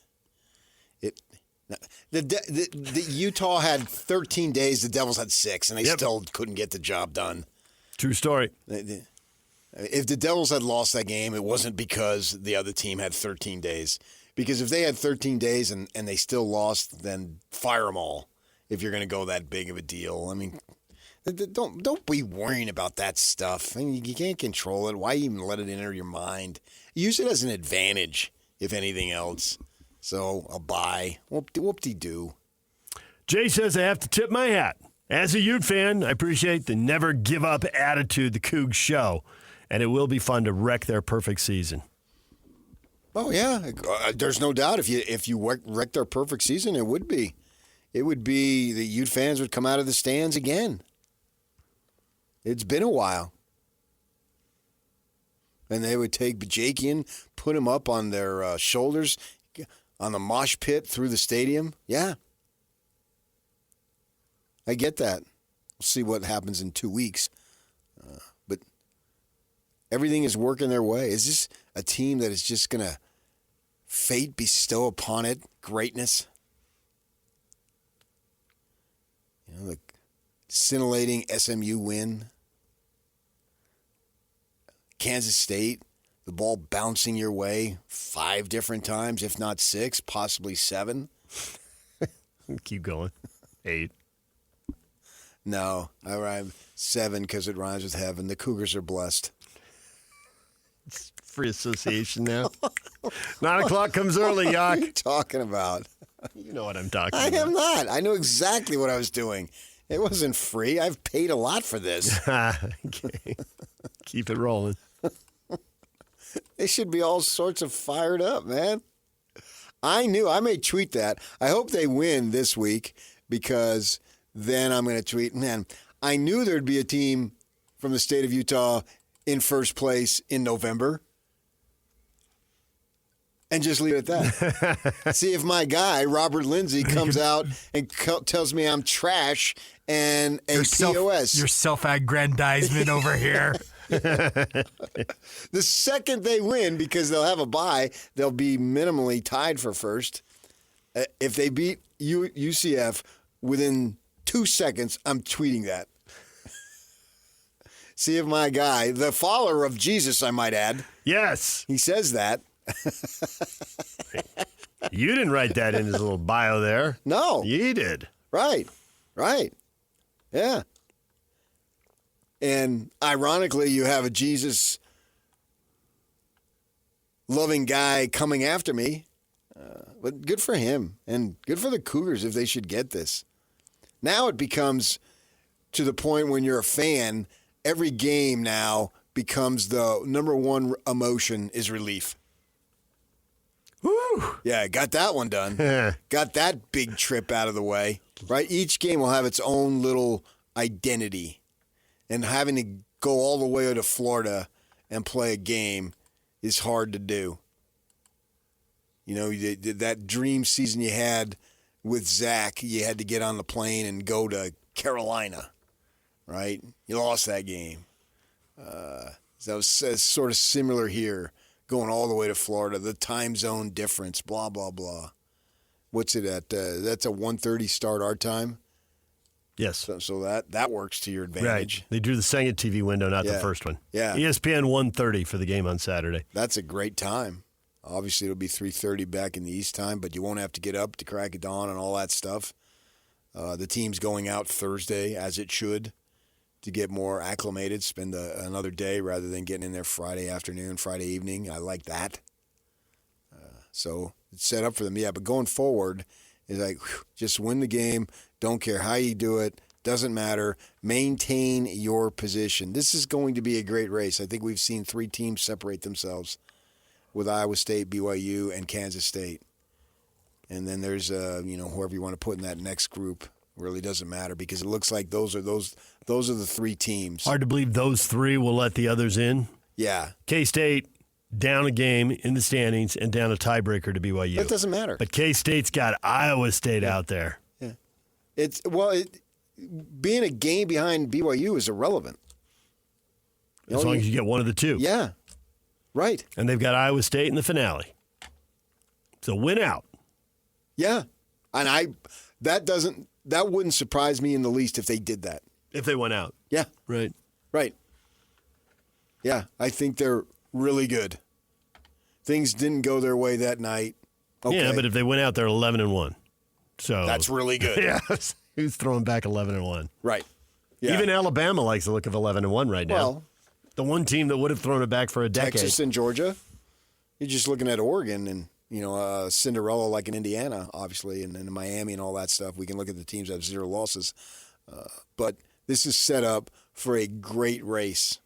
[SPEAKER 14] The Utah had 13 days. The Devils had 6, and they still couldn't get the job done.
[SPEAKER 1] True story.
[SPEAKER 14] If the Devils had lost that game, it wasn't because the other team had 13 days. Because if they had 13 days and they still lost, then fire them all if you're going to go that big of a deal. I mean, don't be worrying about that stuff. I mean, you can't control it. Why even let it enter your mind? Use it as an advantage, if anything else. So, a bye. Whoop-de-doo.
[SPEAKER 1] Jay says I have to tip my hat. As a Ute fan, I appreciate the never-give-up attitude the Cougs show, and it will be fun to wreck their perfect season.
[SPEAKER 14] Oh, yeah. There's no doubt if you wrecked their perfect season, it would be. it would be the Ute fans would come out of the stands again. It's been a while. And they would take Bajakian, put him up on their shoulders, on the mosh pit through the stadium. Yeah. I get that. We'll see what happens in 2 weeks. But everything is working their way. Is this a team that is just going to fate bestow upon it greatness? The scintillating SMU win. Kansas State, the ball bouncing your way 5 different times, if not 6, possibly 7.
[SPEAKER 1] Keep going. 8.
[SPEAKER 14] No, I rhyme 7 because it rhymes with heaven. The Cougars are blessed.
[SPEAKER 1] It's free association now. 9 o'clock comes early, Yak.
[SPEAKER 14] What are you talking about?
[SPEAKER 1] You know what I'm talking
[SPEAKER 14] I
[SPEAKER 1] about.
[SPEAKER 14] am not. I know exactly what I was doing. It wasn't free. I've paid a lot for this.
[SPEAKER 1] Okay. Keep it rolling.
[SPEAKER 14] They should be all sorts of fired up, man. I may tweet that. I hope they win this week because then I'm going to tweet, man, I knew there'd be a team from the state of Utah in first place in November. And just leave it at that. See if my guy, Robert Lindsay, comes out and tells me I'm trash and a POS.
[SPEAKER 2] Your self-aggrandizement over here.
[SPEAKER 14] The second they win, because they'll have a bye, they'll be minimally tied for first. If they beat UCF within 2 seconds, I'm tweeting that. See if my guy, the follower of Jesus, I might add.
[SPEAKER 1] Yes.
[SPEAKER 14] He says that.
[SPEAKER 1] You didn't write that in his little bio there.
[SPEAKER 14] No.
[SPEAKER 1] You did.
[SPEAKER 14] Right. Yeah. And ironically, you have a Jesus-loving guy coming after me. But good for him. And good for the Cougars if they should get this. Now it becomes to the point when you're a fan, every game now becomes the number one emotion is relief.
[SPEAKER 1] Woo!
[SPEAKER 14] Yeah, got that one done. Got that big trip out of the way. Right? Each game will have its own little identity. And having to go all the way to Florida and play a game is hard to do. You know, that dream season you had with Zach, you had to get on the plane and go to Carolina, right? You lost that game. That was sort of similar here, going all the way to Florida. The time zone difference, blah, blah, blah. What's it at? That's a 1:30 start our time?
[SPEAKER 1] Yes.
[SPEAKER 14] So that works to your advantage.
[SPEAKER 1] Right. They drew the second TV window, not the first one.
[SPEAKER 14] Yeah.
[SPEAKER 1] ESPN 1:30 for the game on Saturday.
[SPEAKER 14] That's a great time. Obviously, it'll be 3:30 back in the East time, but you won't have to get up to crack of dawn and all that stuff. The team's going out Thursday, as it should, to get more acclimated, spend another day rather than getting in there Friday afternoon, Friday evening. I like that. So it's set up for them. Yeah, but going forward is like, just win the game. Don't care how you do it. Doesn't matter. Maintain your position. This is going to be a great race. I think we've seen 3 teams separate themselves with Iowa State, BYU, and Kansas State. And then there's, whoever you want to put in that next group. Really doesn't matter because it looks like those are the 3 teams.
[SPEAKER 1] Hard to believe those 3 will let the others in.
[SPEAKER 14] Yeah.
[SPEAKER 1] K-State down a game in the standings and down a tiebreaker to BYU.
[SPEAKER 14] That doesn't matter.
[SPEAKER 1] But K-State's got Iowa State out there.
[SPEAKER 14] Yeah. Being a game behind BYU is irrelevant.
[SPEAKER 1] As long as you get one of the 2.
[SPEAKER 14] Yeah. Right.
[SPEAKER 1] And they've got Iowa State in the finale. So win out.
[SPEAKER 14] Yeah. And that wouldn't surprise me in the least if they did that.
[SPEAKER 1] If they went out.
[SPEAKER 14] Yeah.
[SPEAKER 1] Right.
[SPEAKER 14] Yeah. I think they're really good. Things didn't go their way that night. Okay.
[SPEAKER 1] Yeah, but if they went out, they're 11-1. So
[SPEAKER 14] that's really good.
[SPEAKER 1] Yeah. Who's throwing back 11-1?
[SPEAKER 14] Right. Yeah.
[SPEAKER 1] Even Alabama likes the look of 11-1 right now.
[SPEAKER 14] Well,
[SPEAKER 1] the one team that would have thrown it back for a decade.
[SPEAKER 14] Texas and Georgia. You're just looking at Oregon and, Cinderella like in Indiana, obviously, and in Miami and all that stuff. We can look at the teams that have 0 losses. But this is set up for a great race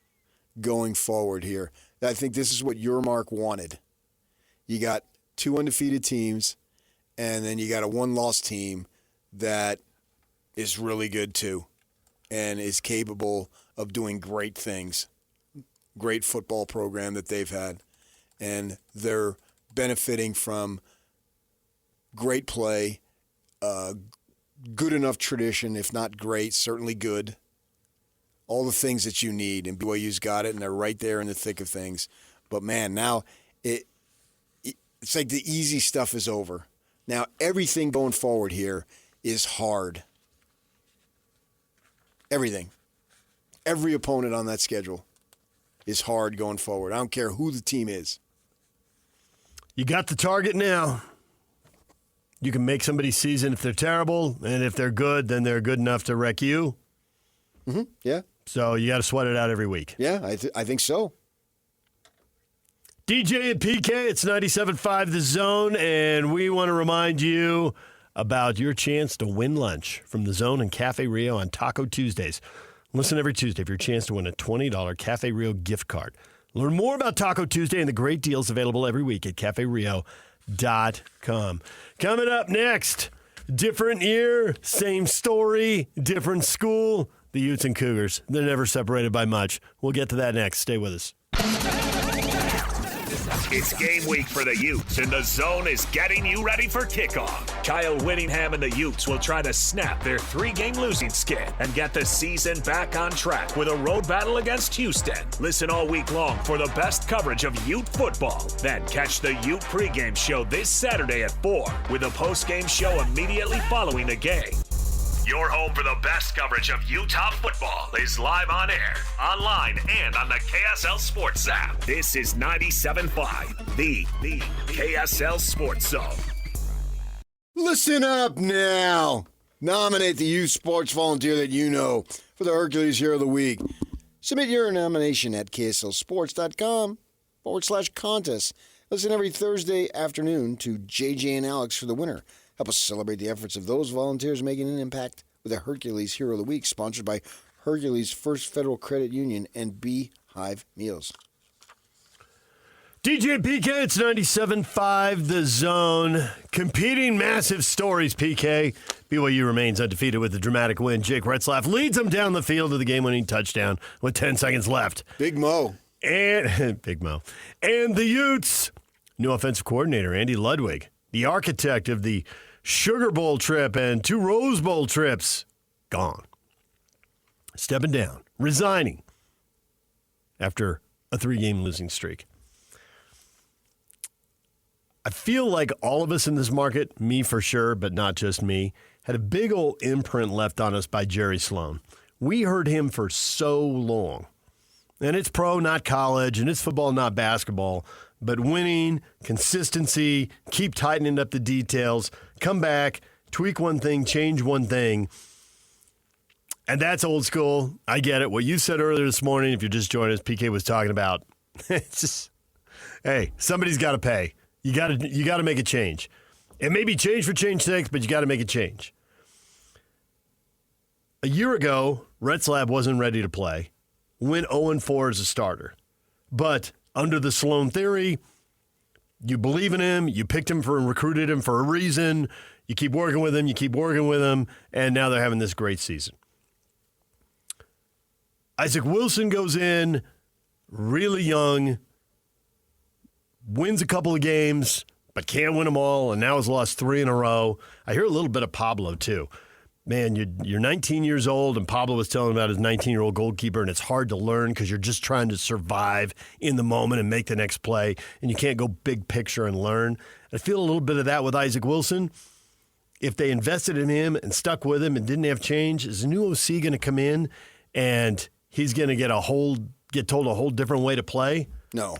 [SPEAKER 14] going forward here. I think this is what your Mark wanted. You got 2 undefeated teams, and then you got a 1-loss team that is really good too and is capable of doing great things. Great football program that they've had. And they're benefiting from great play, good enough tradition, if not great, certainly good. All the things that you need, and BYU's got it, and they're right there in the thick of things. But, man, now it's like the easy stuff is over. Now everything going forward here is hard. Everything. Every opponent on that schedule is hard going forward. I don't care who the team is.
[SPEAKER 1] You got the target now. You can make somebody's season if they're terrible, and if they're good, then they're good enough to wreck you.
[SPEAKER 14] Mm-hmm. Yeah.
[SPEAKER 1] So you got to sweat it out every week.
[SPEAKER 14] Yeah, I think so.
[SPEAKER 1] DJ and PK, it's 97.5 The Zone, and we want to remind you about your chance to win lunch from The Zone and Cafe Rio on Taco Tuesdays. Listen every Tuesday for your chance to win a $20 Cafe Rio gift card. Learn more about Taco Tuesday and the great deals available every week at CafeRio.com. Coming up next, different year, same story, different school. The Utes and Cougars, they're never separated by much. We'll get to that next. Stay with us.
[SPEAKER 7] It's game week for the Utes, and the Zone is getting you ready for kickoff. Kyle Whittingham and the Utes will try to snap their 3-game losing skid and get the season back on track with a road battle against Houston. Listen all week long for the best coverage of Ute football. Then catch the Ute pregame show this Saturday at 4 with a postgame show immediately following the game. Your home for the best coverage of Utah football is live on air, online, and on the KSL Sports app. This is 97.5, the KSL Sports Zone.
[SPEAKER 14] Listen up now. Nominate the youth sports volunteer that you know for the Hercules Hero of the Week. Submit your nomination at kslsports.com/contest. Listen every Thursday afternoon to JJ and Alex for the winner. Help us celebrate the efforts of those volunteers making an impact with the Hercules Hero of the Week, sponsored by Hercules First Federal Credit Union and Beehive Meals.
[SPEAKER 1] DJ and PK, it's 97.5 The Zone. Competing massive stories, PK. BYU remains undefeated with a dramatic win. Jake Retzlaff leads them down the field to the game-winning touchdown with 10 seconds left.
[SPEAKER 14] Big Mo.
[SPEAKER 1] And Big Mo. And the Utes, new offensive coordinator, Andy Ludwig, the architect of the Sugar Bowl trip and 2 Rose Bowl trips, gone. Stepping down, resigning after a 3-game losing streak. I feel like all of us in this market, me for sure, but not just me, had a big old imprint left on us by Jerry Sloan. We heard him for so long. And it's pro, not college, and it's football, not basketball. But winning, consistency, keep tightening up the details, come back, tweak one thing, change one thing. And that's old school. I get it. What you said earlier this morning, if you're just joining us, PK was talking about, it's just, hey, somebody's got to pay. You got to make a change. It may be change for change's sake, but you got to make a change. A year ago, Retzlaff wasn't ready to play. Went 0-4 as a starter. But under the Sloan theory, you believe in him, you picked him and recruited him for a reason, you keep working with him, and now they're having this great season. Isaac Wilson goes in, really young, wins a couple of games, but can't win them all, and now has lost 3 in a row. I hear a little bit of Pablo, too. Man, you're 19 years old, and Pablo was telling about his 19-year-old goalkeeper, and it's hard to learn because you're just trying to survive in the moment and make the next play, and you can't go big picture and learn. I feel a little bit of that with Isaac Wilson. If they invested in him and stuck with him and didn't have change, is the new OC going to come in and he's going to get told a whole different way to play?
[SPEAKER 14] No.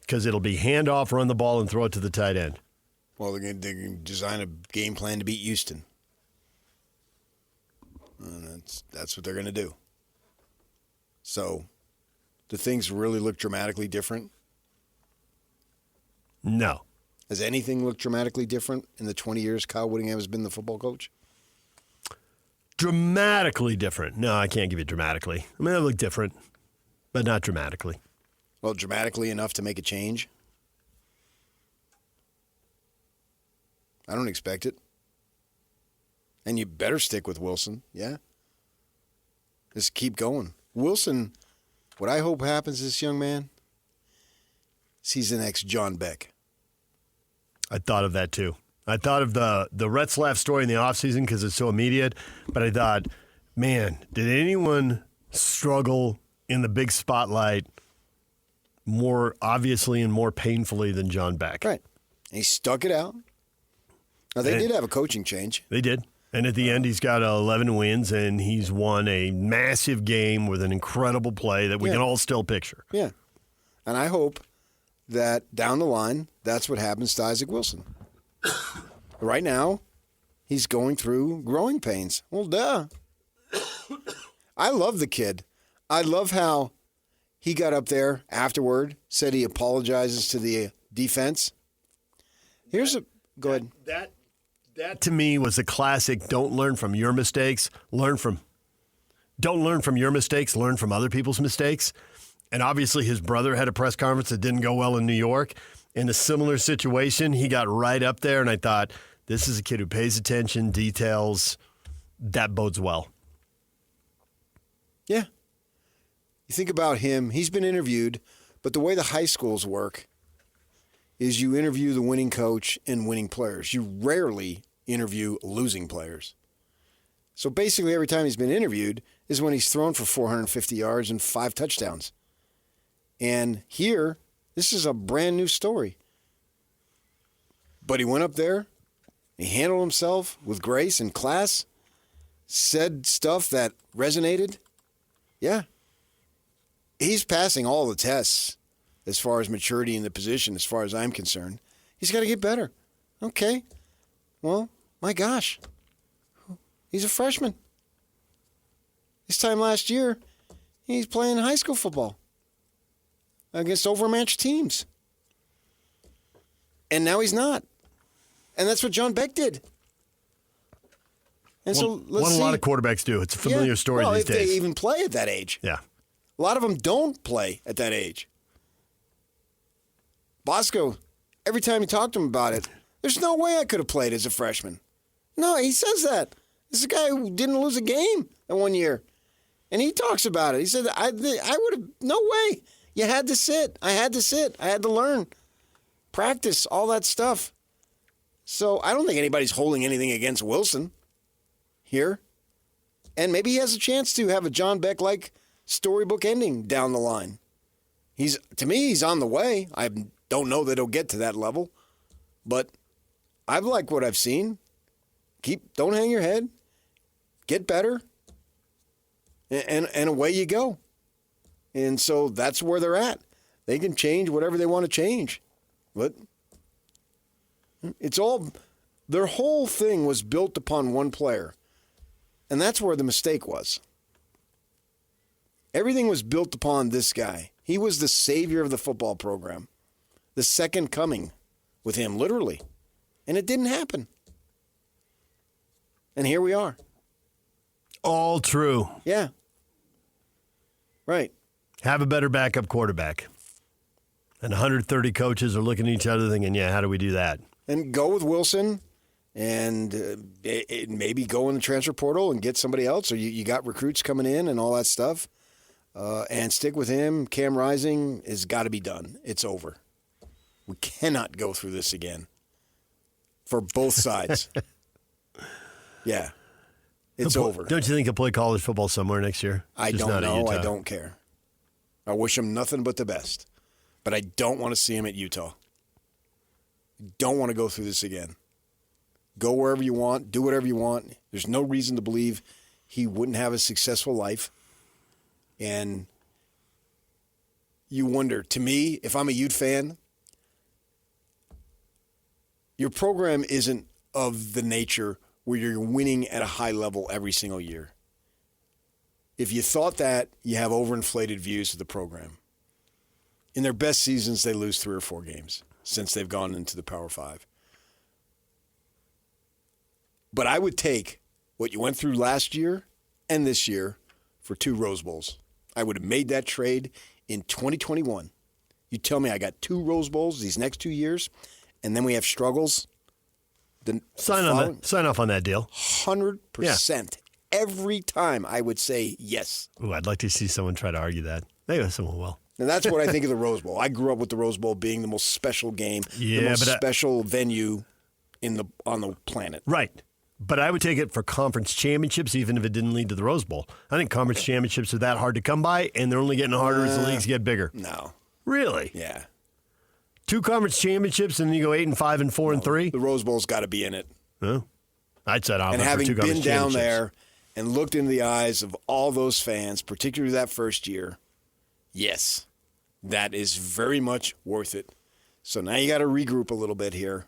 [SPEAKER 1] Because it'll be handoff, run the ball, and throw it to the tight end.
[SPEAKER 14] Well, they're going to design a game plan to beat Houston. And that's what they're going to do. So, do things really look dramatically different?
[SPEAKER 1] No.
[SPEAKER 14] Has anything looked dramatically different in the 20 years Kyle Whittingham has been the football coach?
[SPEAKER 1] Dramatically different. No, I can't give you dramatically. I mean, they look different, but not dramatically.
[SPEAKER 14] Well, dramatically enough to make a change? I don't expect it. And you better stick with Wilson, yeah. Just keep going. Wilson, what I hope happens to this young man is he's the next John Beck.
[SPEAKER 1] I thought of that too. I thought of the Retzlaff story in the offseason because it's so immediate, but I thought, man, did anyone struggle in the big spotlight more obviously and more painfully than John Beck?
[SPEAKER 14] Right. He stuck it out. Now, they did have a coaching change.
[SPEAKER 1] They did. And at the end, he's got 11 wins, and he's won a massive game with an incredible play that we can all still picture.
[SPEAKER 14] Yeah. And I hope that down the line, that's what happens to Isaac Wilson. Right now, he's going through growing pains. Well, duh. I love the kid. I love how he got up there afterward, said he apologizes to the defense. Go ahead.
[SPEAKER 1] That to me was a classic. Don't learn from your mistakes. Don't learn from your mistakes. Learn from other people's mistakes. And obviously, his brother had a press conference that didn't go well in New York. In a similar situation, he got right up there, and I thought, this is a kid who pays attention, details. That bodes well.
[SPEAKER 14] Yeah. You think about him. He's been interviewed, but the way the high schools work is you interview the winning coach and winning players. You rarely interview losing players. So basically every time he's been interviewed is when he's thrown for 450 yards and 5 touchdowns. And here, this is a brand new story. But he went up there, he handled himself with grace and class, said stuff that resonated. Yeah. He's passing all the tests as far as maturity in the position, as far as I'm concerned. He's got to get better. Okay. Well, my gosh. He's a freshman. This time last year, he's playing high school football against overmatched teams. And now he's not. And that's what John Beck did. And so let's see.
[SPEAKER 1] What a lot of quarterbacks do. It's a familiar story these days.
[SPEAKER 14] If they even play at that age.
[SPEAKER 1] Yeah.
[SPEAKER 14] A lot of them don't play at that age. Bosco, every time you talk to him about it, there's no way I could have played as a freshman. No, he says that. This is a guy who didn't lose a game in 1 year. And he talks about it. He said, I would have, no way. You had to sit. I had to sit. I had to learn. Practice, all that stuff. So I don't think anybody's holding anything against Wilson here. And maybe he has a chance to have a John Beck-like storybook ending down the line. To me, he's on the way. I don't know that he'll get to that level. But I like what I've seen. Don't hang your head. Get better. And away you go. And so that's where they're at. They can change whatever they want to change. But it's all, their whole thing was built upon one player. And that's where the mistake was. Everything was built upon this guy. He was the savior of the football program. The second coming with him, literally. And it didn't happen. And here we are.
[SPEAKER 1] All true.
[SPEAKER 14] Yeah. Right.
[SPEAKER 1] Have a better backup quarterback. And 130 coaches are looking at each other thinking, yeah, how do we do that?
[SPEAKER 14] And go with Wilson and maybe go in the transfer portal and get somebody else. Or you got recruits coming in and all that stuff. And stick with him. Cam Rising has got to be done. It's over. We cannot go through this again. For both sides. Yeah. It's over.
[SPEAKER 1] Don't you think he'll play college football somewhere next year?
[SPEAKER 14] I don't know. I don't care. I wish him nothing but the best. But I don't want to see him at Utah. Don't want to go through this again. Go wherever you want. Do whatever you want. There's no reason to believe he wouldn't have a successful life. And you wonder, to me, if I'm a Ute fan, your program isn't of the nature where you're winning at a high level every single year. If you thought that, you have overinflated views of the program. In their best seasons, they lose 3 or 4 games since they've gone into the Power 5. But I would take what you went through last year and this year for 2 Rose Bowls. I would have made that trade in 2021. You tell me I got 2 Rose Bowls these next 2 years, and then we have struggles.
[SPEAKER 1] Sign off on that deal.
[SPEAKER 14] 100%. Every time I would say yes.
[SPEAKER 1] Ooh, I'd like to see someone try to argue that. Maybe someone will.
[SPEAKER 14] And that's what I think of the Rose Bowl. I grew up with the Rose Bowl being the most special game, the most special venue on the planet.
[SPEAKER 1] Right. But I would take it for conference championships, even if it didn't lead to the Rose Bowl. I think conference championships are that hard to come by, and they're only getting harder as the leagues get bigger.
[SPEAKER 14] No.
[SPEAKER 1] Really?
[SPEAKER 14] Yeah.
[SPEAKER 1] 2 conference championships, and then you go 8-5 and 4-3?
[SPEAKER 14] The Rose Bowl's got to be in it.
[SPEAKER 1] Oh. I'd set off
[SPEAKER 14] and
[SPEAKER 1] for 2
[SPEAKER 14] having
[SPEAKER 1] conference
[SPEAKER 14] been down
[SPEAKER 1] championships.
[SPEAKER 14] there and looked into the eyes of all those fans, particularly that first year, yes, that is very much worth it. So now you got to regroup a little bit here,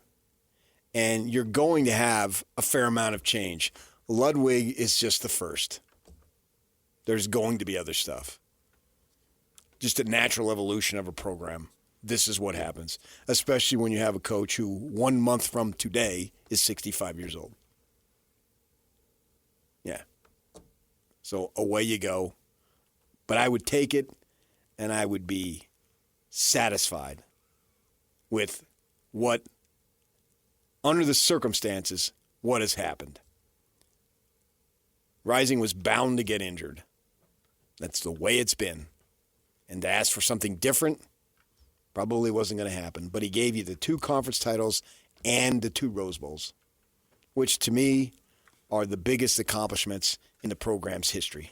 [SPEAKER 14] and you're going to have a fair amount of change. Ludwig is just the first. There's going to be other stuff. Just a natural evolution of a program. This is what happens, especially when you have a coach who 1 month from today is 65 years old. Yeah. So away you go. But I would take it, and I would be satisfied with what, under the circumstances, what has happened. Rising was bound to get injured. That's the way it's been. And to ask for something different probably wasn't going to happen. But he gave you the 2 conference titles and the 2 Rose Bowls, which to me are the biggest accomplishments in the program's history.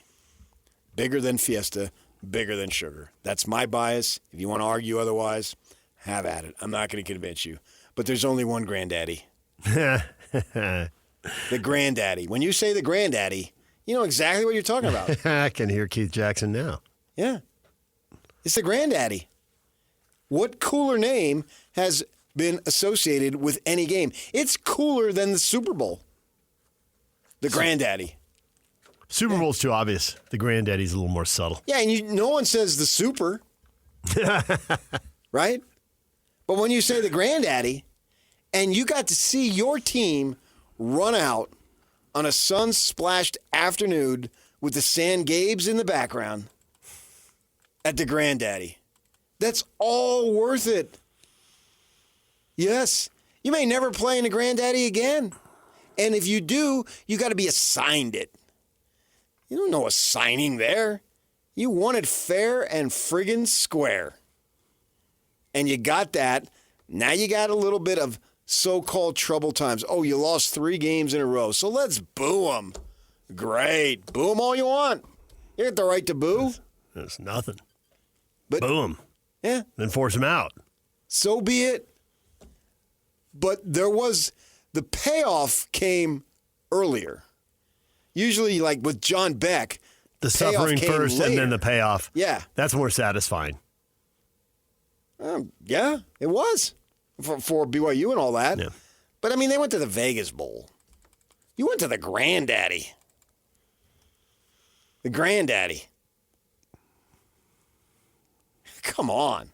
[SPEAKER 14] Bigger than Fiesta, bigger than Sugar. That's my bias. If you want to argue otherwise, have at it. I'm not going to convince you. But there's only one granddaddy. The granddaddy. When you say the granddaddy, you know exactly what you're talking about.
[SPEAKER 1] I can hear Keith Jackson now.
[SPEAKER 14] Yeah. It's the granddaddy. What cooler name has been associated with any game? It's cooler than the Super Bowl. The granddaddy.
[SPEAKER 1] Super Bowl's too obvious. The granddaddy's a little more subtle.
[SPEAKER 14] Yeah, and no one says the super. Right? But when you say the granddaddy, and you got to see your team run out on a sun-splashed afternoon with the San Gabes in the background at the granddaddy, that's all worth it. Yes. You may never play in the granddaddy again. And if you do, you got to be assigned it. You don't know assigning there. You won it fair and friggin' square. And you got that. Now you got a little bit of so-called trouble times. Oh, you lost 3 games in a row, so let's boo them. Great. Boo them all you want. You got the right to boo.
[SPEAKER 1] There's nothing.
[SPEAKER 14] But,
[SPEAKER 1] boo them.
[SPEAKER 14] Yeah.
[SPEAKER 1] Then force them out.
[SPEAKER 14] So be it. But the payoff came earlier. Usually, like with John Beck,
[SPEAKER 1] the suffering first
[SPEAKER 14] later.
[SPEAKER 1] And then the payoff.
[SPEAKER 14] Yeah.
[SPEAKER 1] That's more satisfying.
[SPEAKER 14] Yeah, it was for BYU and all that.
[SPEAKER 1] Yeah.
[SPEAKER 14] But, I mean, they went to the Vegas Bowl. You went to the granddaddy. The granddaddy. Come on.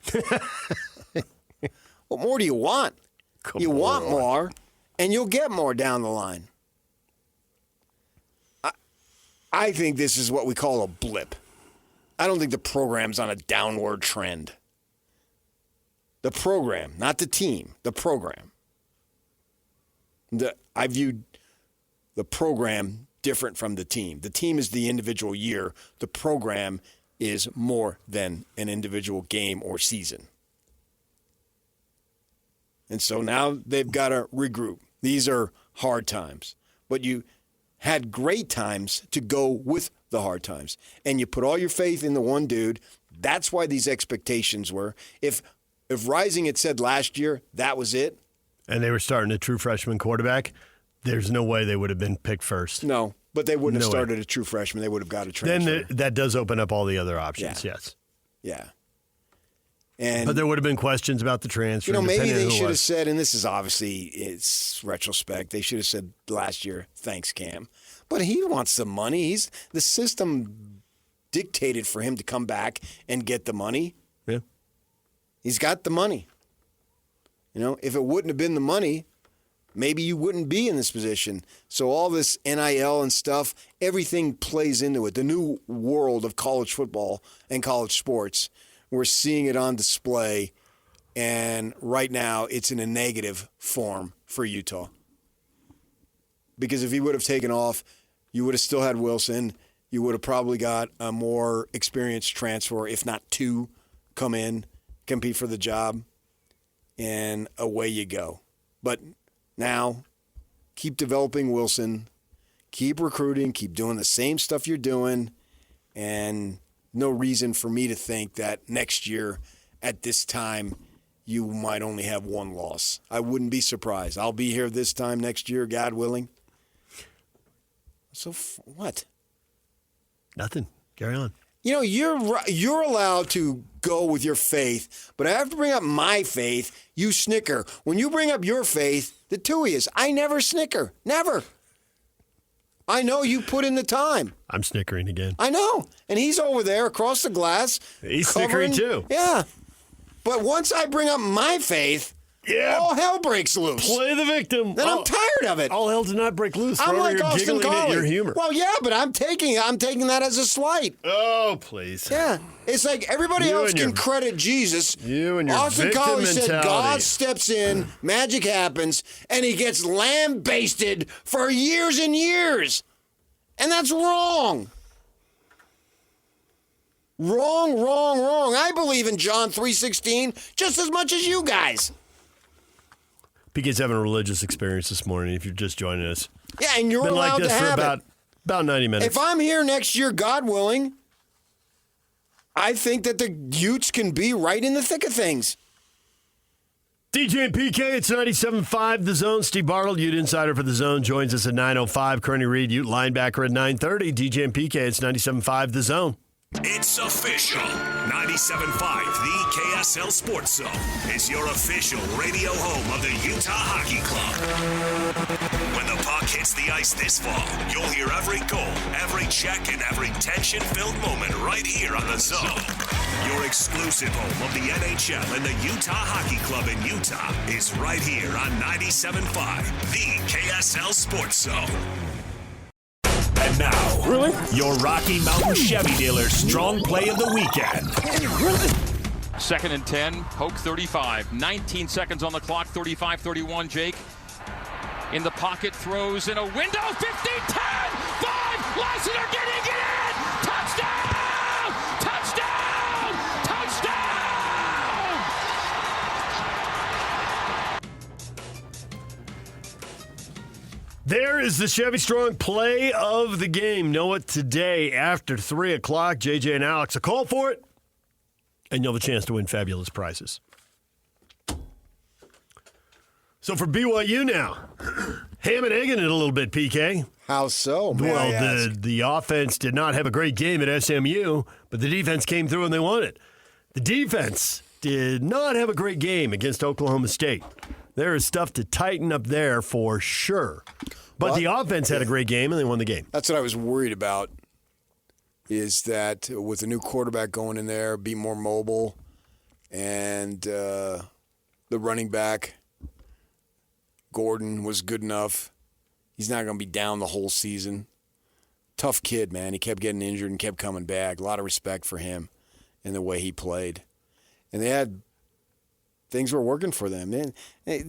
[SPEAKER 14] What more do you want? You want more, and you'll get more down the line. I think this is what we call a blip. I don't think the program's on a downward trend. The program, not the team, the program. I viewed the program different from the team. The team is the individual year. The program is more than an individual game or season. And so now they've got to regroup. These are hard times. But you had great times to go with the hard times. And you put all your faith in the one dude. That's why these expectations were. If Rising had said last year that was it.
[SPEAKER 1] And they were starting a true freshman quarterback, there's no way they would have been picked first.
[SPEAKER 14] No, but they wouldn't have started a true freshman. They would have got a transfer.
[SPEAKER 1] Then that does open up all the other options, yes.
[SPEAKER 14] Yeah.
[SPEAKER 1] But there would have been questions about the transfer.
[SPEAKER 14] Maybe they should have said, and this is obviously, it's retrospect, they should have said last year, thanks, Cam. But he wants the money. The system dictated for him to come back and get the money.
[SPEAKER 1] Yeah.
[SPEAKER 14] He's got the money. If it wouldn't have been the money, maybe you wouldn't be in this position. So all this NIL and stuff, everything plays into it. The new world of college football and college sports, we're seeing it on display, and right now it's in a negative form for Utah. because if he would have taken off, you would have still had Wilson. You would have probably got a more experienced transfer, if not two, come in, compete for the job, and away you go. But now, keep developing Wilson, keep recruiting, keep doing the same stuff you're doing, and no reason for me to think that next year at this time you might only have one loss. I wouldn't be surprised. I'll be here this time next year, God willing. So what?
[SPEAKER 1] Nothing. Carry on.
[SPEAKER 14] You know, you're allowed to go with your faith, but I have to bring up my faith. You snicker. When you bring up your faith, the two of yous, I never snicker. Never. I know you put in the time.
[SPEAKER 1] I'm snickering again.
[SPEAKER 14] I know. And he's over there across the glass.
[SPEAKER 1] He's snickering too.
[SPEAKER 14] Yeah. But once I bring up my faith, all hell breaks loose.
[SPEAKER 1] Play the victim.
[SPEAKER 14] Then I'm tired of it.
[SPEAKER 1] All hell did not break loose.
[SPEAKER 14] I'm like
[SPEAKER 1] you're
[SPEAKER 14] Austin
[SPEAKER 1] giggling at your
[SPEAKER 14] Collie.
[SPEAKER 1] humor.
[SPEAKER 14] Well, yeah, but I'm taking that as a slight.
[SPEAKER 1] Oh, please.
[SPEAKER 14] Yeah. It's like everybody else can credit Jesus.
[SPEAKER 1] You and your
[SPEAKER 14] Austin
[SPEAKER 1] victim
[SPEAKER 14] Collie said
[SPEAKER 1] mentality.
[SPEAKER 14] God steps in, magic happens, and he gets lambasted for years and years. And that's wrong. Wrong, wrong, wrong. I believe in John 3:16 just as much as you guys.
[SPEAKER 1] PK's having a religious experience this morning, if you're just joining us.
[SPEAKER 14] Yeah, and you're
[SPEAKER 1] Been
[SPEAKER 14] allowed
[SPEAKER 1] like this
[SPEAKER 14] to
[SPEAKER 1] for
[SPEAKER 14] have
[SPEAKER 1] about 90 minutes.
[SPEAKER 14] If I'm here next year, God willing, I think that the Utes can be right in the thick of things.
[SPEAKER 1] DJ and PK, it's 97.5 The Zone. Steve Bartle, Ute Insider for The Zone, joins us at 9:05. Karene Reid, Ute Linebacker at 9:30. DJ and PK, it's 97.5 The Zone.
[SPEAKER 7] It's official. 97.5, the KSL Sports Zone, is your official radio home of the Utah Hockey Club. When the puck hits the ice this fall, you'll hear every goal, every check, and every tension-filled moment right here on The Zone. Your exclusive home of the NHL and the Utah Hockey Club in Utah is right here on 97.5, the KSL Sports Zone. And now, your Rocky Mountain Chevy dealer strong play of the weekend.
[SPEAKER 18] Second and 10, Hoke 35. 19 seconds on the clock, 35-31, Jake. In the pocket, throws in a window, 15-10, 5, Lassiter getting it in! Touchdown! Touchdown! Touchdown!
[SPEAKER 1] There is the Chevy Strong play of the game. Know it today after 3 o'clock. JJ and Alex, a call for it, and you'll have a chance to win fabulous prizes. So for BYU now, ham and egging it a little bit, PK.
[SPEAKER 14] How so?
[SPEAKER 1] Well, the offense did not have a great game at SMU, but the defense came through and they won it. The defense did not have a great game against Oklahoma State. There is stuff to tighten up there for sure. But the offense had a great game, and they won the game.
[SPEAKER 14] That's what I was worried about, is that with a new quarterback going in there, be more mobile, and the running back, Gordon, was good enough. He's not going to be down the whole season. Tough kid, man. He kept getting injured and kept coming back. A lot of respect for him and the way he played. And things were working for them. They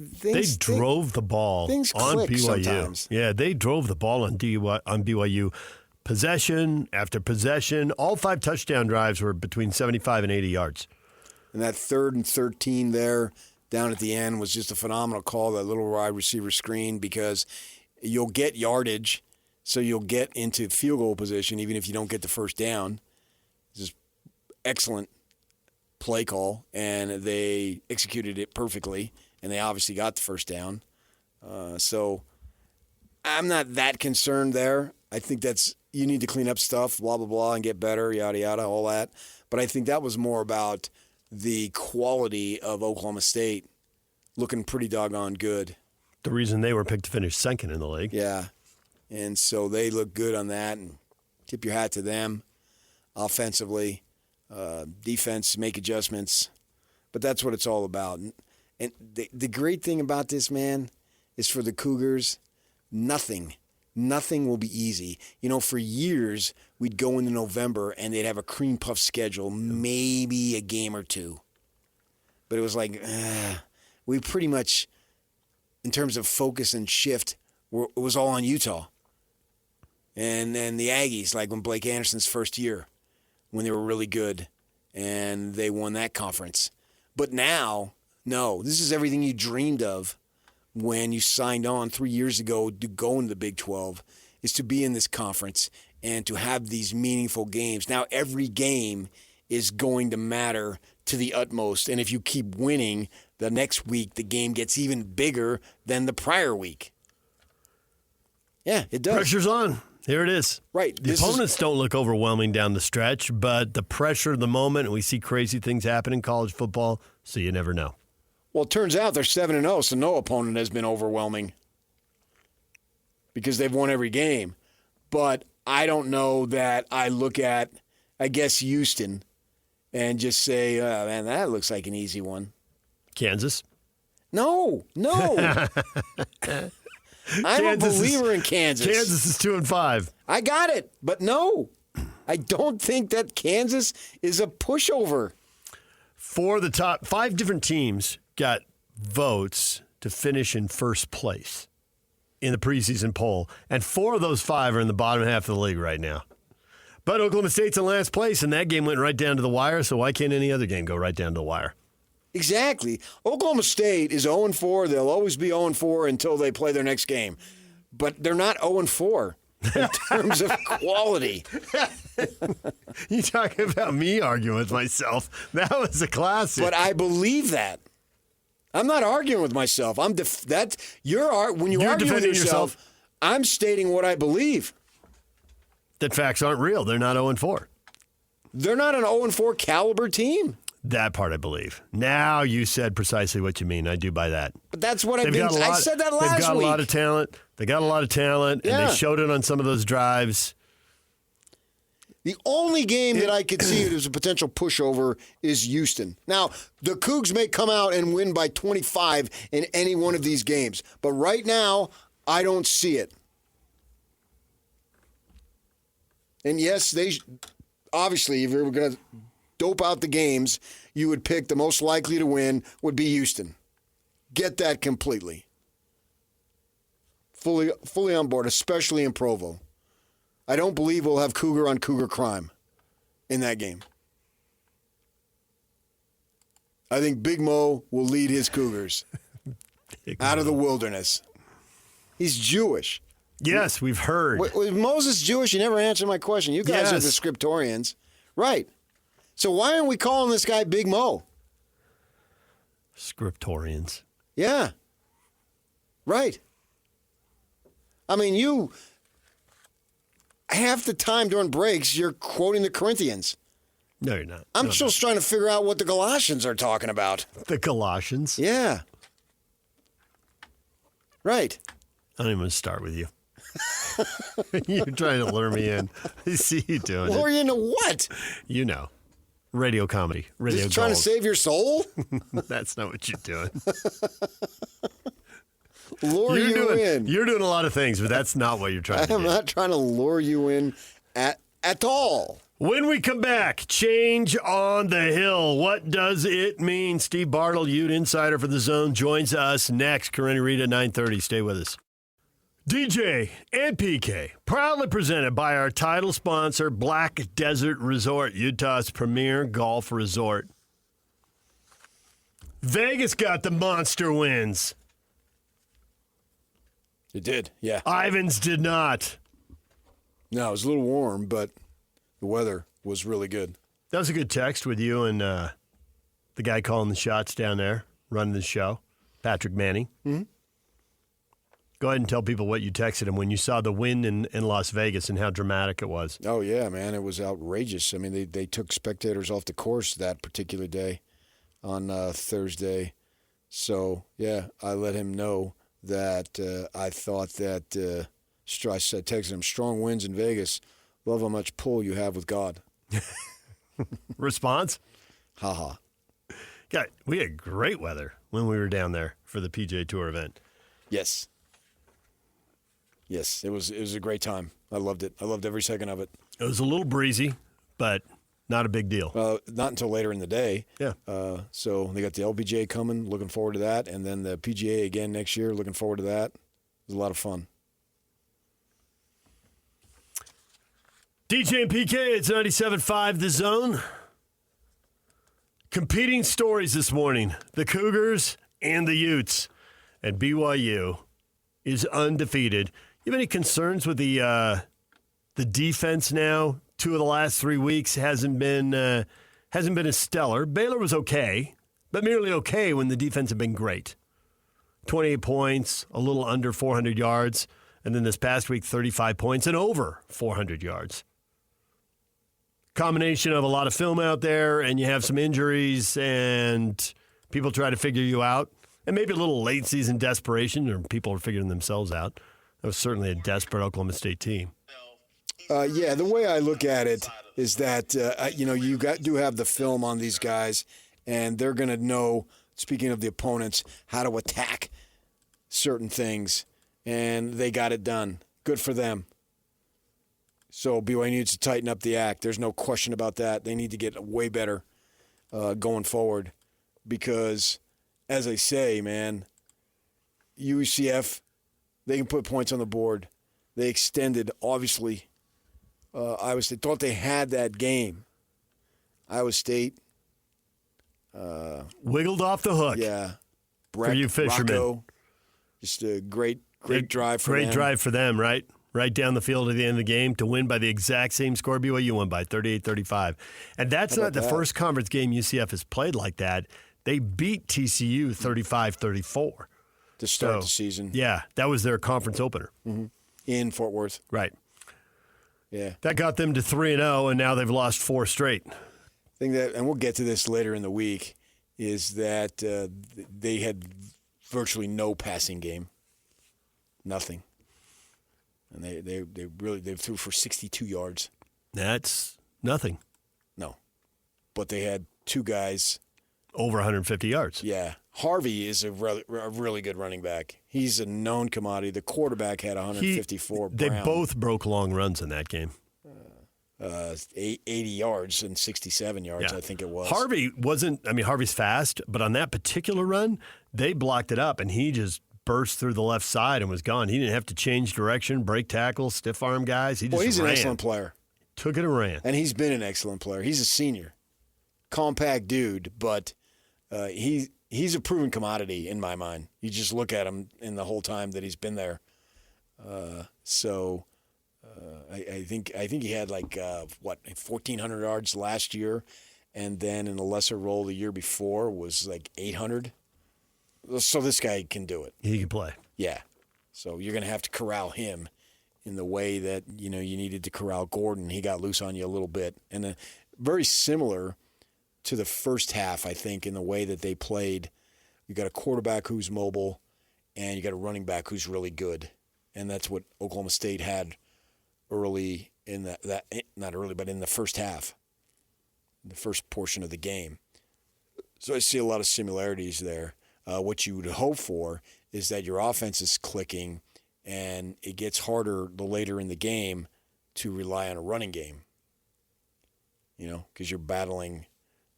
[SPEAKER 1] drove the ball on BYU.
[SPEAKER 14] Sometimes.
[SPEAKER 1] Yeah, they drove the ball on BYU. Possession after possession. All 5 touchdown drives were between 75 and 80 yards.
[SPEAKER 14] And that 3rd and 13 there down at the end was just a phenomenal call, that little wide receiver screen, because you'll get yardage, so you'll get into field goal position even if you don't get the first down. Just excellent play call, and they executed it perfectly, and they obviously got the first down. So I'm not that concerned there. I think you need to clean up stuff, blah, blah, blah, and get better, yada, yada, all that. But I think that was more about the quality of Oklahoma State looking pretty doggone good.
[SPEAKER 1] The reason they were picked to finish second in the league.
[SPEAKER 14] Yeah, and so they look good on that, and tip your hat to them offensively. Defense, make adjustments, but that's what it's all about. And the great thing about this, man, is for the Cougars, nothing will be easy. You know, for years, we'd go into November and they'd have a cream puff schedule, maybe a game or two. But it was like, we pretty much, in terms of focus and shift, it was all on Utah. And then the Aggies, like when Blake Anderson's first year, when they were really good, and they won that conference. But now, no, this is everything you dreamed of when you signed on 3 years ago to go into the Big 12, is to be in this conference and to have these meaningful games. Now every game is going to matter to the utmost. And if you keep winning, the next week the game gets even bigger than the prior week. Yeah, it does.
[SPEAKER 1] Pressure's on. Here it is.
[SPEAKER 14] Right.
[SPEAKER 1] The opponents don't look overwhelming down the stretch, but the pressure of the moment, and we see crazy things happen in college football, so you never know.
[SPEAKER 14] Well, it turns out they're 7-0, so no opponent has been overwhelming because they've won every game. But I don't know that I look at, I guess, Houston and just say, oh, man, that looks like an easy one.
[SPEAKER 1] Kansas?
[SPEAKER 14] No. I'm a believer in Kansas.
[SPEAKER 1] Kansas is 2-5.
[SPEAKER 14] I got it, but no. I don't think that Kansas is a pushover.
[SPEAKER 1] For the top 5 different teams got votes to finish in first place in the preseason poll, and 4 of those 5 are in the bottom half of the league right now. But Oklahoma State's in last place, and that game went right down to the wire, so why can't any other game go right down to the wire?
[SPEAKER 14] Exactly. Oklahoma State is 0-4. They'll always be 0-4 until they play their next game. But they're not 0-4 in terms of quality.
[SPEAKER 1] You talking about me arguing with myself? That was a classic.
[SPEAKER 14] But I believe that. I'm not arguing with myself. When you're arguing with yourself, I'm stating what I believe.
[SPEAKER 1] That facts aren't real. They're not 0-4.
[SPEAKER 14] They're not an 0-4 caliber team.
[SPEAKER 1] That part I believe. Now you said precisely what you mean. I do buy that.
[SPEAKER 14] But that's what I mean. I said that last week.
[SPEAKER 1] They've got a lot of talent. They got a lot of talent, and they showed it on some of those drives.
[SPEAKER 14] The only game that I could see it as a potential pushover is Houston. Now, the Cougs may come out and win by 25 in any one of these games. But right now, I don't see it. And yes, obviously, if we were going to dope out the games, you would pick the most likely to win would be Houston. Get that completely. Fully on board, especially in Provo. I don't believe we'll have Cougar on Cougar crime in that game. I think Big Mo will lead his Cougars out of the wilderness. He's Jewish.
[SPEAKER 1] Yes, we've heard.
[SPEAKER 14] Was Moses Jewish? You never answered my question. You guys are the scriptorians. Right. So why aren't we calling this guy Big Mo?
[SPEAKER 1] Scriptorians.
[SPEAKER 14] Yeah. Right. I mean, half the time during breaks, you're quoting the Corinthians.
[SPEAKER 1] No, you're not.
[SPEAKER 14] I'm just trying to figure out what the Galatians are talking about.
[SPEAKER 1] The Galatians?
[SPEAKER 14] Yeah. Right.
[SPEAKER 1] I don't even want to start with you. You're trying to lure me in. I see you doing
[SPEAKER 14] Lure you into what?
[SPEAKER 1] You know. Radio comedy. Radio
[SPEAKER 14] Just trying to save your soul?
[SPEAKER 1] That's not what you're doing.
[SPEAKER 14] Lure you in.
[SPEAKER 1] You're doing a lot of things, but that's not what you're trying to do.
[SPEAKER 14] I'm not trying to lure you in at all.
[SPEAKER 1] When we come back, change on the hill. What does it mean? Steve Bartle, Ute Insider for The Zone, joins us next. Karene, Reid at 9:30. Stay with us. DJ and PK, proudly presented by our title sponsor, Black Desert Resort, Utah's premier golf resort. Vegas got the monster wins.
[SPEAKER 14] It did, yeah.
[SPEAKER 1] Ivans did not.
[SPEAKER 14] No, it was a little warm, but the weather was really good.
[SPEAKER 1] That was a good text with you and the guy calling the shots down there, running the show, Patrick Manning.
[SPEAKER 14] Mm-hmm.
[SPEAKER 1] Go ahead and tell people what you texted him when you saw the win in Las Vegas and how dramatic it was.
[SPEAKER 14] Oh, yeah, man. It was outrageous. I mean, they took spectators off the course that particular day on Thursday. So, yeah, I let him know that I thought that I texted him, strong winds in Vegas. Love how much pull you have with God.
[SPEAKER 1] Response?
[SPEAKER 14] Ha-ha.
[SPEAKER 1] God, we had great weather when we were down there for the PGA Tour event.
[SPEAKER 14] Yes. Yes, it was a great time. I loved it. I loved every second of it.
[SPEAKER 1] It was a little breezy, but not a big deal.
[SPEAKER 14] Not until later in the day.
[SPEAKER 1] Yeah.
[SPEAKER 14] So they got the LPGA coming. Looking forward to that. And then the PGA again next year. Looking forward to that. It was a lot of fun.
[SPEAKER 1] DJ and PK, it's 97.5 The Zone. Competing stories this morning, the Cougars and the Utes. And BYU is undefeated. You have any concerns with the defense now? 2 of the last 3 weeks hasn't been as stellar. Baylor was okay, but merely okay when the defense had been great. 28 points, a little under 400 yards, and then this past week, 35 points and over 400 yards. Combination of a lot of film out there, and you have some injuries, and people try to figure you out, and maybe a little late season desperation, or people are figuring themselves out. That was certainly a desperate Oklahoma State team.
[SPEAKER 14] Yeah, the way I look at it is that you do have the film on these guys, and they're going to know. Speaking of the opponents, how to attack certain things, and they got it done. Good for them. So BYU needs to tighten up the act. There's no question about that. They need to get way better going forward because, as I say, man, UCF, they can put points on the board. They extended, obviously. Iowa State thought they had that game. Iowa State
[SPEAKER 1] wiggled off the hook.
[SPEAKER 14] Yeah.
[SPEAKER 1] For you fishermen.
[SPEAKER 14] Rocco, just a great drive for them.
[SPEAKER 1] Great drive for them, right? Right down the field at the end of the game to win by the exact same score BYU won by, 38-35. And that's not the first conference game UCF has played like that. They beat TCU 35-34.
[SPEAKER 14] To start the season.
[SPEAKER 1] Yeah, that was their conference opener.
[SPEAKER 14] Mm-hmm. In Fort Worth.
[SPEAKER 1] Right.
[SPEAKER 14] Yeah.
[SPEAKER 1] That got them to 3-0, and now they've lost 4 straight.
[SPEAKER 14] Thing that, and we'll get to this later in the week, is that they had virtually no passing game. Nothing. And they threw for 62 yards.
[SPEAKER 1] That's nothing.
[SPEAKER 14] No. But they had 2 guys.
[SPEAKER 1] Over 150 yards.
[SPEAKER 14] Yeah. Harvey is a really good running back. He's a known commodity. The quarterback had 154.
[SPEAKER 1] They both broke long runs in that game.
[SPEAKER 14] 80 yards and 67 yards,
[SPEAKER 1] Yeah.
[SPEAKER 14] I think it was.
[SPEAKER 1] Harvey's fast, but on that particular run, they blocked it up, and he just burst through the left side and was gone. He didn't have to change direction, break tackles, stiff arm guys. He just
[SPEAKER 14] he's
[SPEAKER 1] ran.
[SPEAKER 14] An excellent player.
[SPEAKER 1] Took it and ran.
[SPEAKER 14] And he's been an excellent player. He's a senior. Compact dude, but he's a proven commodity in my mind. You just look at him in the whole time that he's been there. I think he had 1,400 yards last year, and then in a lesser role the year before was like 800. So this guy can do it.
[SPEAKER 1] He can play.
[SPEAKER 14] Yeah. So you're going to have to corral him in the way that you needed to corral Gordon. He got loose on you a little bit, and very similar to the first half, I think, in the way that they played. You got a quarterback who's mobile, and you got a running back who's really good, and that's what Oklahoma State had early in but in the first half, in the first portion of the game. So I see a lot of similarities there. What you would hope for is that your offense is clicking, and it gets harder the later in the game to rely on a running game. Because you're battling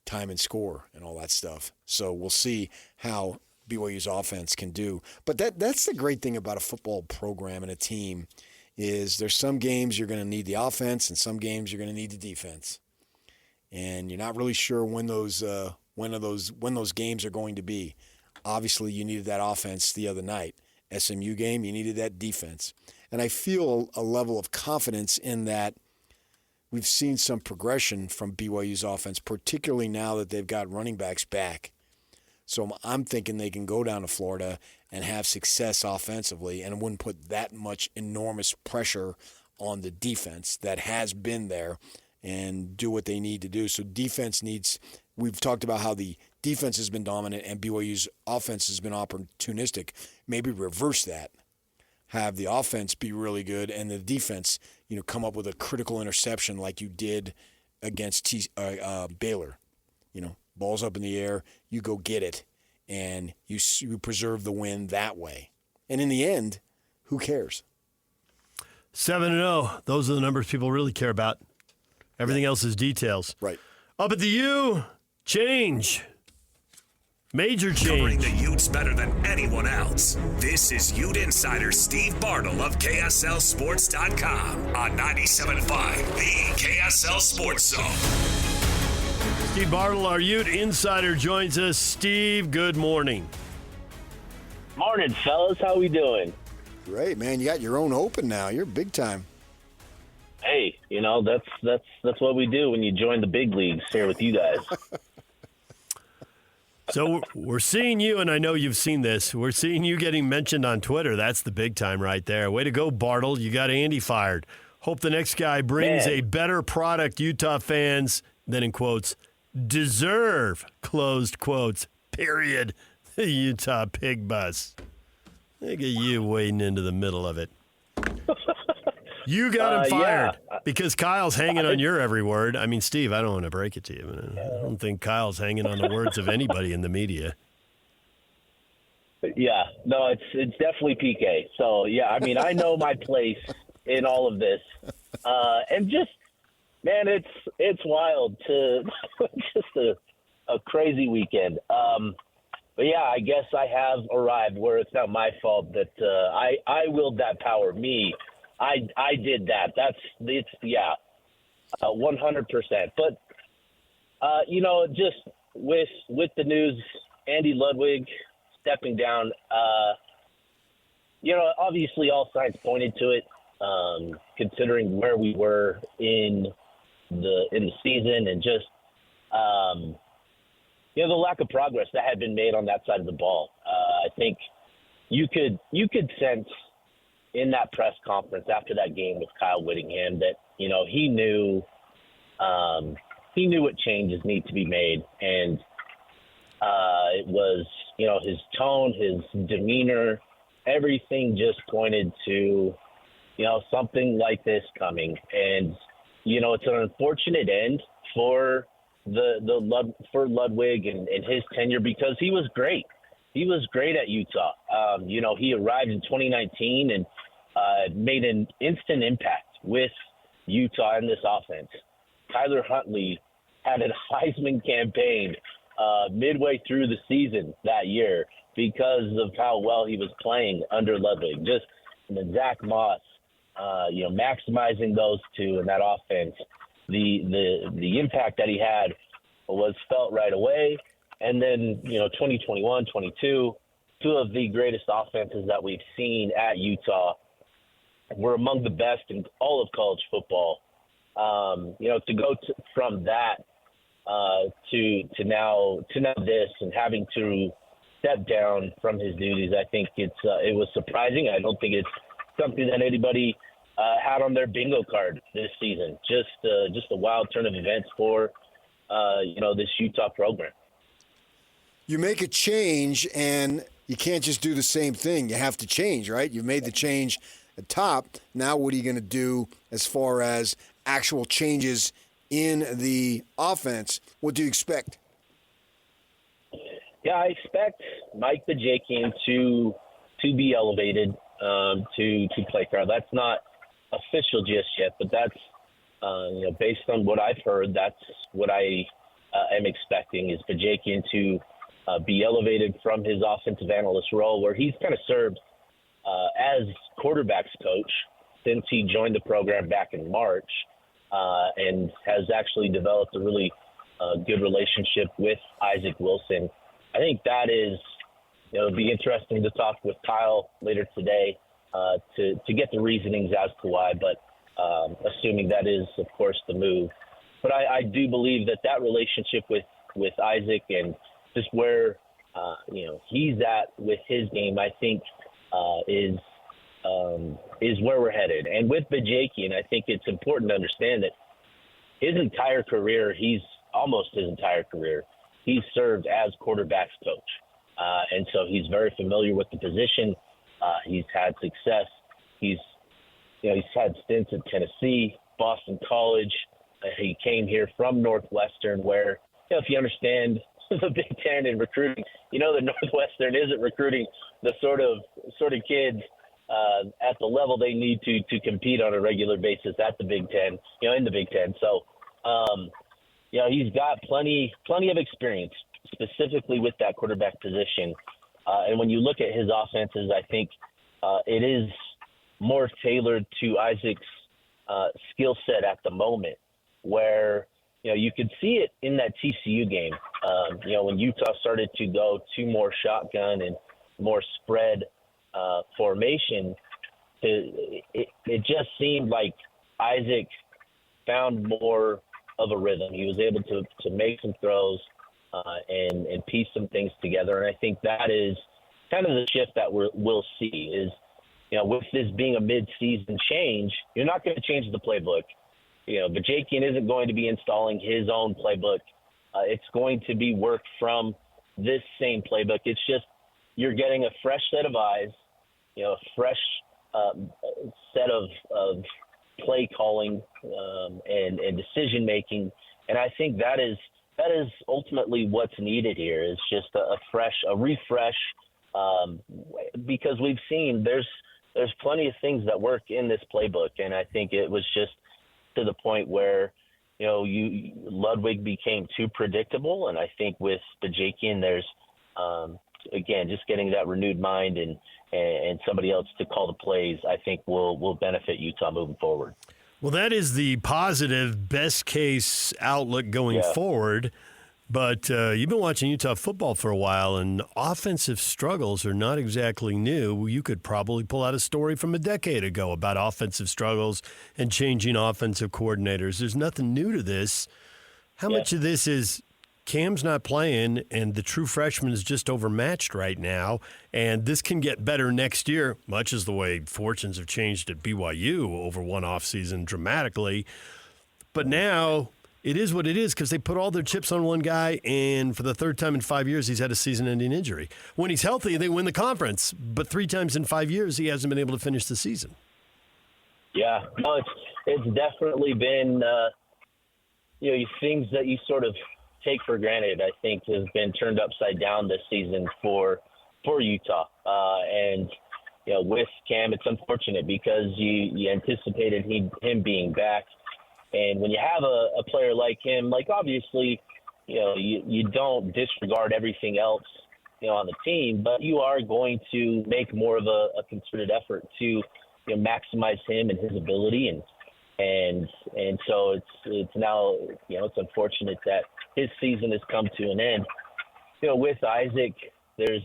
[SPEAKER 14] time and score and all that stuff. So we'll see how BYU's offense can do. But that's the great thing about a football program and a team is there's some games you're going to need the offense and some games you're going to need the defense. And you're not really sure when those games are going to be. Obviously, you needed that offense the other night. SMU game, you needed that defense. And I feel a level of confidence in that we've seen some progression from BYU's offense, particularly now that they've got running backs back. So I'm thinking they can go down to Florida and have success offensively and wouldn't put that much enormous pressure on the defense that has been there and do what they need to do. So defense needs – we've talked about how the defense has been dominant and BYU's offense has been opportunistic. Maybe reverse that. Have the offense be really good and the defense, come up with a critical interception like you did against Baylor. Ball's up in the air, you go get it, and you preserve the win that way. And in the end, who cares?
[SPEAKER 1] 7-0. Those are the numbers people really care about. Everything else is details.
[SPEAKER 14] Right.
[SPEAKER 1] Up at the U, change. Major
[SPEAKER 7] Covering
[SPEAKER 1] change.
[SPEAKER 7] the Utes better than anyone else. This is Ute Insider Steve Bartle of KSLSports.com on 97.5, the KSL Sports Zone.
[SPEAKER 1] Steve Bartle, our Ute Insider, joins us. Steve, good morning.
[SPEAKER 19] Morning, fellas. How we doing?
[SPEAKER 14] Great, man. You got your own open now. You're big time.
[SPEAKER 19] Hey, that's what we do when you join the big leagues here with you guys.
[SPEAKER 1] So we're seeing you, and I know you've seen this. We're seeing you getting mentioned on Twitter. That's the big time right there. Way to go, Bartle. You got Andy fired. Hope the next guy brings a better product Utah fans, then in quotes, deserve, closed quotes, period. The Utah pig bus. Look at you wading into the middle of it. You got him fired because Kyle's hanging on your every word. I mean, Steve, I don't want to break it to you, but I don't think Kyle's hanging on the words of anybody in the media.
[SPEAKER 19] Yeah, no, it's definitely PK. So, yeah, I mean, I know my place in all of this. And just, man, it's wild to just a crazy weekend. But, yeah, I guess I have arrived where it's not my fault that I willed that power. Me. I did that. 100%. But, just with the news, Andy Ludwig stepping down, obviously all signs pointed to it, considering where we were in the season and just, the lack of progress that had been made on that side of the ball. I think you could sense in that press conference after that game with Kyle Whittingham that, he knew what changes need to be made. And it was, his tone, his demeanor, everything just pointed to, something like this coming. And, it's an unfortunate end for for Ludwig and his tenure because he was great. He was great at Utah. He arrived in 2019 and made an instant impact with Utah in this offense. Tyler Huntley had a Heisman campaign midway through the season that year because of how well he was playing under Ludwig. Just Zach Moss, maximizing those two in that offense. The impact that he had was felt right away. And then, 2021, 22, two of the greatest offenses that we've seen at Utah were among the best in all of college football. To go from that to now this and having to step down from his duties, I think it was surprising. I don't think it's something that anybody had on their bingo card this season. Just a wild turn of events for this Utah program.
[SPEAKER 14] You make a change, and you can't just do the same thing. You have to change, right? You've made the change at top. Now what are you going to do as far as actual changes in the offense? What do you expect?
[SPEAKER 19] Yeah, I expect Mike Bajakian to be elevated to play career. That's not official just yet, but that's based on what I've heard, that's what I am expecting is Bajakian to be elevated from his offensive analyst role, where he's kind of served as quarterbacks coach since he joined the program back in March, and has actually developed a really good relationship with Isaac Wilson. I think that is, it'll be interesting to talk with Kyle later today to get the reasonings as to why, but assuming that is, of course, the move. But I do believe that relationship with Isaac and just where he's at with his game, I think is where we're headed. And with Bajakian, I think it's important to understand that his entire career, he's served as quarterbacks coach, and so he's very familiar with the position. He's had success. He's had stints at Tennessee, Boston College. He came here from Northwestern, where if you understand the Big Ten in recruiting, the Northwestern isn't recruiting the sort of kids at the level they need to compete on a regular basis at the Big Ten, in the Big Ten. So, he's got plenty of experience, specifically with that quarterback position. And when you look at his offenses, I think it is more tailored to Isaac's skill set at the moment, where you could see it in that TCU game. When Utah started to go to more shotgun and more spread formation, it just seemed like Isaac found more of a rhythm. He was able to make some throws and piece some things together. And I think that is kind of the shift that we'll see is, with this being a mid-season change, you're not going to change the playbook. Bajakian isn't going to be installing his own playbook. It's going to be work from this same playbook. It's just you're getting a fresh set of eyes, a fresh set of play calling and decision making, and I think that is ultimately what's needed here. Is just a refresh, because we've seen there's plenty of things that work in this playbook, and I think it was just to the point where Ludwig became too predictable, and I think with Bajakian there's again just getting that renewed mind and somebody else to call the plays, I think will benefit Utah moving forward.
[SPEAKER 1] Well, that is the positive, best-case outlook going forward. But you've been watching Utah football for a while, and offensive struggles are not exactly new. You could probably pull out a story from a decade ago about offensive struggles and changing offensive coordinators. There's nothing new to this. How much of this is Cam's not playing and the true freshman is just overmatched right now, and this can get better next year, much as the way fortunes have changed at BYU over one offseason dramatically. But now it is what it is because they put all their chips on one guy, and for the third time in 5 years, he's had a season-ending injury. When he's healthy, they win the conference, but 3 times in 5 years, he hasn't been able to finish the season.
[SPEAKER 19] Yeah, no, it's definitely been things that you sort of take for granted, I think, has been turned upside down this season for Utah. And with Cam, it's unfortunate because you anticipated him being back. And when you have a player like him, obviously, you don't disregard everything else, on the team, but you are going to make more of a concerted effort to maximize him and his ability. And so it's now, it's unfortunate that his season has come to an end. With Isaac, there's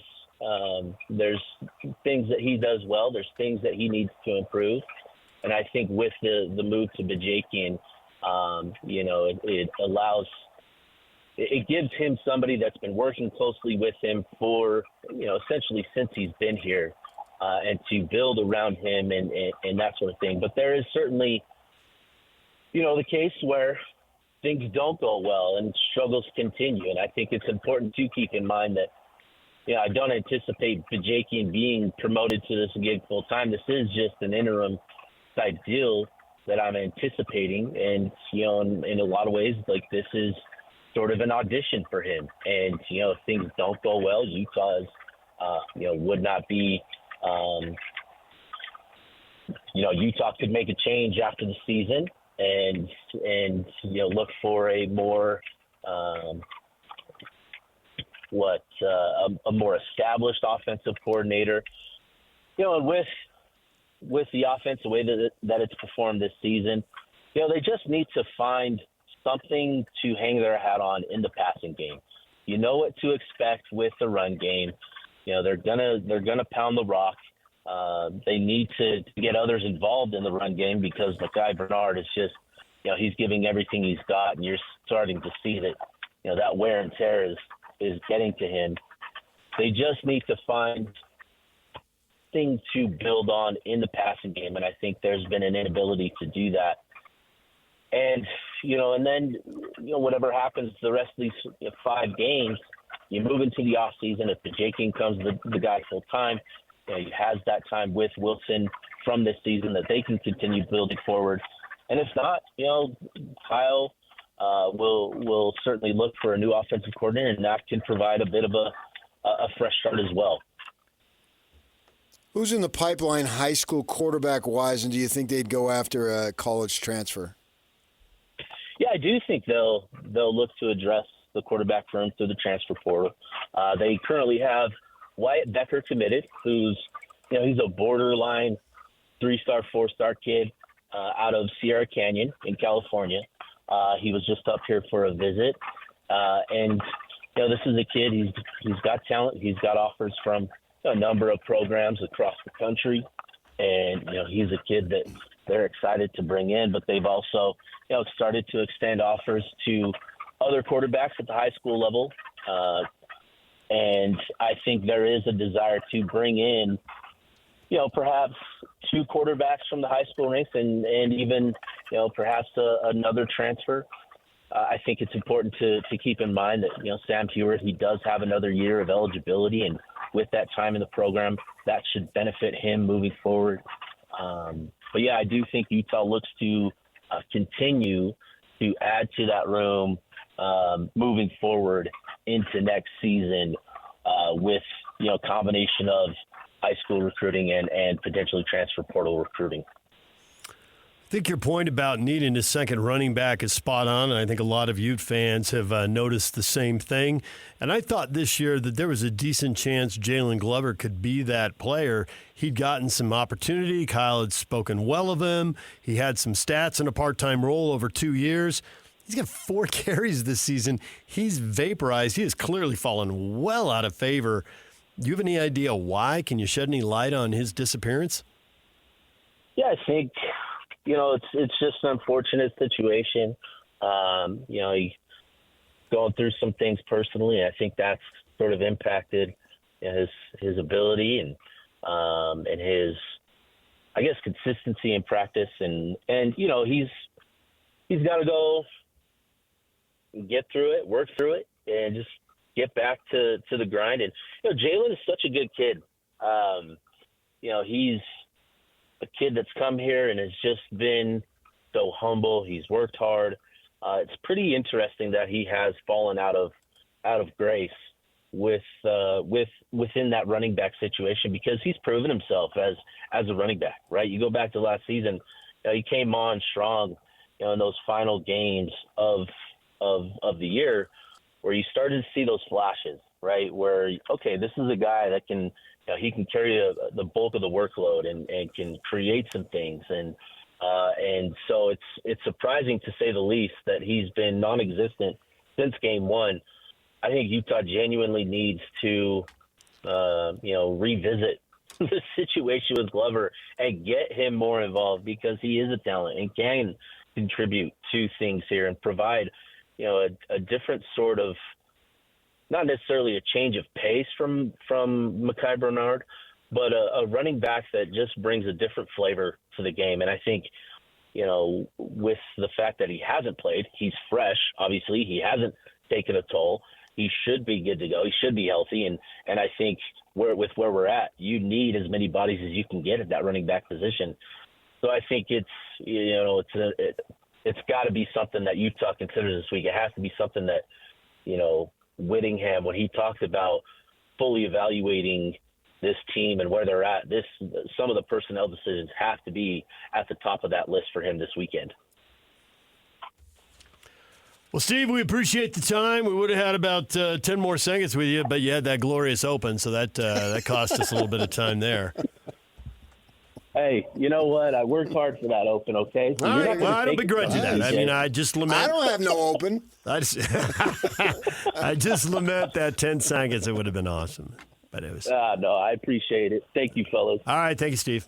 [SPEAKER 19] things that he does well. There's things that he needs to improve. And I think with the move to Bajakian, it gives him somebody that's been working closely with him for, essentially since he's been here, and to build around him and that sort of thing. But there is certainly, the case where things don't go well and struggles continue. And I think it's important to keep in mind that, I don't anticipate Bajakian being promoted to this gig full time. This is just an interim type deal that I'm anticipating. And, in a lot of ways, this is sort of an audition for him. And, if things don't go well, Utah is, would not be, Utah could make a change after the season and look for a more, a more established offensive coordinator, and with the offense, the way that it's performed this season, they just need to find something to hang their hat on in the passing game. You know what to expect with the run game. They're gonna pound the rock. They need to get others involved in the run game because Mekhi Bernard is just, he's giving everything he's got, and you're starting to see that, that wear and tear is getting to him. They just need to find things to build on in the passing game, and I think there's been an inability to do that. And, and then, whatever happens the rest of these 5 games, you move into the offseason. If Bajakian comes the guy full time, he has that time with Wilson from this season that they can continue building forward. And if not, Kyle will certainly look for a new offensive coordinator, and that can provide a bit of a fresh start as well.
[SPEAKER 14] Who's in the pipeline high school quarterback-wise, and do you think they'd go after a college transfer?
[SPEAKER 19] Yeah, I do think they'll look to address the quarterback room through the transfer portal. They currently have Wyatt Becker committed, who's, he's a borderline 3-star, 4-star kid out of Sierra Canyon in California. He was just up here for a visit. And this is a kid, he's got talent. He's got offers from a number of programs across the country. And, he's a kid that they're excited to bring in, but they've also, started to extend offers to other quarterbacks at the high school level. And I think there is a desire to bring in, perhaps 2 quarterbacks from the high school ranks and even, perhaps another transfer. I think it's important to keep in mind that, Sam Heward, he does have another year of eligibility, and with that time in the program, that should benefit him moving forward. But, yeah, I do think Utah looks to continue to add to that room moving forward into next season with, combination of high school recruiting and potentially transfer portal recruiting.
[SPEAKER 1] I think your point about needing a second running back is spot on, and I think a lot of Ute fans have noticed the same thing. And I thought this year that there was a decent chance Jalen Glover could be that player. He'd gotten some opportunity. Kyle had spoken well of him. He had some stats in a part-time role over 2 years. He's got 4 carries this season. He's vaporized. He has clearly fallen well out of favor. Do you have any idea why? Can you shed any light on his disappearance?
[SPEAKER 19] Yeah, I think – it's just an unfortunate situation. He's going through some things personally. I think that's sort of impacted his ability and his, I guess, consistency in practice. And he's got to go get through it, work through it, and just get back to the grind. And Jalen is such a good kid. He's a kid that's come here and has just been so humble. He's worked hard. It's pretty interesting that he has fallen out of grace within that running back situation, because he's proven himself as a running back, right? You go back to last season, he came on strong, in those final games of the year, where you started to see those flashes, right? Where, okay, this is a guy that can, he can carry the bulk of the workload and can create some things. And so it's surprising, to say the least, that he's been non-existent since game 1. I think Utah genuinely needs to, revisit the situation with Glover and get him more involved, because he is a talent and can contribute to things here and provide, a different sort of, not necessarily a change of pace from Mekhi Bernard, but a running back that just brings a different flavor to the game. And I think, with the fact that he hasn't played, he's fresh. Obviously, he hasn't taken a toll. He should be good to go. He should be healthy. And I think where we're at, you need as many bodies as you can get at that running back position. So I think it's got to be something that Utah considers this week. It has to be something that, Whittingham, when he talks about fully evaluating this team and where they're at, some of the personnel decisions have to be at the top of that list for him this weekend.
[SPEAKER 1] Well, Steve, we appreciate the time. We would have had about 10 more seconds with you, but you had that glorious open, so that cost us a little bit of time there.
[SPEAKER 19] Hey, you know what? I worked hard for that open, okay? So
[SPEAKER 1] all right, well, I don't begrudge you that. I mean, I just lament.
[SPEAKER 3] I don't have no open.
[SPEAKER 1] I just lament that 10 seconds. It would have been awesome. But it was.
[SPEAKER 19] No, I appreciate it. Thank you, fellas.
[SPEAKER 1] All right, thank you, Steve.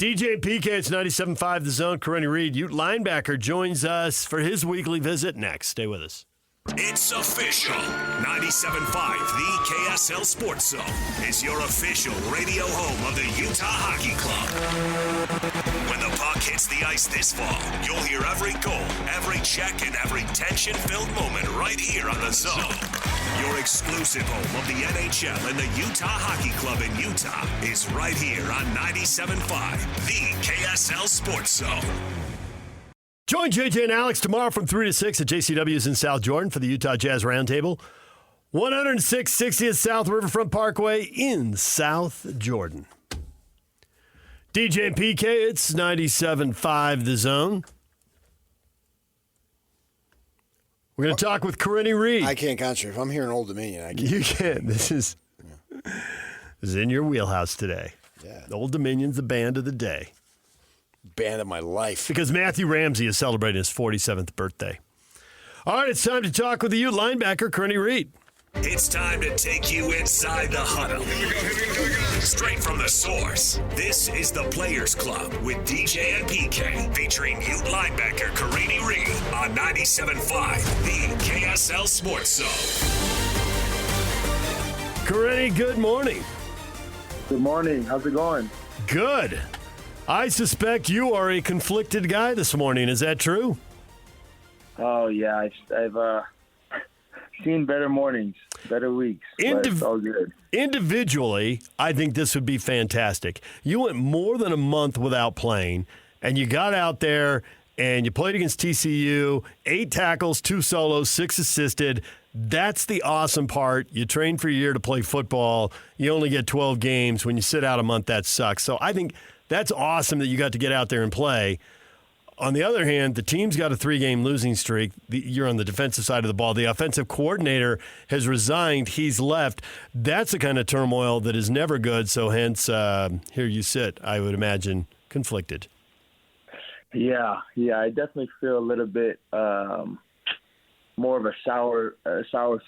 [SPEAKER 1] DJ and PK, it's 97.5 The Zone. Karene Reid, Ute linebacker, joins us for his weekly visit next. Stay with us.
[SPEAKER 7] It's official. 97.5, the KSL Sports Zone, is your official radio home of the Utah Hockey Club. When the puck hits the ice this fall, you'll hear every goal, every check, and every tension-filled moment right here on The Zone. Your exclusive home of the NHL and the Utah Hockey Club in Utah is right here on 97.5, the KSL Sports Zone.
[SPEAKER 1] Join JJ and Alex tomorrow from 3 to 6 at JCW's in South Jordan for the Utah Jazz Roundtable. 10660th South Riverfront Parkway in South Jordan. DJ and PK, it's 97.5 The Zone. We're going to talk with Karene Reid.
[SPEAKER 14] I can't concentrate. If I'm here in Old Dominion, I can't.
[SPEAKER 1] You can't. This is in your wheelhouse today.
[SPEAKER 14] Yeah.
[SPEAKER 1] Old Dominion's the band of the day.
[SPEAKER 14] Band of my life.
[SPEAKER 1] Because Matthew Ramsey is celebrating his 47th birthday. All right, it's time to talk with the Ute linebacker, Karene Reid.
[SPEAKER 7] It's time to take you inside the huddle. Here we go. Straight from the source. This is the Players Club with DJ and PK, featuring Ute linebacker Karene Reid on 97.5, the KSL Sports Zone.
[SPEAKER 1] Karene, good morning.
[SPEAKER 23] Good morning. How's it going?
[SPEAKER 1] Good. I suspect you are a conflicted guy this morning. Is that true?
[SPEAKER 23] Oh, yeah. I've seen better mornings, better weeks. But it's all good.
[SPEAKER 1] Individually, I think this would be fantastic. You went more than a month without playing, and you got out there and you played against TCU, 8 tackles, 2 solos, 6 assisted. That's the awesome part. You train for a year to play football. You only get 12 games. When you sit out a month, that sucks. So I think that's awesome that you got to get out there and play. On the other hand, the team's got a 3-game losing streak. You're on the defensive side of the ball. The offensive coordinator has resigned. He's left. That's the kind of turmoil that is never good. So hence, here you sit, I would imagine, conflicted.
[SPEAKER 23] Yeah. I definitely feel a little bit more of a sour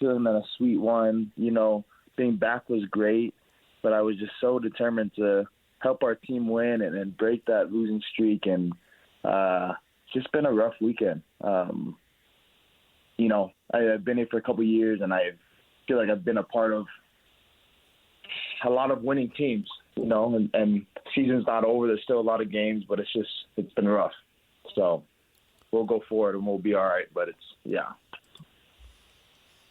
[SPEAKER 23] feeling than a sweet one. You know, being back was great, but I was just so determined to help our team win and break that losing streak. And just been a rough weekend. You know, I've been here for a couple of years, and I feel like I've been a part of a lot of winning teams, you know, and season's not over. There's still a lot of games, but it's been rough. So we'll go forward and we'll be all right, but yeah.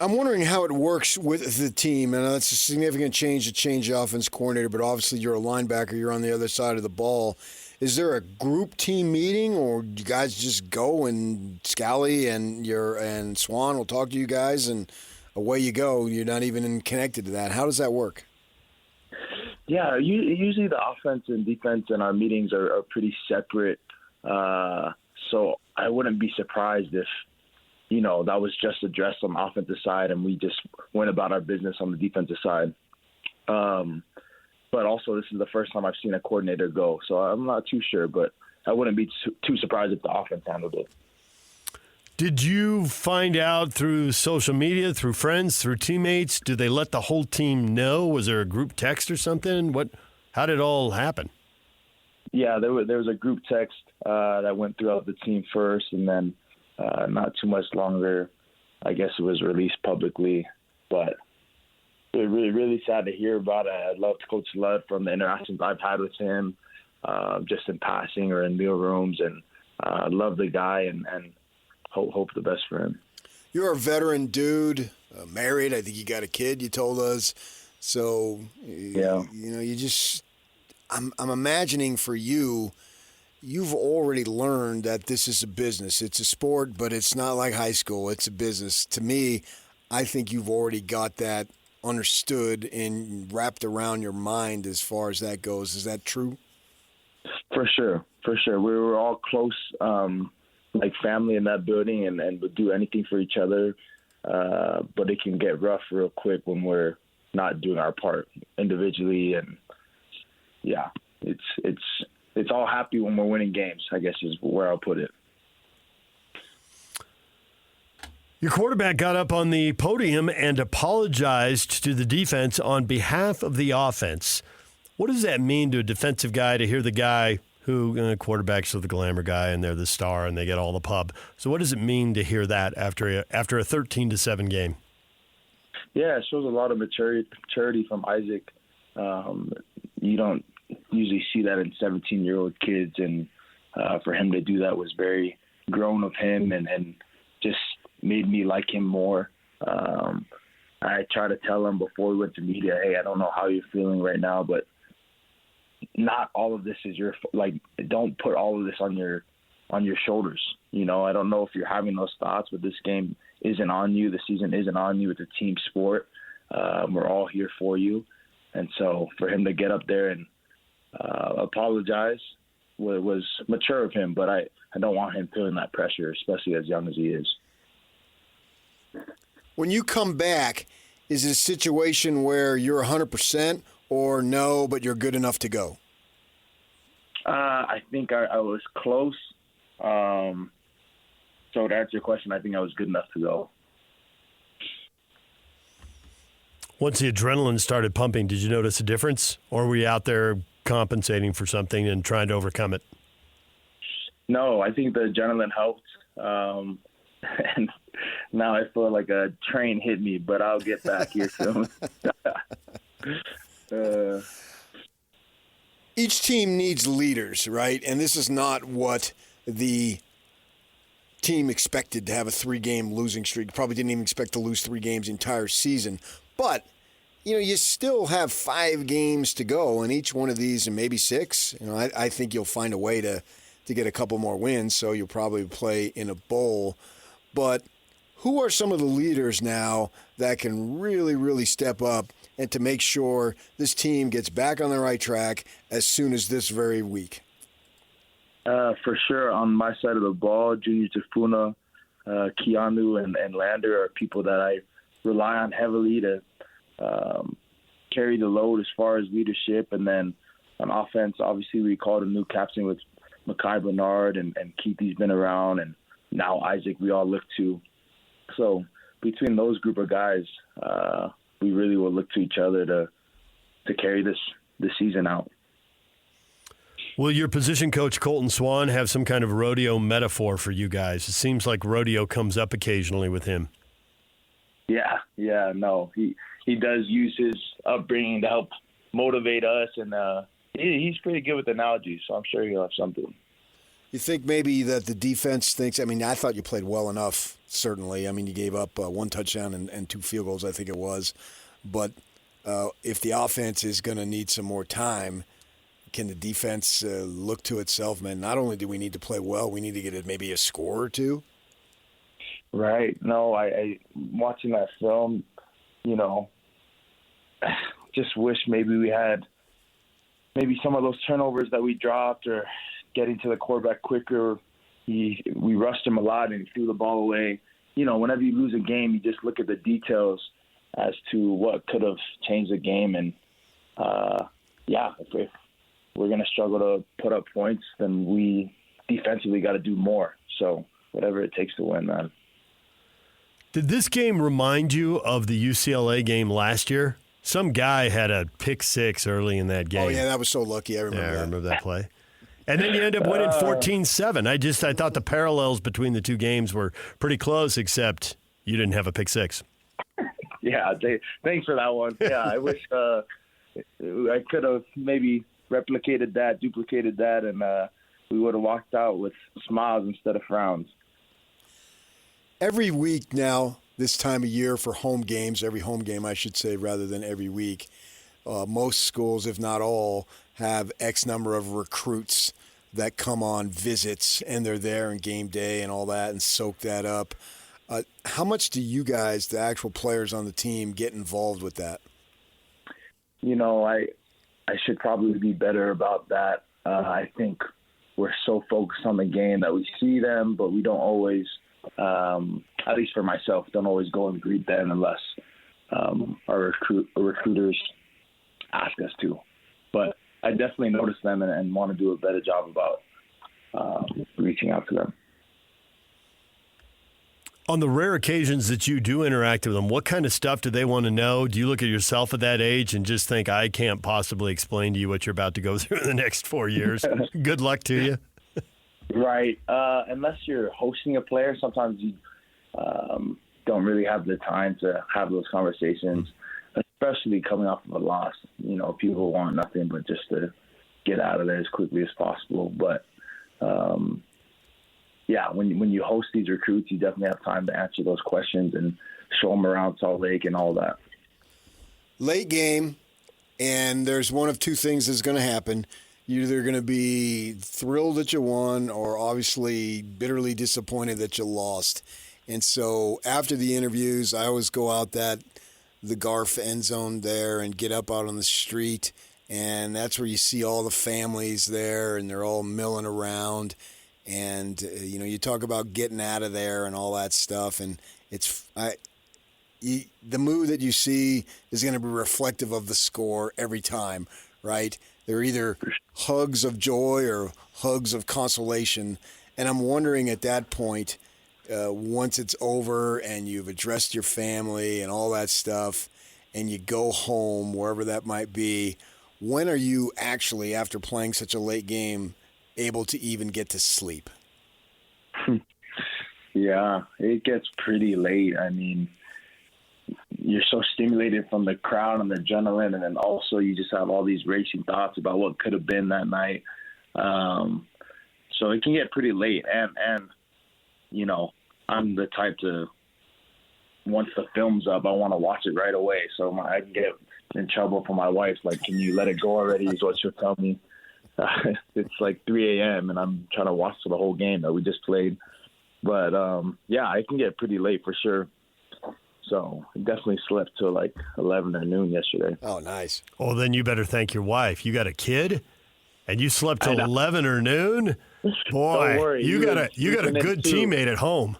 [SPEAKER 14] I'm wondering how it works with the team. And it's a significant change to change the offense coordinator, but obviously you're a linebacker. You're on the other side of the ball. Is there a group team meeting, or do you guys just go and Scally and Swan will talk to you guys and away you go? You're not even connected to that. How does that work?
[SPEAKER 23] Yeah, usually the offense and defense in our meetings are pretty separate. So I wouldn't be surprised if, you know, that was just addressed on the offensive side and we just went about our business on the defensive side. But also, this is the first time I've seen a coordinator go, so I'm not too sure. But I wouldn't be too surprised if the offense handled it.
[SPEAKER 1] Did you find out through social media, through friends, through teammates? Did they let the whole team know? Was there a group text or something? How did it all happen?
[SPEAKER 23] Yeah, there was a group text that went throughout the team first, and then not too much longer, I guess it was released publicly. But really, really sad to hear about it. I loved Coach Ludd from the interactions I've had with him, just in passing or in meal rooms, and love the guy and hope the best for him.
[SPEAKER 14] You're a veteran dude, married. I think you got a kid, you told us. So,
[SPEAKER 23] yeah.
[SPEAKER 14] You know, I'm imagining for you, you've already learned that this is a business. It's a sport, but it's not like high school. It's a business. To me, I think you've already got that understood and wrapped around your mind as far as that goes. Is that true?
[SPEAKER 23] For sure. We were all close, like family in that building, and would do anything for each other. But it can get rough real quick when we're not doing our part individually. And yeah, it's all happy when we're winning games, I guess is where I'll put it.
[SPEAKER 1] Your quarterback got up on the podium and apologized to the defense on behalf of the offense. What does that mean to a defensive guy to hear the guy who quarterbacks are the glamour guy and they're the star and they get all the pub? So what does it mean to hear that after a 13-7 game?
[SPEAKER 23] Yeah, it shows a lot of maturity from Isaac. You don't usually see that in 17-year-old kids, and for him to do that was very grown of him and just made me like him more. I tried to tell him before we went to media, hey, I don't know how you're feeling right now, but not all of this is don't put all of this on your shoulders. You know, I don't know if you're having those thoughts, but this game isn't on you. The season isn't on you. It's a team sport. We're all here for you. And so for him to get up there and apologize was mature of him, but I don't want him feeling that pressure, especially as young as he is.
[SPEAKER 14] When you come back, is it a situation where you're 100% or no, but you're good enough to go?
[SPEAKER 3] I think I was close. So to answer your question, I think I was good enough to go.
[SPEAKER 1] Once the adrenaline started pumping, did you notice a difference? Or were you out there compensating for something and trying to overcome it?
[SPEAKER 3] No, I think the adrenaline helped. And now I feel like a train hit me, but I'll get back here soon.
[SPEAKER 14] Each team needs leaders, right? And this is not what the team expected to have a 3-game losing streak. Probably didn't even expect to lose 3 games the entire season. But, you still have 5 games to go, and each one of these, and maybe 6, I think you'll find a way to get a couple more wins, so you'll probably play in a bowl. But who are some of the leaders now that can really, really step up and to make sure this team gets back on the right track as soon as this very week?
[SPEAKER 3] For sure, on my side of the ball, Junior Tafuna, Keanu, and Lander are people that I rely on heavily to carry the load as far as leadership. And then on offense, obviously we called a new captain with Mekhi Bernard, and Keithy's been around, and now Isaac we all look to. So between those group of guys, we really will look to each other to carry this season out.
[SPEAKER 1] Will your position coach, Colton Swan, have some kind of rodeo metaphor for you guys? It seems like rodeo comes up occasionally with him.
[SPEAKER 3] Yeah, no. He does use his upbringing to help motivate us, and he's pretty good with analogies, so I'm sure he'll have something.
[SPEAKER 14] You think maybe that the defense thinks, I thought you played well enough, certainly. You gave up 1 touchdown and 2 field goals, I think it was. But if the offense is going to need some more time, can the defense look to itself, man? Not only do we need to play well, we need to get maybe a score or 2?
[SPEAKER 3] Right. No, I watching that film, just wish maybe we had maybe some of those turnovers that we dropped, or getting to the quarterback quicker. We rushed him a lot and he threw the ball away. Whenever you lose a game, you just look at the details as to what could have changed the game. And, if we're going to struggle to put up points, then we defensively got to do more. So whatever it takes to win, man.
[SPEAKER 1] Did this game remind you of the UCLA game last year? Some guy had a pick 6 early in that game.
[SPEAKER 14] Oh, yeah, that was so lucky. I remember
[SPEAKER 1] that play. And then you end up winning 14-7. I thought the parallels between the 2 games were pretty close, except you didn't have a pick 6.
[SPEAKER 3] Yeah, thanks for that one. Yeah, I wish I could have maybe duplicated that, and we would have walked out with smiles instead of frowns.
[SPEAKER 14] Every week now, this time of year for home games, every home game, I should say, rather than every week, most schools, if not all, have X number of recruits that come on visits, and they're there on game day and all that and soak that up. How much do you guys, the actual players on the team, get involved with that?
[SPEAKER 3] I should probably be better about that. I think we're so focused on the game that we see them, but we don't always, at least for myself, don't always go and greet them unless our recruiters ask us to. But I definitely notice them and want to do a better job about reaching out to them.
[SPEAKER 1] On the rare occasions that you do interact with them, what kind of stuff do they want to know? Do you look at yourself at that age and just think, I can't possibly explain to you what you're about to go through in the next 4 years? Good luck to you.
[SPEAKER 3] Right. Unless you're hosting a player, sometimes you don't really have the time to have those conversations, especially coming off of a loss. People want nothing but just to get out of there as quickly as possible. But, when you host these recruits, you definitely have time to answer those questions and show them around Salt Lake and all that.
[SPEAKER 14] Late game, and there's one of 2 things that's going to happen. You're either going to be thrilled that you won or obviously bitterly disappointed that you lost. And so after the interviews, I always go out the Garf end zone there and get up out on the street, and that's where you see all the families there, and they're all milling around. And, you talk about getting out of there and all that stuff. And the mood that you see is going to be reflective of the score every time, right? They're either hugs of joy or hugs of consolation. And I'm wondering at that point, once it's over and you've addressed your family and all that stuff, and you go home, wherever that might be, when are you actually, after playing such a late game, able to even get to sleep?
[SPEAKER 3] Yeah, it gets pretty late. I mean, you're so stimulated from the crowd and the adrenaline, and then also you just have all these racing thoughts about what could have been that night. So it can get pretty late. And you know, I'm the type to, once the film's up, I want to watch it right away. So I can get in trouble from my wife. Like, can you let it go already is what she'll tell me. It's like 3 a.m. and I'm trying to watch the whole game that we just played. But, yeah, it can get pretty late for sure. So I definitely slept till like 11 or noon yesterday.
[SPEAKER 14] Oh, nice.
[SPEAKER 1] Well, then you better thank your wife. You got a kid, and you slept till 11 or noon? Boy,
[SPEAKER 3] Don't worry.
[SPEAKER 1] you got a good teammate at home.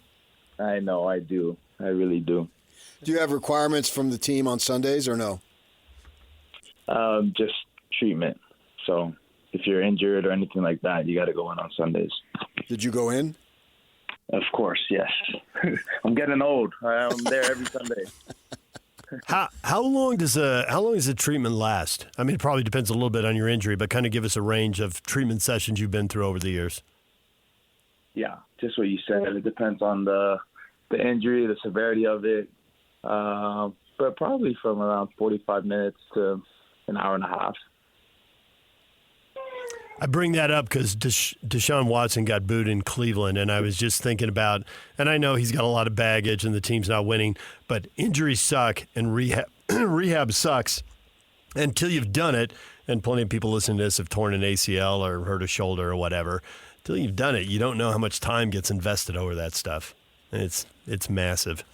[SPEAKER 3] I know, I do. I really do.
[SPEAKER 14] Do you have requirements from the team on Sundays or no?
[SPEAKER 3] Just treatment. So if you're injured or anything like that, you got to go in on Sundays.
[SPEAKER 14] Did you go in?
[SPEAKER 3] Of course, yes. I'm getting old. I'm there every Sunday.
[SPEAKER 1] How long does the treatment last? I mean, it probably depends a little bit on your injury, but kind of give us a range of treatment sessions you've been through over the years.
[SPEAKER 3] Yeah, just what you said. It depends on the injury, the severity of it, but probably from around 45 minutes to an hour and a half.
[SPEAKER 1] I bring that up because Deshaun Watson got booed in Cleveland, and I was just thinking about, and I know he's got a lot of baggage and the team's not winning, but injuries suck and rehab sucks until you've done it, and plenty of people listening to this have torn an ACL or hurt a shoulder or whatever. Until you've done it, you don't know how much time gets invested over that stuff. And it's massive.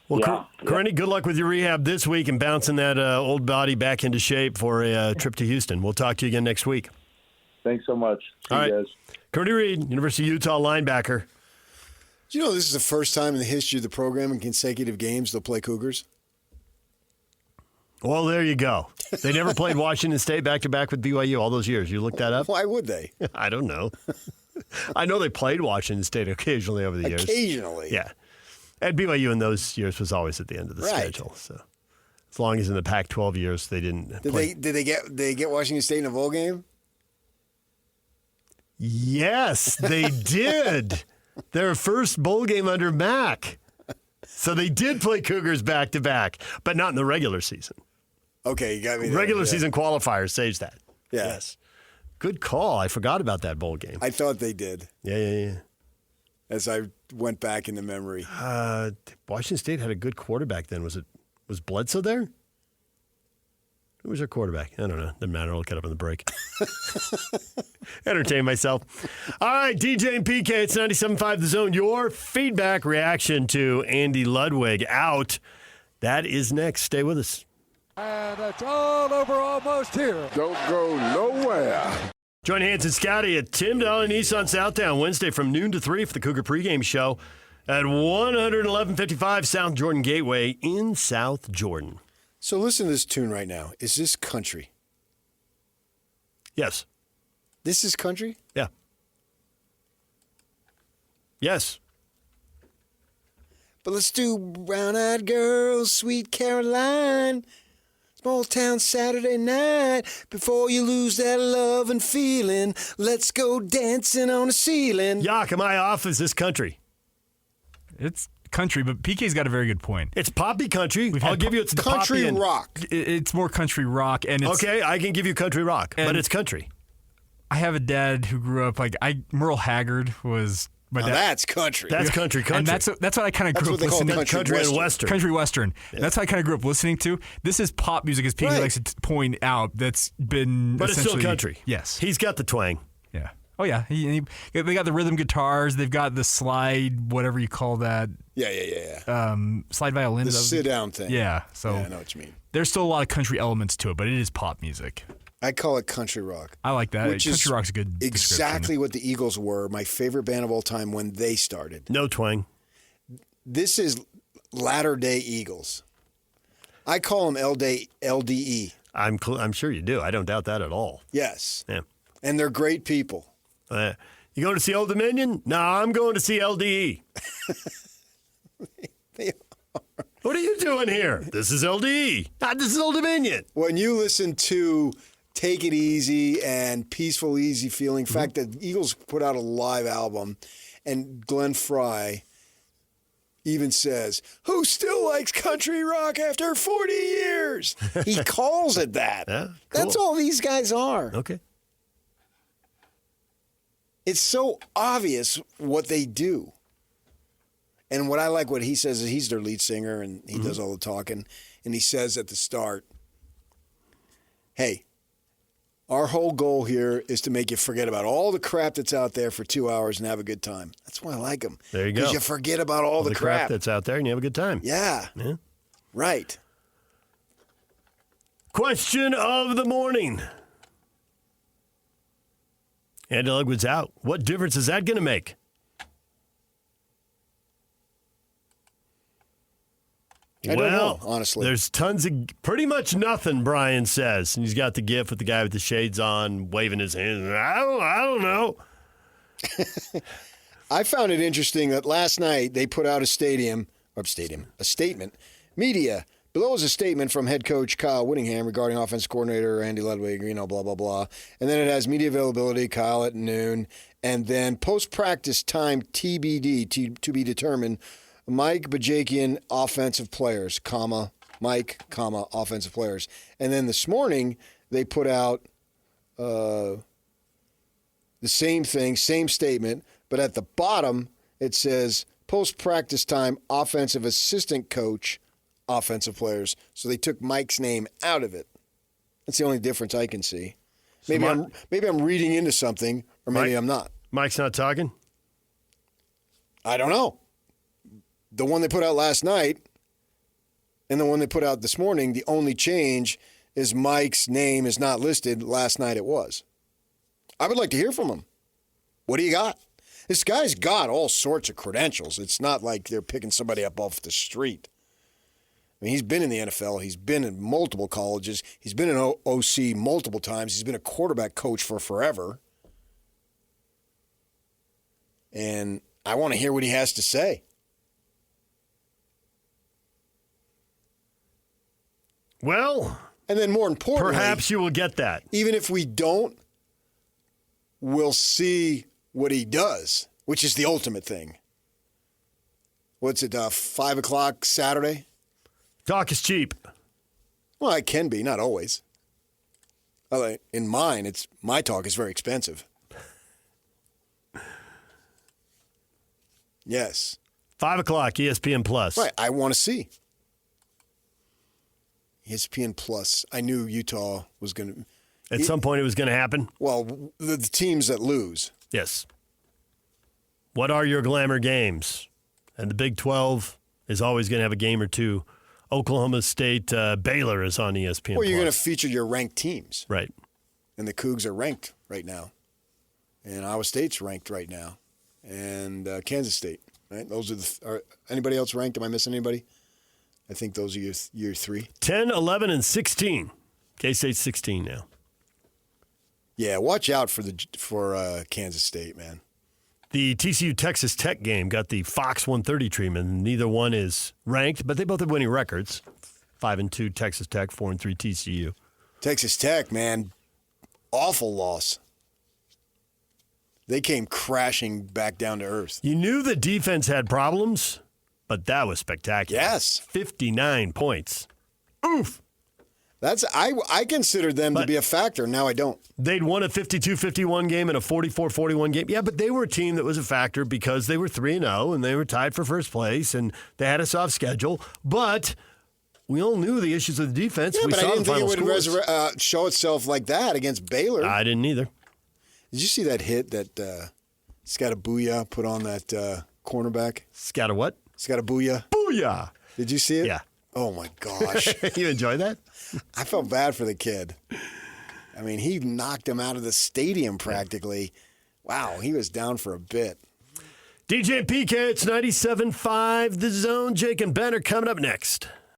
[SPEAKER 1] Well, Karene, good luck with your rehab this week and bouncing that old body back into shape for a trip to Houston. We'll talk to you again next week.
[SPEAKER 3] Thanks so much.
[SPEAKER 1] All right. Guys. Karene Reid, University of Utah linebacker.
[SPEAKER 14] Do you know this is the first time in the history of the program in consecutive games they'll play Cougars?
[SPEAKER 1] Well, there you go. They never played Washington State back-to-back with BYU all those years. You looked that up?
[SPEAKER 14] Why would they?
[SPEAKER 1] I don't know. I know they played Washington State occasionally over the years.
[SPEAKER 14] Occasionally?
[SPEAKER 1] Yeah. And BYU in those years was always at the end of the schedule. So as long as in the Pac-12 years they didn't play.
[SPEAKER 14] Did they get Washington State in a bowl game?
[SPEAKER 1] Yes, they did. Their first bowl game under Mac. So they did play Cougars back-to-back, but not in the regular season.
[SPEAKER 14] Okay, you got me there.
[SPEAKER 1] Regular season qualifier saves that.
[SPEAKER 14] Yeah.
[SPEAKER 1] Yes. Good call. I forgot about that bowl game.
[SPEAKER 14] I thought they did.
[SPEAKER 1] Yeah.
[SPEAKER 14] As I went back into memory.
[SPEAKER 1] Washington State had a good quarterback then. Was Bledsoe there? Who was their quarterback? I don't know. Doesn't matter. I'll look it up on the break. Entertain myself. All right, DJ and PK, it's 97.5 The Zone. Your feedback reaction to Andy Ludwig out. That is next. Stay with us.
[SPEAKER 5] And it's all over almost here.
[SPEAKER 12] Don't go nowhere.
[SPEAKER 1] Join Hans and Scotty at Tim Dahle Nissan Southtown Wednesday from noon to 3 for the Cougar pregame show at 11155 South Jordan Gateway in South Jordan.
[SPEAKER 14] So listen to this tune right now. Is this country?
[SPEAKER 1] Yes.
[SPEAKER 14] This is country?
[SPEAKER 1] Yeah. Yes.
[SPEAKER 14] But let's do Brown-Eyed Girls, Sweet Caroline. Small town Saturday night. Before you lose that love and feeling, let's go dancing on the ceiling.
[SPEAKER 1] Yuck, am I off? Is this country?
[SPEAKER 2] It's country, but PK's got a very good point.
[SPEAKER 1] It's poppy country. I'll give you it's the
[SPEAKER 14] country
[SPEAKER 1] poppy
[SPEAKER 14] rock.
[SPEAKER 2] It's more country rock, and it's
[SPEAKER 1] okay. I can give you country rock, but it's country.
[SPEAKER 2] I have a dad who grew up Merle Haggard was my dad.
[SPEAKER 14] That's country.
[SPEAKER 1] That's country.
[SPEAKER 2] And that's what I kind of grew up listening to.
[SPEAKER 1] Country and western.
[SPEAKER 2] Country western. Yeah. That's what I kind of grew up listening to. This is pop music, as PK likes to point out. That's been,
[SPEAKER 1] but it's still country.
[SPEAKER 2] Yes,
[SPEAKER 1] he's got the twang.
[SPEAKER 2] Yeah. Oh yeah. They got the rhythm guitars. They've got the slide, whatever you call that.
[SPEAKER 14] Yeah.
[SPEAKER 2] Slide violin.
[SPEAKER 14] The sit-down thing.
[SPEAKER 2] Yeah. So
[SPEAKER 14] I know what you mean.
[SPEAKER 2] There's still a lot of country elements to it, but it is pop music.
[SPEAKER 14] I call it country rock.
[SPEAKER 2] I like that.
[SPEAKER 14] Which
[SPEAKER 2] country rock's a good
[SPEAKER 14] exactly what the Eagles were, my favorite band of all time when they started.
[SPEAKER 1] No twang.
[SPEAKER 14] This is Latter-day Eagles. I call them LDE.
[SPEAKER 1] I'm sure you do. I don't doubt that at all.
[SPEAKER 14] Yes.
[SPEAKER 1] Yeah.
[SPEAKER 14] And they're great people.
[SPEAKER 1] You going to see Old Dominion? No, I'm going to see LDE. What are you doing here? This is LDE. This is Old Dominion.
[SPEAKER 14] When you listen to Take It Easy and Peaceful Easy Feeling, in fact, the Eagles put out a live album, and Glenn Fry even says, who still likes country rock after 40 years? He calls it that.
[SPEAKER 1] Yeah, cool.
[SPEAKER 14] That's all these guys are.
[SPEAKER 1] Okay.
[SPEAKER 14] It's so obvious what they do. And what I like what he says is he's their lead singer and he does all the talking. And he says at the start, hey, our whole goal here is to make you forget about all the crap that's out there for 2 hours and have a good time. That's why I like him.
[SPEAKER 1] There you go.
[SPEAKER 14] Because you forget about all the crap
[SPEAKER 1] that's out there and you have a good time.
[SPEAKER 14] Yeah. Right.
[SPEAKER 1] Question of the morning. Andy Ludwig's out. What difference is that going to make?
[SPEAKER 14] I don't know, honestly.
[SPEAKER 1] There's tons of, pretty much nothing, Brian says. And he's got the gif with the guy with the shades on, waving his hands. I don't know.
[SPEAKER 14] I found it interesting that last night they put out a statement. Media. Below is a statement from head coach Kyle Whittingham regarding offensive coordinator Andy Ludwig, blah, blah, blah. And then it has media availability, Kyle at noon. And then post-practice time TBD, to be determined, Mike Bajakian, offensive players, Mike, offensive players. And then this morning, they put out the same thing, same statement, but at the bottom, it says post-practice time, offensive assistant coach, offensive players. So they took Mike's name out of it. That's the only difference I can see. Maybe I'm reading into something, or maybe I'm not.
[SPEAKER 1] Mike's not talking?
[SPEAKER 14] I don't know. The one they put out last night and the one they put out this morning, the only change is Mike's name is not listed. Last night it was. I would like to hear from him. What do you got? This guy's got all sorts of credentials. It's not like they're picking somebody up off the street. I mean, he's been in the NFL. He's been in multiple colleges. He's been an OC multiple times. He's been a quarterback coach for forever. And I want to hear what he has to say.
[SPEAKER 1] Well,
[SPEAKER 14] and then more importantly,
[SPEAKER 1] perhaps you will get that.
[SPEAKER 14] Even if we don't, we'll see what he does, which is the ultimate thing. What's it, 5 o'clock Saturday?
[SPEAKER 1] Talk is cheap.
[SPEAKER 14] Well, it can be, not always. In mine, my talk is very expensive. Yes.
[SPEAKER 1] 5 o'clock, ESPN Plus.
[SPEAKER 14] Right, I want to see. ESPN Plus. I knew Utah was going to.
[SPEAKER 1] At some point it was going to happen?
[SPEAKER 14] Well, the teams that lose.
[SPEAKER 1] Yes. What are your glamour games? And the Big 12 is always going to have a game or two. Oklahoma State, Baylor is on ESPN
[SPEAKER 14] Well, you're
[SPEAKER 1] Plus.
[SPEAKER 14] going to feature your ranked teams.
[SPEAKER 1] Right.
[SPEAKER 14] And the Cougs are ranked right now. And Iowa State's ranked right now. And Kansas State. Right? Those are anybody else ranked? Am I missing anybody? I think those are your three.
[SPEAKER 1] 10, 11, and 16. K-State's 16 now.
[SPEAKER 14] Yeah, watch out for Kansas State, man.
[SPEAKER 1] The TCU Texas Tech game got the Fox 130 treatment. Neither one is ranked, but they both have winning records. 5-2 Texas Tech, 4-3 TCU.
[SPEAKER 14] Texas Tech, man, awful loss. They came crashing back down to earth.
[SPEAKER 1] You knew the defense had problems, but that was spectacular.
[SPEAKER 14] Yes.
[SPEAKER 1] 59 points. Oof.
[SPEAKER 14] I considered them to be a factor. Now I don't.
[SPEAKER 1] They'd won a 52-51 game and a 44-41 game. Yeah, but they were a team that was a factor because they were 3-0 and they were tied for first place and they had a soft schedule. But we all knew the issues of the defense.
[SPEAKER 14] Yeah,
[SPEAKER 1] we
[SPEAKER 14] but
[SPEAKER 1] saw
[SPEAKER 14] I didn't
[SPEAKER 1] the
[SPEAKER 14] think it
[SPEAKER 1] final
[SPEAKER 14] would show itself like that against Baylor.
[SPEAKER 1] I didn't either.
[SPEAKER 14] Did you see that hit that Scattabooya put on that cornerback?
[SPEAKER 1] Scatta what?
[SPEAKER 14] Scattabooya.
[SPEAKER 1] Booyah!
[SPEAKER 14] Did you see it?
[SPEAKER 1] Yeah.
[SPEAKER 14] Oh, my gosh.
[SPEAKER 1] You enjoy that?
[SPEAKER 14] I felt bad for the kid. I mean, he knocked him out of the stadium practically. Wow, he was down for a bit.
[SPEAKER 1] DJ and PK, it's 97.5 The Zone. Jake and Ben are coming up next.